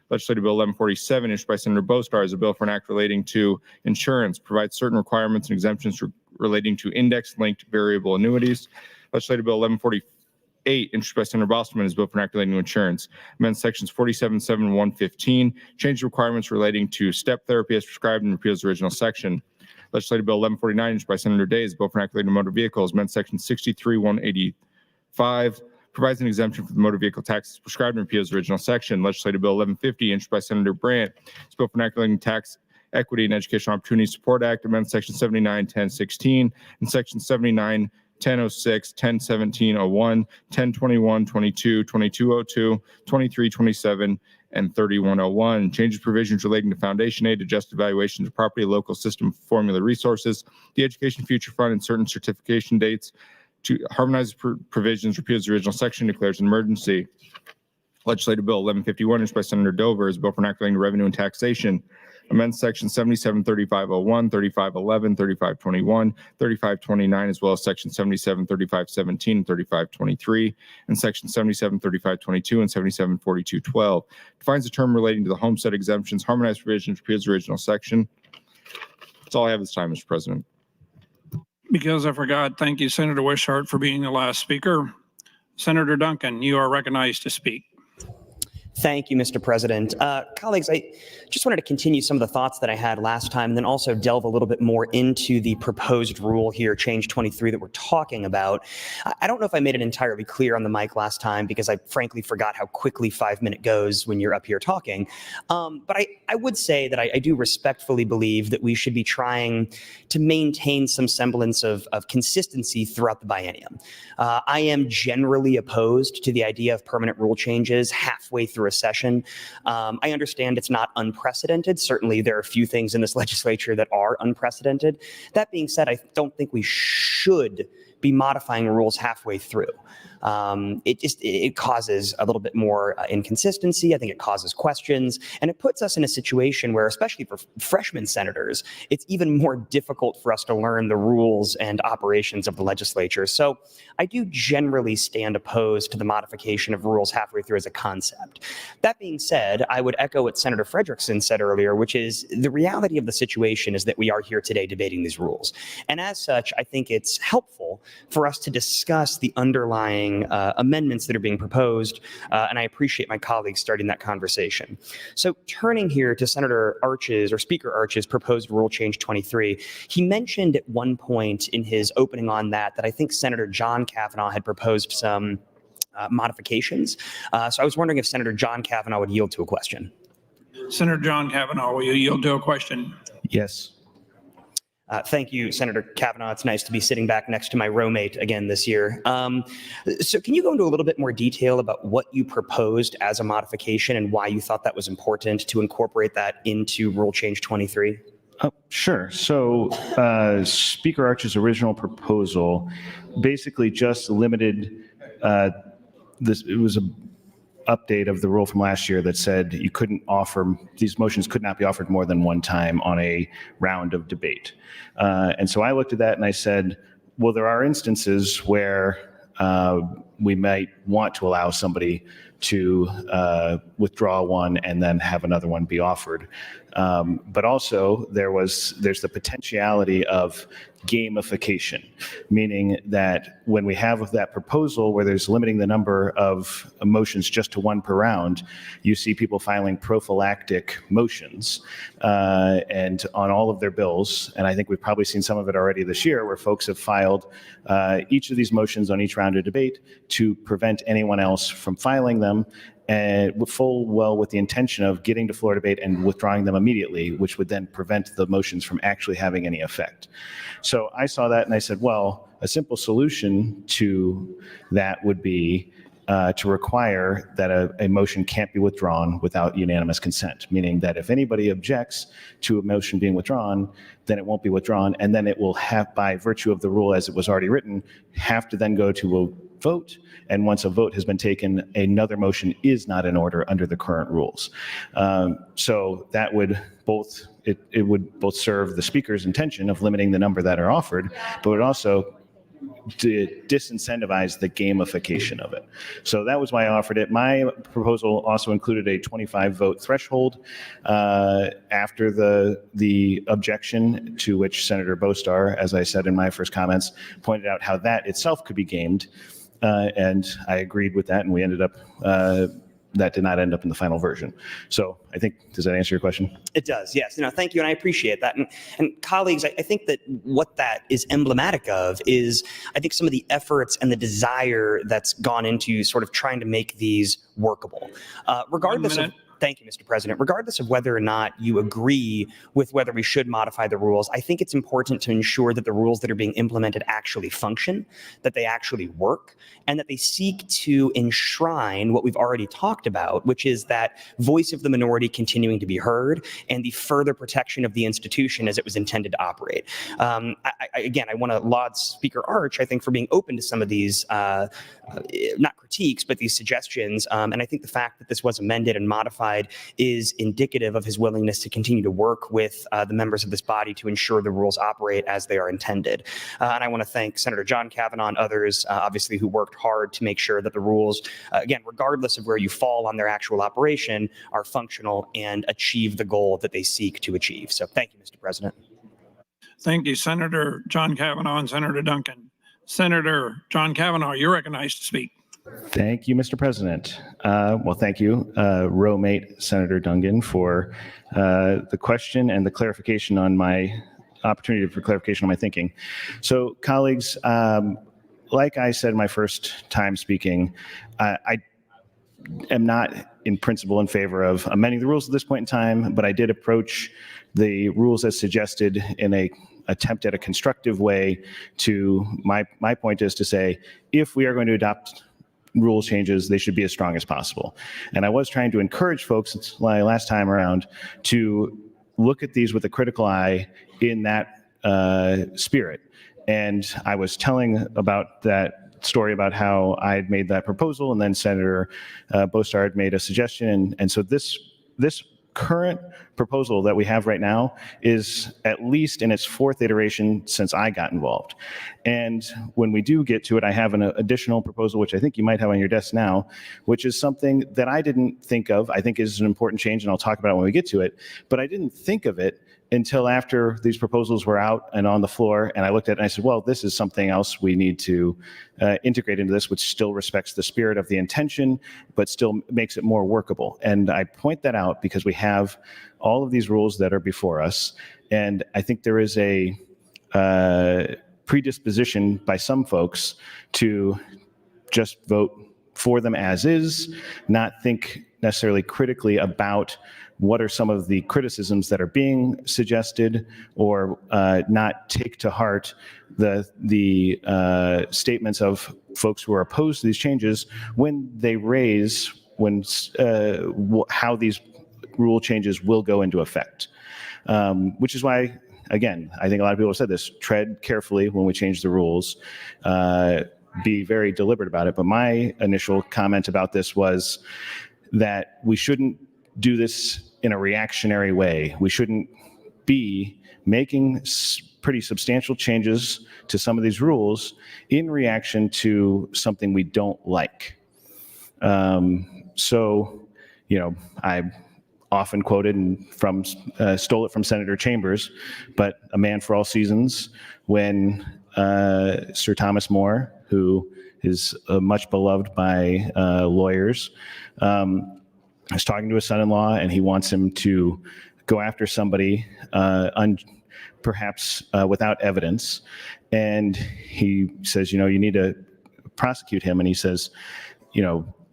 Legislative Bill 1147, issued by Senator Bostar, is a bill for an act relating to insurance, provides certain requirements and exemptions relating to index-linked variable annuities. Legislative Bill 1148, introduced by Senator Bostelman, is a bill for an act relating to insurance, amends sections 47.7.115, change requirements relating to step therapy as prescribed and repeals the original section. Legislative Bill 1149, introduced by Senator Day, is a bill for an act relating to motor vehicles, amends section 63.185, provides an exemption for the motor vehicle tax prescribed and repeals the original section. Legislative Bill 1150, introduced by Senator Brandt, is bill for an act relating to tax equity and educational opportunity support act, amends section 79.10.16 and section 79.10.06, 10.17.01, 10.21.22, 22.02, 23.27, and 31.01. Changes provisions relating to foundation aid, adjusted valuations of property, local system formula resources, the Education Future Fund, and certain certification dates to harmonize provisions, repeals the original section, declares an emergency. Legislative Bill 1151, introduced by Senator Dover, is a bill for an act relating to revenue and taxation, amends section 77.3501, 3511, 3521, 3529, as well as section 77.3517 and 3523, and section 77.3522 and 77.4212. Defines the term relating to the homestead exemptions, harmonized provisions, repeals the original section. That's all I have this time, Mr. President. Because I forgot, thank you, Senator Wishart, for being the last speaker. Senator Duncan, you are recognized to speak. Thank you, Mr. President. Colleagues, I just wanted to continue some of the thoughts that I had last time and then also delve a little bit more into the proposed rule here, change 23, that we're talking about. I don't know if I made it entirely clear on the mic last time because I frankly forgot how quickly 5 minute goes when you're up here talking. But I would say that I do respectfully believe that we should be trying to maintain some semblance of consistency throughout the biennium. I am generally opposed to the idea of permanent rule changes halfway through a session. I understand it's not unprecedented. Certainly, there are a few things in this legislature that are unprecedented. That being said, I don't think we should be modifying rules halfway through. It causes a little bit more inconsistency. I think it causes questions, and it puts us in a situation where, especially for freshman senators, it's even more difficult for us to learn the rules and operations of the legislature. So I do generally stand opposed to the modification of rules halfway through as a concept. That being said, I would echo what Senator Frederickson said earlier, which is the reality of the situation is that we are here today debating these rules. And as such, I think it's helpful for us to discuss the underlying amendments that are being proposed, and I appreciate my colleagues starting that conversation. So turning here to Senator Arch's or Speaker Arch's proposed rule change 23, he mentioned at one point in his opening on that I think Senator John Kavanaugh had proposed some modifications. So I was wondering if Senator John Kavanaugh would yield to a question. Senator John Kavanaugh, will you yield to a question? Yes. Thank you, Senator Kavanaugh. It's nice to be sitting back next to my roommate again this year. So can you go into a little bit more detail about what you proposed as a modification and why you thought that was important to incorporate that into Rule Change 23? Sure. So Speaker Arch's original proposal basically just limited this. It was an update of the rule from last year that said you couldn't offer, these motions could not be offered more than one time on a round of debate. And so I looked at that and I said, well, there are instances where we might want to allow somebody to withdraw one and then have another one be offered. But also there's the potentiality of gamification, meaning that when we have that proposal where there's limiting the number of motions just to one per round, you see people filing prophylactic motions and on all of their bills. And I think we've probably seen some of it already this year where folks have filed each of these motions on each round of debate to prevent anyone else from filing them, and full well with the intention of getting to floor debate and withdrawing them immediately, which would then prevent the motions from actually having any effect. So I saw that and I said, well, a simple solution to that would be to require that a motion can't be withdrawn without unanimous consent, meaning that if anybody objects to a motion being withdrawn, then it won't be withdrawn, and then it will have, by virtue of the rule as it was already written, have to then go to a vote, and once a vote has been taken, another motion is not in order under the current rules. So that would it would both serve the speaker's intention of limiting the number that are offered, but would also disincentivize the gamification of it. So that was why I offered it. My proposal also included a 25 vote threshold after the objection, to which Senator Bostar, as I said in my first comments, pointed out how that itself could be gamed. And I agreed with that, and we ended up that did not end up in the final version. So I think, does that answer your question? It does, yes. No, thank you, and I appreciate that. And colleagues, I think that what that is emblematic of is, I think, some of the efforts and the desire that's gone into sort of trying to make these workable. Regardless of Thank you, Mr. President. Regardless of whether or not you agree with whether we should modify the rules, I think it's important to ensure that the rules that are being implemented actually function, that they actually work, and that they seek to enshrine what we've already talked about, which is that voice of the minority continuing to be heard and the further protection of the institution as it was intended to operate. Again, I want to laud Speaker Arch, I think, for being open to some of these, not critiques, but these suggestions. And I think the fact that this was amended and modified is indicative of his willingness to continue to work with the members of this body to ensure the rules operate as they are intended. And I want to thank Senator John Kavanaugh and others, obviously, who worked hard to make sure that the rules, again, regardless of where you fall on their actual operation, are functional and achieve the goal that they seek to achieve. So thank you, Mr. President. Thank you, Senator John Kavanaugh and Senator Duncan. Senator John Kavanaugh, you're recognized to speak. Thank you, Mr. President. Well, thank you, row mate Senator Duncan, for the question and the clarification on my opportunity for clarification on my thinking. So, colleagues, like I said my first time speaking, I am not in principle in favor of amending the rules at this point in time, but I did approach the rules as suggested in a attempt at a constructive way. To my point is to say, if we are going to adopt rule changes, they should be as strong as possible. And I was trying to encourage folks last time around to look at these with a critical eye in that spirit. And I was telling about that story about how I had made that proposal, and then Senator Bostar had made a suggestion. And so this current proposal that we have right now is at least in its fourth iteration since I got involved. And when we do get to it, I have an additional proposal, which I think you might have on your desk now, which is something that I didn't think of. I think is an important change, and I'll talk about it when we get to it. But I didn't think of it until after these proposals were out and on the floor, and I looked at it and I said, well, this is something else we need to integrate into this, which still respects the spirit of the intention, but still makes it more workable. And I point that out because we have all of these rules that are before us, and I think there is a predisposition by some folks to just vote for them as is, not think necessarily critically about what are some of the criticisms that are being suggested, or not take to heart the statements of folks who are opposed to these changes when they raise how these rule changes will go into effect. Which is why, again, I think a lot of people have said this, tread carefully when we change the rules, be very deliberate about it. But my initial comment about this was that we shouldn't do this in a reactionary way. We shouldn't be making pretty substantial changes to some of these rules in reaction to something we don't like. So, you know, often quoted and stole it from Senator Chambers, but a man for all seasons, when Sir Thomas More, who is much beloved by lawyers, is talking to his son-in-law, and he wants him to go after somebody perhaps without evidence. And he says, you need to prosecute him. And he says,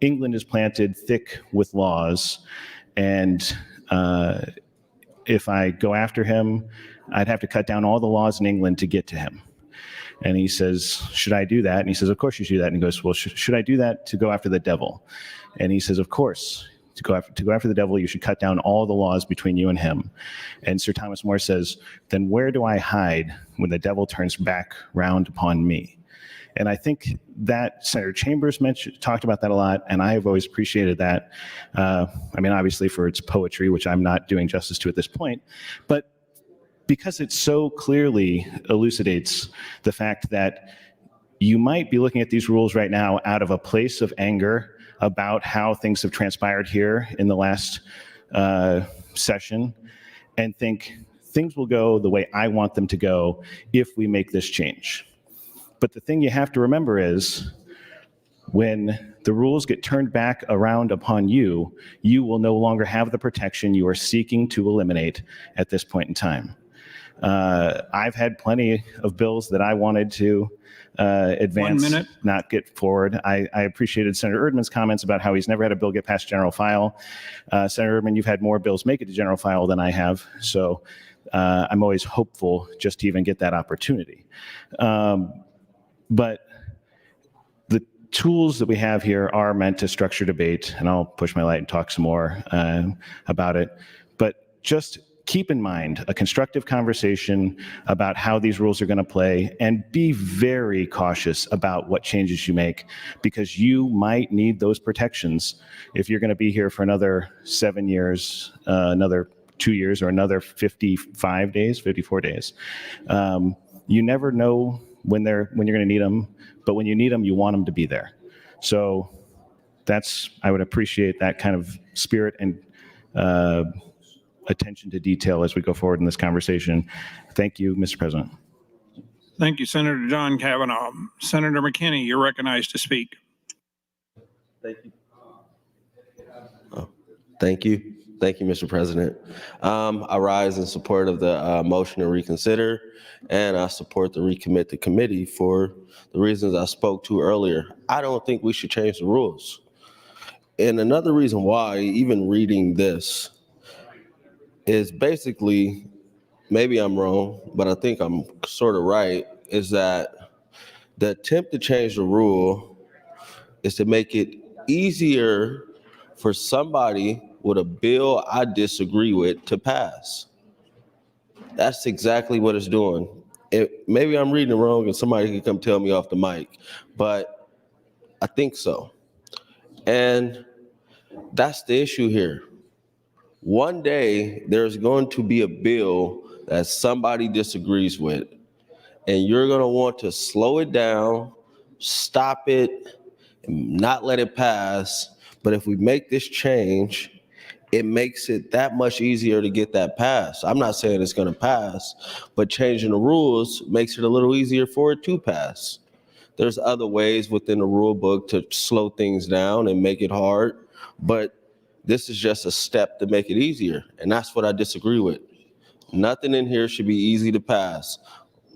England is planted thick with laws, and if I go after him, I'd have to cut down all the laws in England to get to him. And he says, should I do that? And he says, of course you should do that. And he goes, well, should I do that to go after the devil? And he says, of course, to go after the devil, you should cut down all the laws between you and him. And Sir Thomas More says, then where do I hide when the devil turns back round upon me? And I think that Senator Chambers talked about that a lot, and I have always appreciated that. Obviously for its poetry, which I'm not doing justice to at this point, but because it so clearly elucidates the fact that you might be looking at these rules right now out of a place of anger about how things have transpired here in the last session, and think things will go the way I want them to go if we make this change. But the thing you have to remember is when the rules get turned back around upon you, you will no longer have the protection you are seeking to eliminate at this point in time. I've had plenty of bills that I wanted to advance, 1 minute. not get forward. I appreciated Senator Erdman's comments about how he's never had a bill get past general file. Senator Erdman, you've had more bills make it to general file than I have, so I'm always hopeful just to even get that opportunity. But the tools that we have here are meant to structure debate, and I'll push my light and talk some more about it. But just keep in mind a constructive conversation about how these rules are going to play, and be very cautious about what changes you make, because you might need those protections if you're going to be here for another 7 years, another 2 years, or another 54 days. You never know when you're going to need them, but when you need them, you want them to be there. So I would appreciate that kind of spirit and attention to detail as we go forward in this conversation. Thank you, Mr. President. Thank you, Senator John Kavanaugh. Senator McKinney, you're recognized to speak. Thank you. Thank you. Thank you, Mr. President. I rise in support of the motion to reconsider, and I support the recommit to committee for the reasons I spoke to earlier. I don't think we should change the rules. And another reason why, even reading this, is basically, maybe I'm wrong, but I think I'm sort of right, is that the attempt to change the rule is to make it easier for somebody with a bill I disagree with to pass. That's exactly what it's doing. Maybe I'm reading it wrong and somebody can come tell me off the mic, but I think so. And that's the issue here. One day, there's going to be a bill that somebody disagrees with, and you're going to want to slow it down, stop it, and not let it pass. But if we make this change, it makes it that much easier to get that passed. I'm not saying it's going to pass, but changing the rules makes it a little easier for it to pass. There's other ways within the rule book to slow things down and make it hard, but this is just a step to make it easier, and that's what I disagree with. Nothing in here should be easy to pass,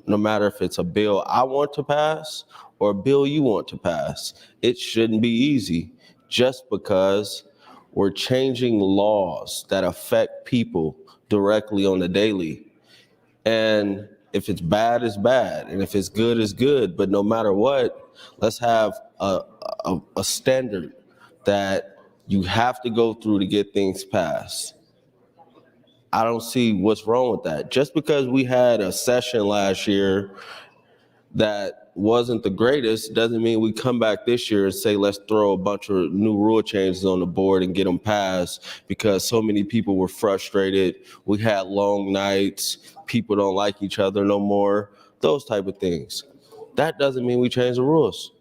no matter if it's a bill I want to pass or a bill you want to pass. It shouldn't be easy just because we're changing laws that affect people directly on the daily. And if it's bad, it's bad, and if it's good, it's good. But no matter what, let's have a standard that you have to go through to get things passed. I don't see what's wrong with that. Just because we had a session last year that wasn't the greatest doesn't mean we come back this year and say, let's throw a bunch of new rule changes on the board and get them passed because so many people were frustrated. We had long nights. People don't like each other no more. Those type of things. That doesn't mean we change the rules.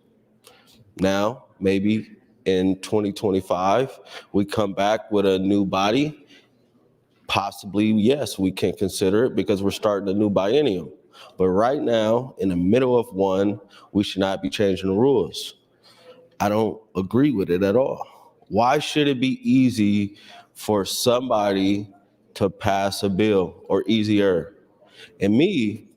Now, maybe in 2025, we come back with a new body possibly, yes, we can consider it because we're starting a new biennium. But right now, in the middle of one, we should not be changing the rules. I don't agree with it at all. Why should it be easy for somebody to pass a bill, or easier? And me,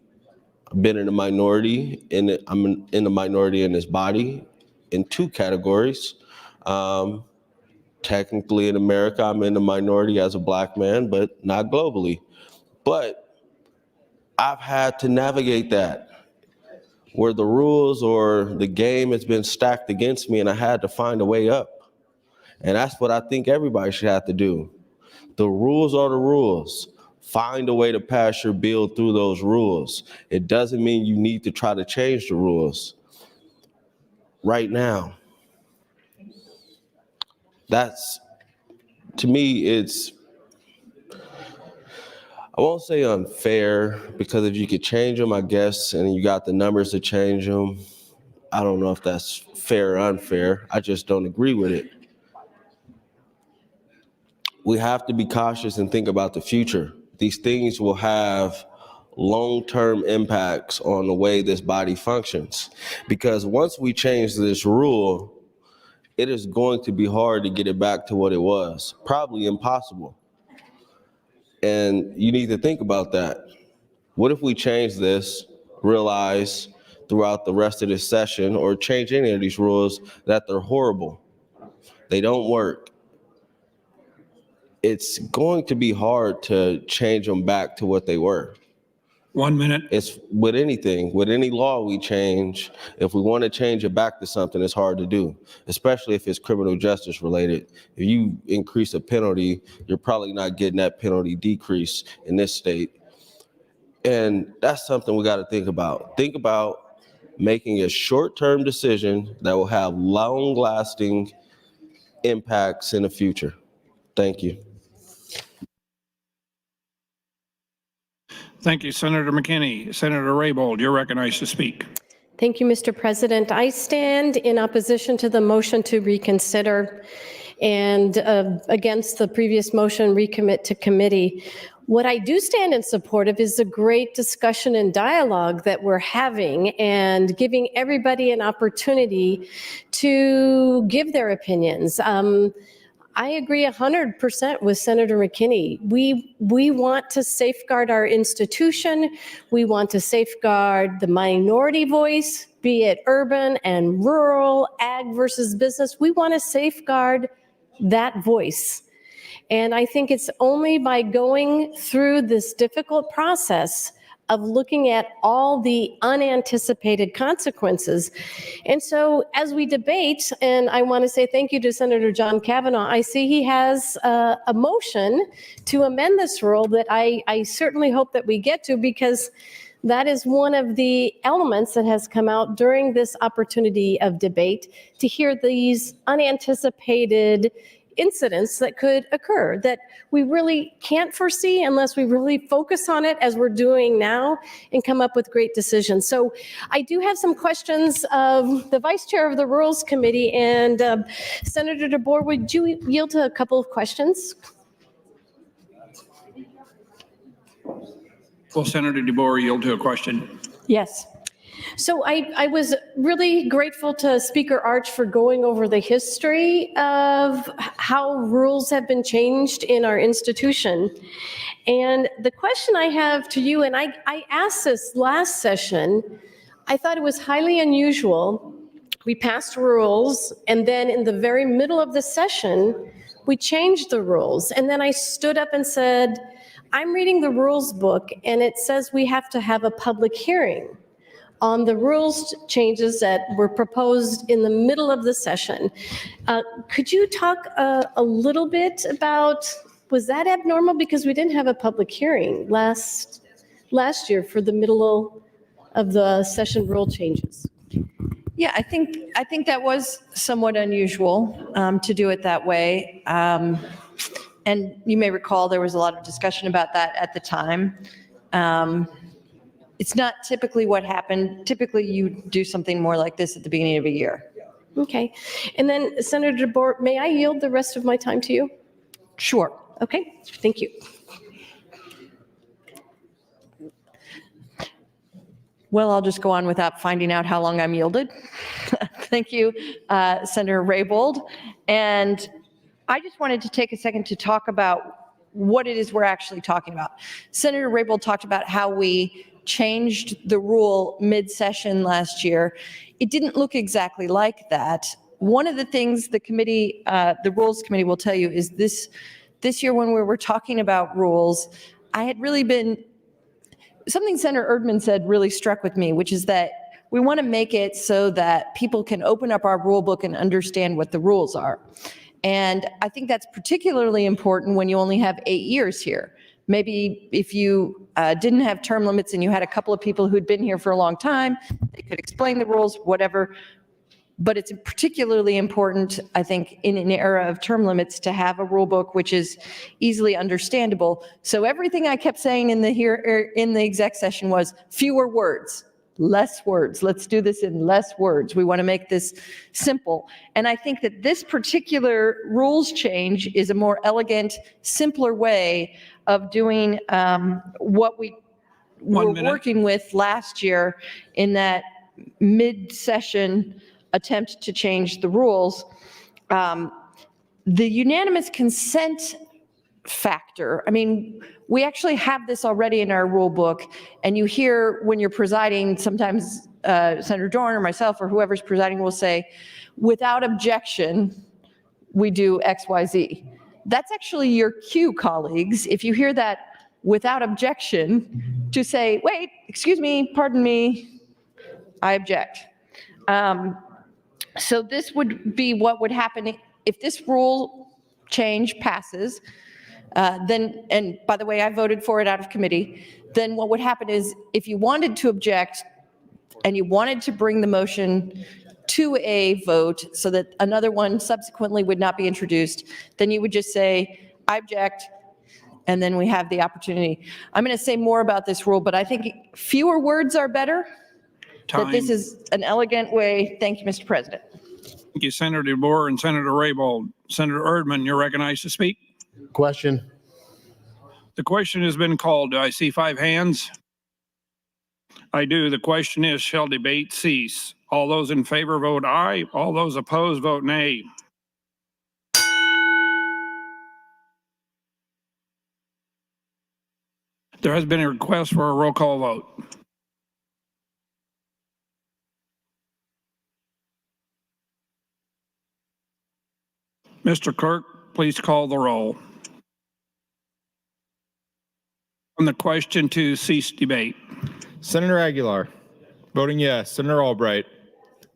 I've been in the minority, I'm in the minority in this body in two categories. Technically in America, I'm in the minority as a Black man, but not globally. But I've had to navigate that, where the rules or the game has been stacked against me and I had to find a way up. And that's what I think everybody should have to do. The rules are the rules. Find a way to pass your bill through those rules. It doesn't mean you need to try to change the rules right now. That's, to me, it's, I won't say unfair, because if you could change them, I guess, and you got the numbers to change them, I don't know if that's fair or unfair. I just don't agree with it. We have to be cautious and think about the future. These things will have long-term impacts on the way this body functions. Because once we change this rule, it is going to be hard to get it back to what it was. Probably impossible. And you need to think about that. What if we change this, realize throughout the rest of this session, or change any of these rules, that they're horrible? They don't work. It's going to be hard to change them back to what they were. 1 minute. It's with anything, with any law we change, if we want to change it back to something, it's hard to do, especially if it's criminal justice related. If you increase a penalty, you're probably not getting that penalty decrease in this state. And that's something we got to think about. Think about making a short-term decision that will have long-lasting impacts in the future. Thank you. Thank you, Senator McKinney. Senator Raybold, you're recognized to speak. Thank you, Mr. President. I stand in opposition to the motion to reconsider and against the previous motion, recommit to committee. What I do stand in support of is the great discussion and dialogue that we're having and giving everybody an opportunity to give their opinions. I agree 100% with Senator McKinney. We want to safeguard our institution. We want to safeguard the minority voice, be it urban and rural, ag versus business. We want to safeguard that voice. And I think it's only by going through this difficult process of looking at all the unanticipated consequences. And so as we debate, and I want to say thank you to Senator John Kavanaugh, I see he has a motion to amend this rule that I certainly hope that we get to, because that is one of the elements that has come out during this opportunity of debate, to hear these unanticipated incidents that could occur that we really can't foresee unless we really focus on it as we're doing now and come up with great decisions. So I do have some questions of the Vice Chair of the Rules Committee, and Senator DeBoer, would you yield to a couple of questions? Will Senator DeBoer yield to a question? Yes. So I was really grateful to Speaker Arch for going over the history of how rules have been changed in our institution. And the question I have to you, and I asked this last session, I thought it was highly unusual. We passed rules, and then in the very middle of the session, we changed the rules. And then I stood up and said, I'm reading the rules book, and it says we have to have a public hearing on the rules changes that were proposed in the middle of the session. Could you talk a little bit about, was that abnormal? Because we didn't have a public hearing last year for the middle of the session rule changes. Yeah, I think that was somewhat unusual to do it that way. And you may recall there was a lot of discussion about that at the time. It's not typically what happened. Typically, you do something more like this at the beginning of a year. Okay. And then Senator DeBoer, may I yield the rest of my time to you? Sure. Okay, thank you. Well, I'll just go on without finding out how long I'm yielded. Thank you, Senator Raybold. And I just wanted to take a second to talk about what it is we're actually talking about. Senator Raybold talked about how we changed the rule mid-session last year. It didn't look exactly like that. One of the things the committee, the Rules Committee will tell you is this year when we were talking about rules, I had really been, something Senator Erdman said really struck with me, which is that we want to make it so that people can open up our rule book and understand what the rules are. And I think that's particularly important when you only have 8 years here. Maybe if you didn't have term limits and you had a couple of people who'd been here for a long time, they could explain the rules, whatever. But it's particularly important, I think, in an era of term limits to have a rule book which is easily understandable. So everything I kept saying in the exec session was fewer words, less words. Let's do this in less words. We want to make this simple. And I think that this particular rules change is a more elegant, simpler way of doing what we were working with last year in that mid-session attempt to change the rules. The unanimous consent factor, I mean, we actually have this already in our rule book, and you hear when you're presiding, sometimes Senator Dorn or myself or whoever's presiding will say, without objection, we do X, Y, Z. That's actually your cue, colleagues. If you hear that without objection, to say, wait, excuse me, pardon me, I object. So this would be what would happen if this rule change passes, then, and by the way, I voted for it out of committee, then what would happen is if you wanted to object and you wanted to bring the motion to a vote so that another one subsequently would not be introduced, then you would just say, I object, and then we have the opportunity. I'm going to say more about this rule, but I think fewer words are better. That this is an elegant way. Thank you, Mr. President. Thank you, Senator DeBoer and Senator Raybold. Senator Erdman, you're recognized to speak. Question. The question has been called. Do I see 5 hands? I do. The question is, shall debate cease? All those in favor vote aye. All those opposed vote nay. There has been a request for a roll call vote. Mr. Clerk, please call the roll. On the question to cease debate. Senator Aguilar, voting yes. Senator Albright,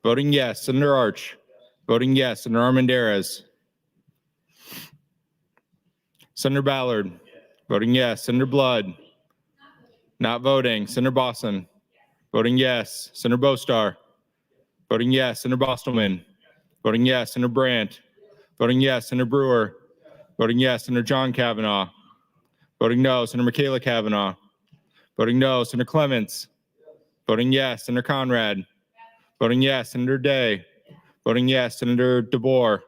voting yes. Senator Arch, voting yes. Senator Armendariz, Senator Ballard, voting yes. Senator Blood, not voting. Senator Bosson, voting yes. Senator Bostar, voting yes. Senator Bostelman, voting yes. Senator Brandt, voting yes. Senator Brewer, voting yes. Senator John Kavanaugh, voting no. Senator Michaela Kavanaugh, voting no. Senator Clements, voting yes. Senator Conrad, voting yes. Senator Day, voting yes. Senator DeBoer,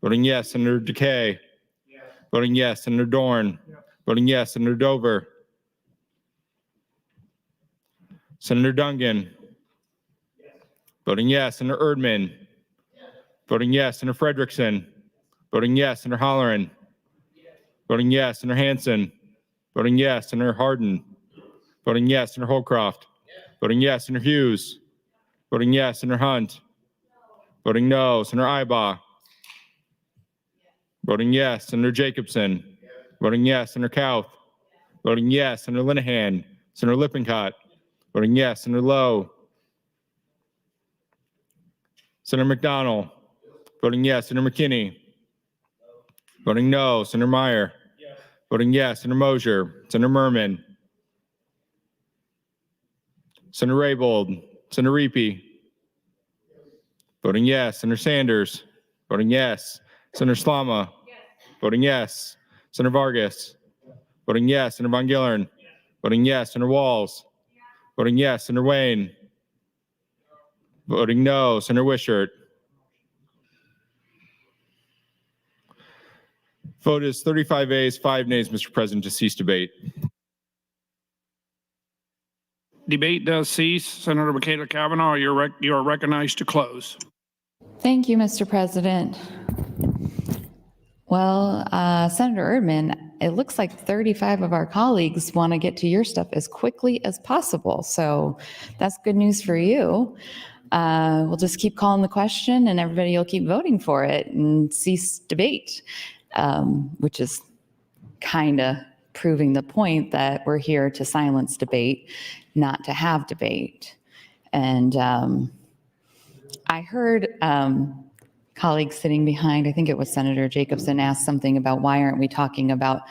voting yes. Senator DeKay, voting yes. Senator Dorn, voting yes. Senator Dover, Senator Dungan, voting yes. Senator Erdman, voting yes. Senator Frederickson, voting yes. Senator Holleran, voting yes. Senator Hansen, voting yes. Senator Hardin, voting yes. Senator Holcroft, voting yes. Senator Hughes, voting yes. Senator Hunt, voting no. Senator Ibaugh, voting yes. Senator Jacobson, voting yes. Senator Kauth, voting yes. Senator Linehan, Senator Lippincott, voting yes. Senator Lowe, Senator McDonald, voting yes. Senator McKinney, voting no. Senator Meyer, voting yes. Senator Mosier, Senator Merman, Senator Raybold, Senator Reapy, voting yes. Senator Sanders, voting yes. Senator Slama, voting yes. Senator Vargas, voting yes. Senator Von Gillern, voting yes. Senator Walls, voting yes. Senator Wayne, voting no. Senator Wishart. Vote is 35 ayes, 5 nays, Mr. President, to cease debate. debate does cease, Senator Michaela Cavanaugh, you are recognized to close. Thank you, Mr. President. Well, Senator Erdman, it looks like 35 of our colleagues want to get to your stuff as quickly as possible. So that's good news for you. We'll just keep calling the question and everybody will keep voting for it and cease debate, which is kind of proving the point that we're here to silence debate, not to have debate. And I heard colleagues sitting behind, I think it was Senator Jacobson, asked something about why aren't we talking about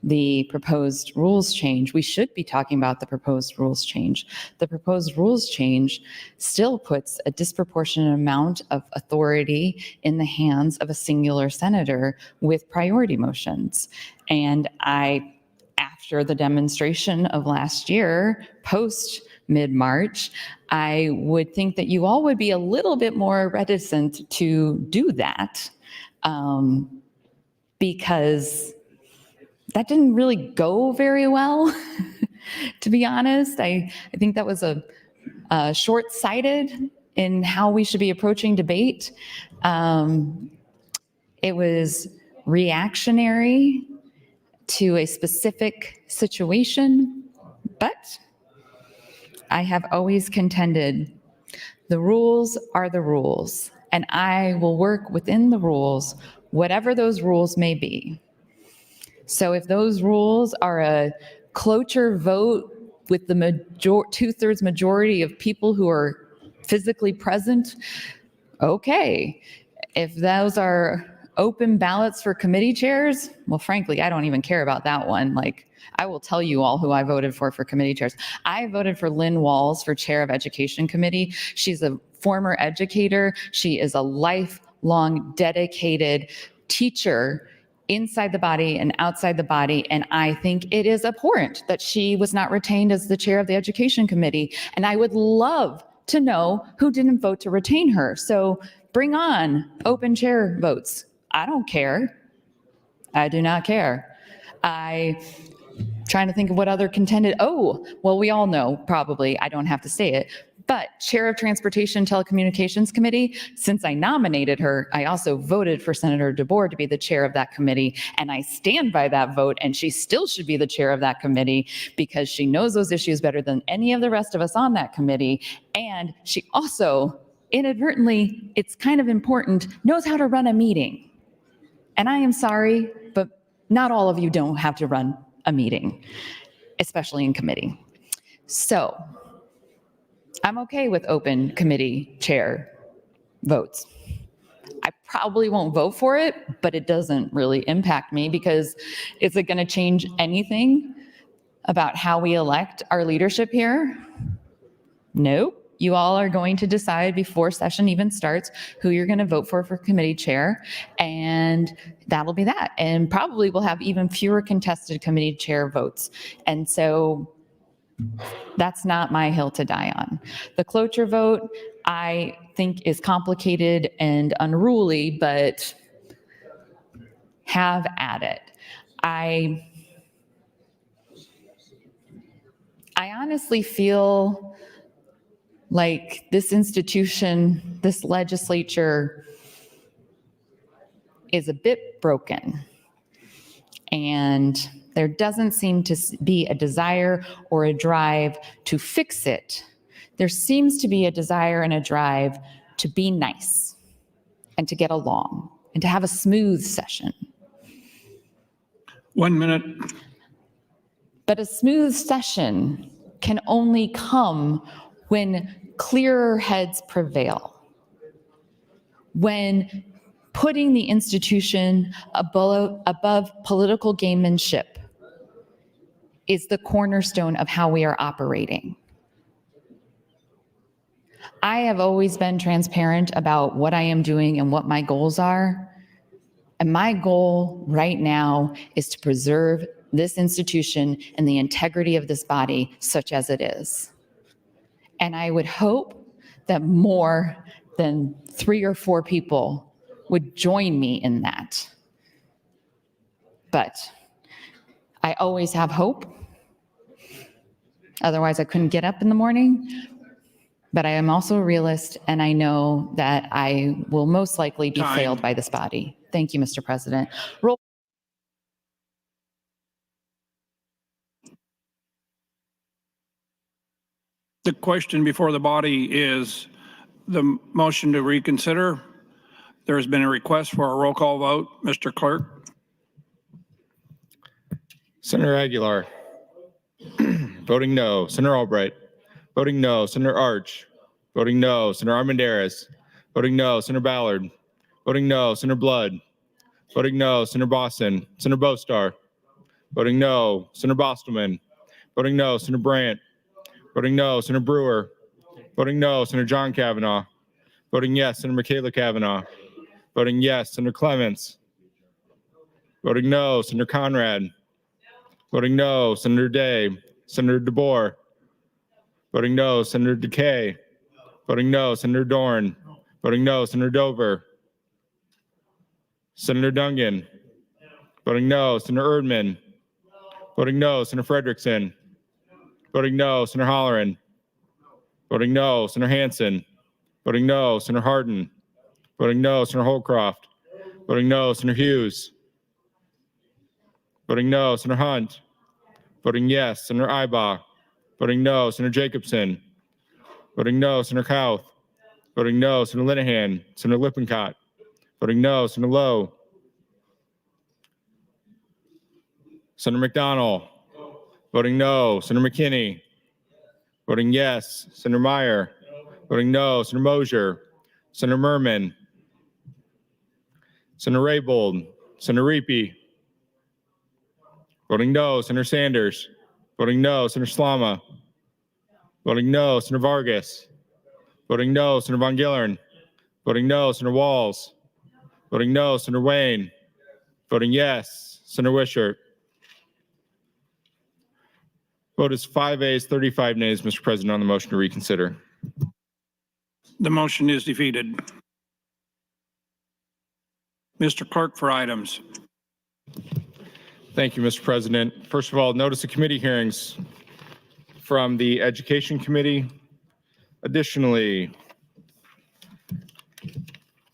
the proposed rules change. We should be talking about the proposed rules change. The proposed rules change still puts a disproportionate amount of authority in the hands of a singular senator with priority motions. And after the demonstration of last year, post mid-March, I would think that you all would be a little bit more reticent to do that because that didn't really go very well, to be honest. I think that was a short-sighted in how we should be approaching debate. It was reactionary to a specific situation, but I have always contended the rules are the rules, and I will work within the rules, whatever those rules may be. So if those rules are a cloture vote with the 2/3 majority of people who are physically present, okay. If those are open ballots for committee chairs, well, frankly, I don't even care about that one. Like, I will tell you all who I voted for committee chairs. I voted for Lynn Walls for chair of Education Committee. She's a former educator. She is a lifelong dedicated teacher inside the body and outside the body. And I think it is abhorrent that she was not retained as the chair of the Education Committee. And I would love to know who didn't vote to retain her. So bring on open chair votes. I don't care. I do not care. Trying to think of what other contended. Oh, well, we all know probably, I don't have to say it, but Chair of Transportation Telecommunications Committee, since I nominated her, I also voted for Senator DeBoer to be the chair of that committee. And I stand by that vote, and she still should be the chair of that committee because she knows those issues better than any of the rest of us on that committee. And she also inadvertently, it's kind of important, knows how to run a meeting. And I am sorry, but not all of you don't have to run a meeting, especially in committee. So I'm okay with open committee chair votes. I probably won't vote for it, but it doesn't really impact me because is it going to change anything about how we elect our leadership here? Nope. You all are going to decide before session even starts who you're going to vote for committee chair, and that'll be that. And probably we'll have even fewer contested committee chair votes. And so that's not my hill to die on. The cloture vote, I think, is complicated and unruly, but have at it. I honestly feel like this institution, this legislature is a bit broken. And there doesn't seem to be a desire or a drive to fix it. There seems to be a desire and a drive to be nice and to get along and to have a smooth session. 1 minute. But a smooth session can only come when clearer heads prevail, when putting the institution above political gamemanship is the cornerstone of how we are operating. I have always been transparent about what I am doing and what my goals are. And my goal right now is to preserve this institution and the integrity of this body such as it is. And I would hope that more than 3 or 4 people would join me in that. But I always have hope. Otherwise, I couldn't get up in the morning. But I am also a realist, and I know that I will most likely be failed by this body. Thank you, Mr. President. Roll. The question before the body is the motion to reconsider. There has been a request for a roll call vote. Mr. Clerk. Senator Aguilar. Voting no. Senator Albright. Voting no. Senator Arch. Voting no. Senator Armendariz. Voting no. Senator Ballard. Voting no. Senator Blood. Voting no. Senator Boston. Senator Bostar. Voting no. Senator Bostelman. Voting no. Senator Brandt. Voting no. Senator Brewer. Voting no. Senator John Kavanaugh. Voting yes. Senator Michaela Kavanaugh. Voting yes. Senator Clements. Voting no. Senator Conrad. Voting no. Senator Day. Senator DeBoer. Voting no. Senator DeKay. Voting no. Senator Dorn. Voting no. Senator Dover. Senator Dungan. Voting no. Senator Erdman. Voting no. Senator Frederickson. Voting no. Senator Holleran. Voting no. Senator Hansen. Voting no. Senator Hardin. Voting no. Senator Holcroft. Voting no. Senator Hughes. Voting no. Senator Hunt. Voting yes. Senator Ibach. Voting no. Senator Jacobson. Voting no. Senator Kauth. Voting no. Senator Linehan. Senator Lippincott. Voting no. Senator Lowe. Senator McDonald. Voting no. Senator McKinney. Voting yes. Senator Meyer. Voting no. Senator Mosier. Senator Merman. Senator Raybold. Senator Reapy. Voting no. Senator Sanders. Voting no. Senator Slama. Voting no. Senator Vargas. Voting no. Senator Von Gillern. Voting no. Senator Walls. Voting no. Senator Wayne. Voting yes. Senator Wishart. Vote is 5 ayes, 35 nays, Mr. President, on the motion to reconsider. The motion is defeated. Mr. Clerk for items. Thank you, Mr. President. First of all, notice of committee hearings from the Education Committee. Additionally,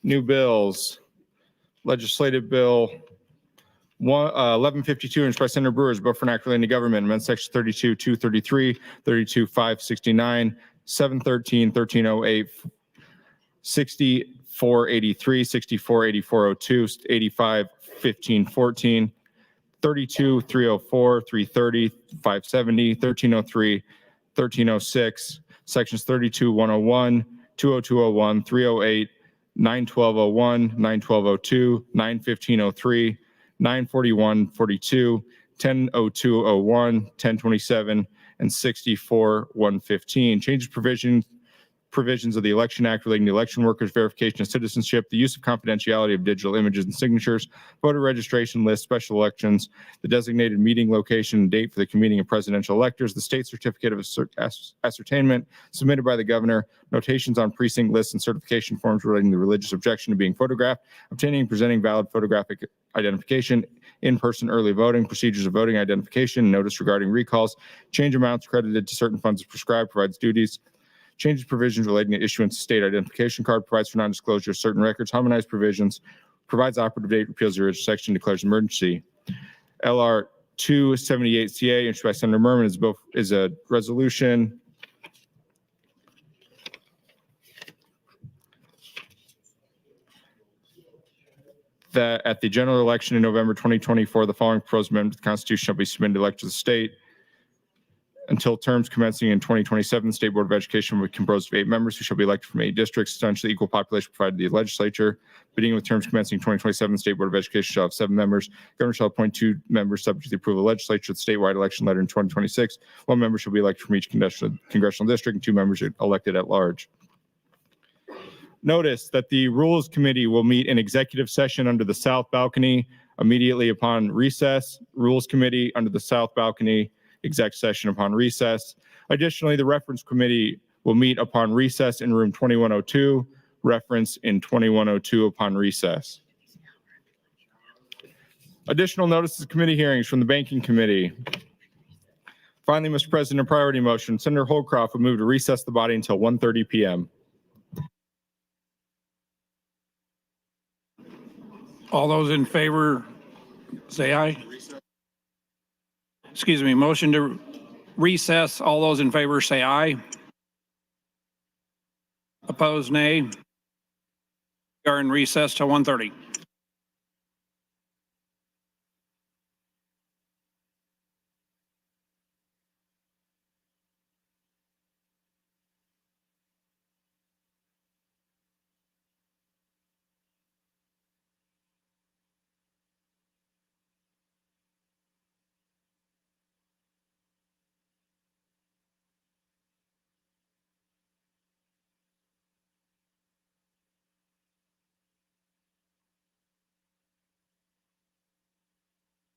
new bills, legislative bill 1152 introduced by Senator Brewer, bill for an act relating to government, amend section 32-233, 32-569, 713, 1308, 6483, 648402, 85 1514, 32 304, 330, 570, 1303, 1306, sections 32 101, 20201, 308, 91201, 91202, 91503, 94142, 100201, 1027, and 64115. Changes provisions of the Election Act relating to election workers' verification of citizenship, the use of confidentiality of digital images and signatures, voter registration lists, special elections, the designated meeting location and date for the convening of presidential electors, the state certificate of ascertainment submitted by the governor, notations on precinct lists and certification forms relating to religious objection to being photographed, obtaining and presenting valid photographic identification, in-person early voting, procedures of voting identification, notice regarding recalls, change amounts credited to certain funds as prescribed, provides duties, changes provisions relating to issuance of state identification card, provides for non-disclosure of certain records, harmonized provisions, provides operative date, repeals the original section, declares emergency. LR 278CA, introduced by Senator Merman, is a resolution that at the general election in November 2024, the following proposed amendment to the Constitution shall be submitted to elect to the state. Until terms commencing in 2027, the State Board of Education will be composed of 8 members who shall be elected from 8 districts, essentially equal population provided to the legislature. Beginning with terms commencing in 2027, the State Board of Education shall have 7 members. Governor shall appoint 2 members subject to the approval of the legislature at the statewide election later in 2026. 1 member shall be elected from each congressional district and 2 members are elected at large. Notice that the Rules Committee will meet in executive session under the south balcony immediately upon recess. Rules Committee under the south balcony, exec session upon recess. Additionally, the Reference Committee will meet upon recess in room 2102, reference in 2102 upon recess. Additional notices of committee hearings from the Banking Committee. Finally, Mr. President, a priority motion. Senator Holcroft would move to recess the body until 1:30 p.m. All those in favor, say aye. Excuse me, motion to recess. All those in favor, say aye. Opposed, nay. We are in recess till 1:30.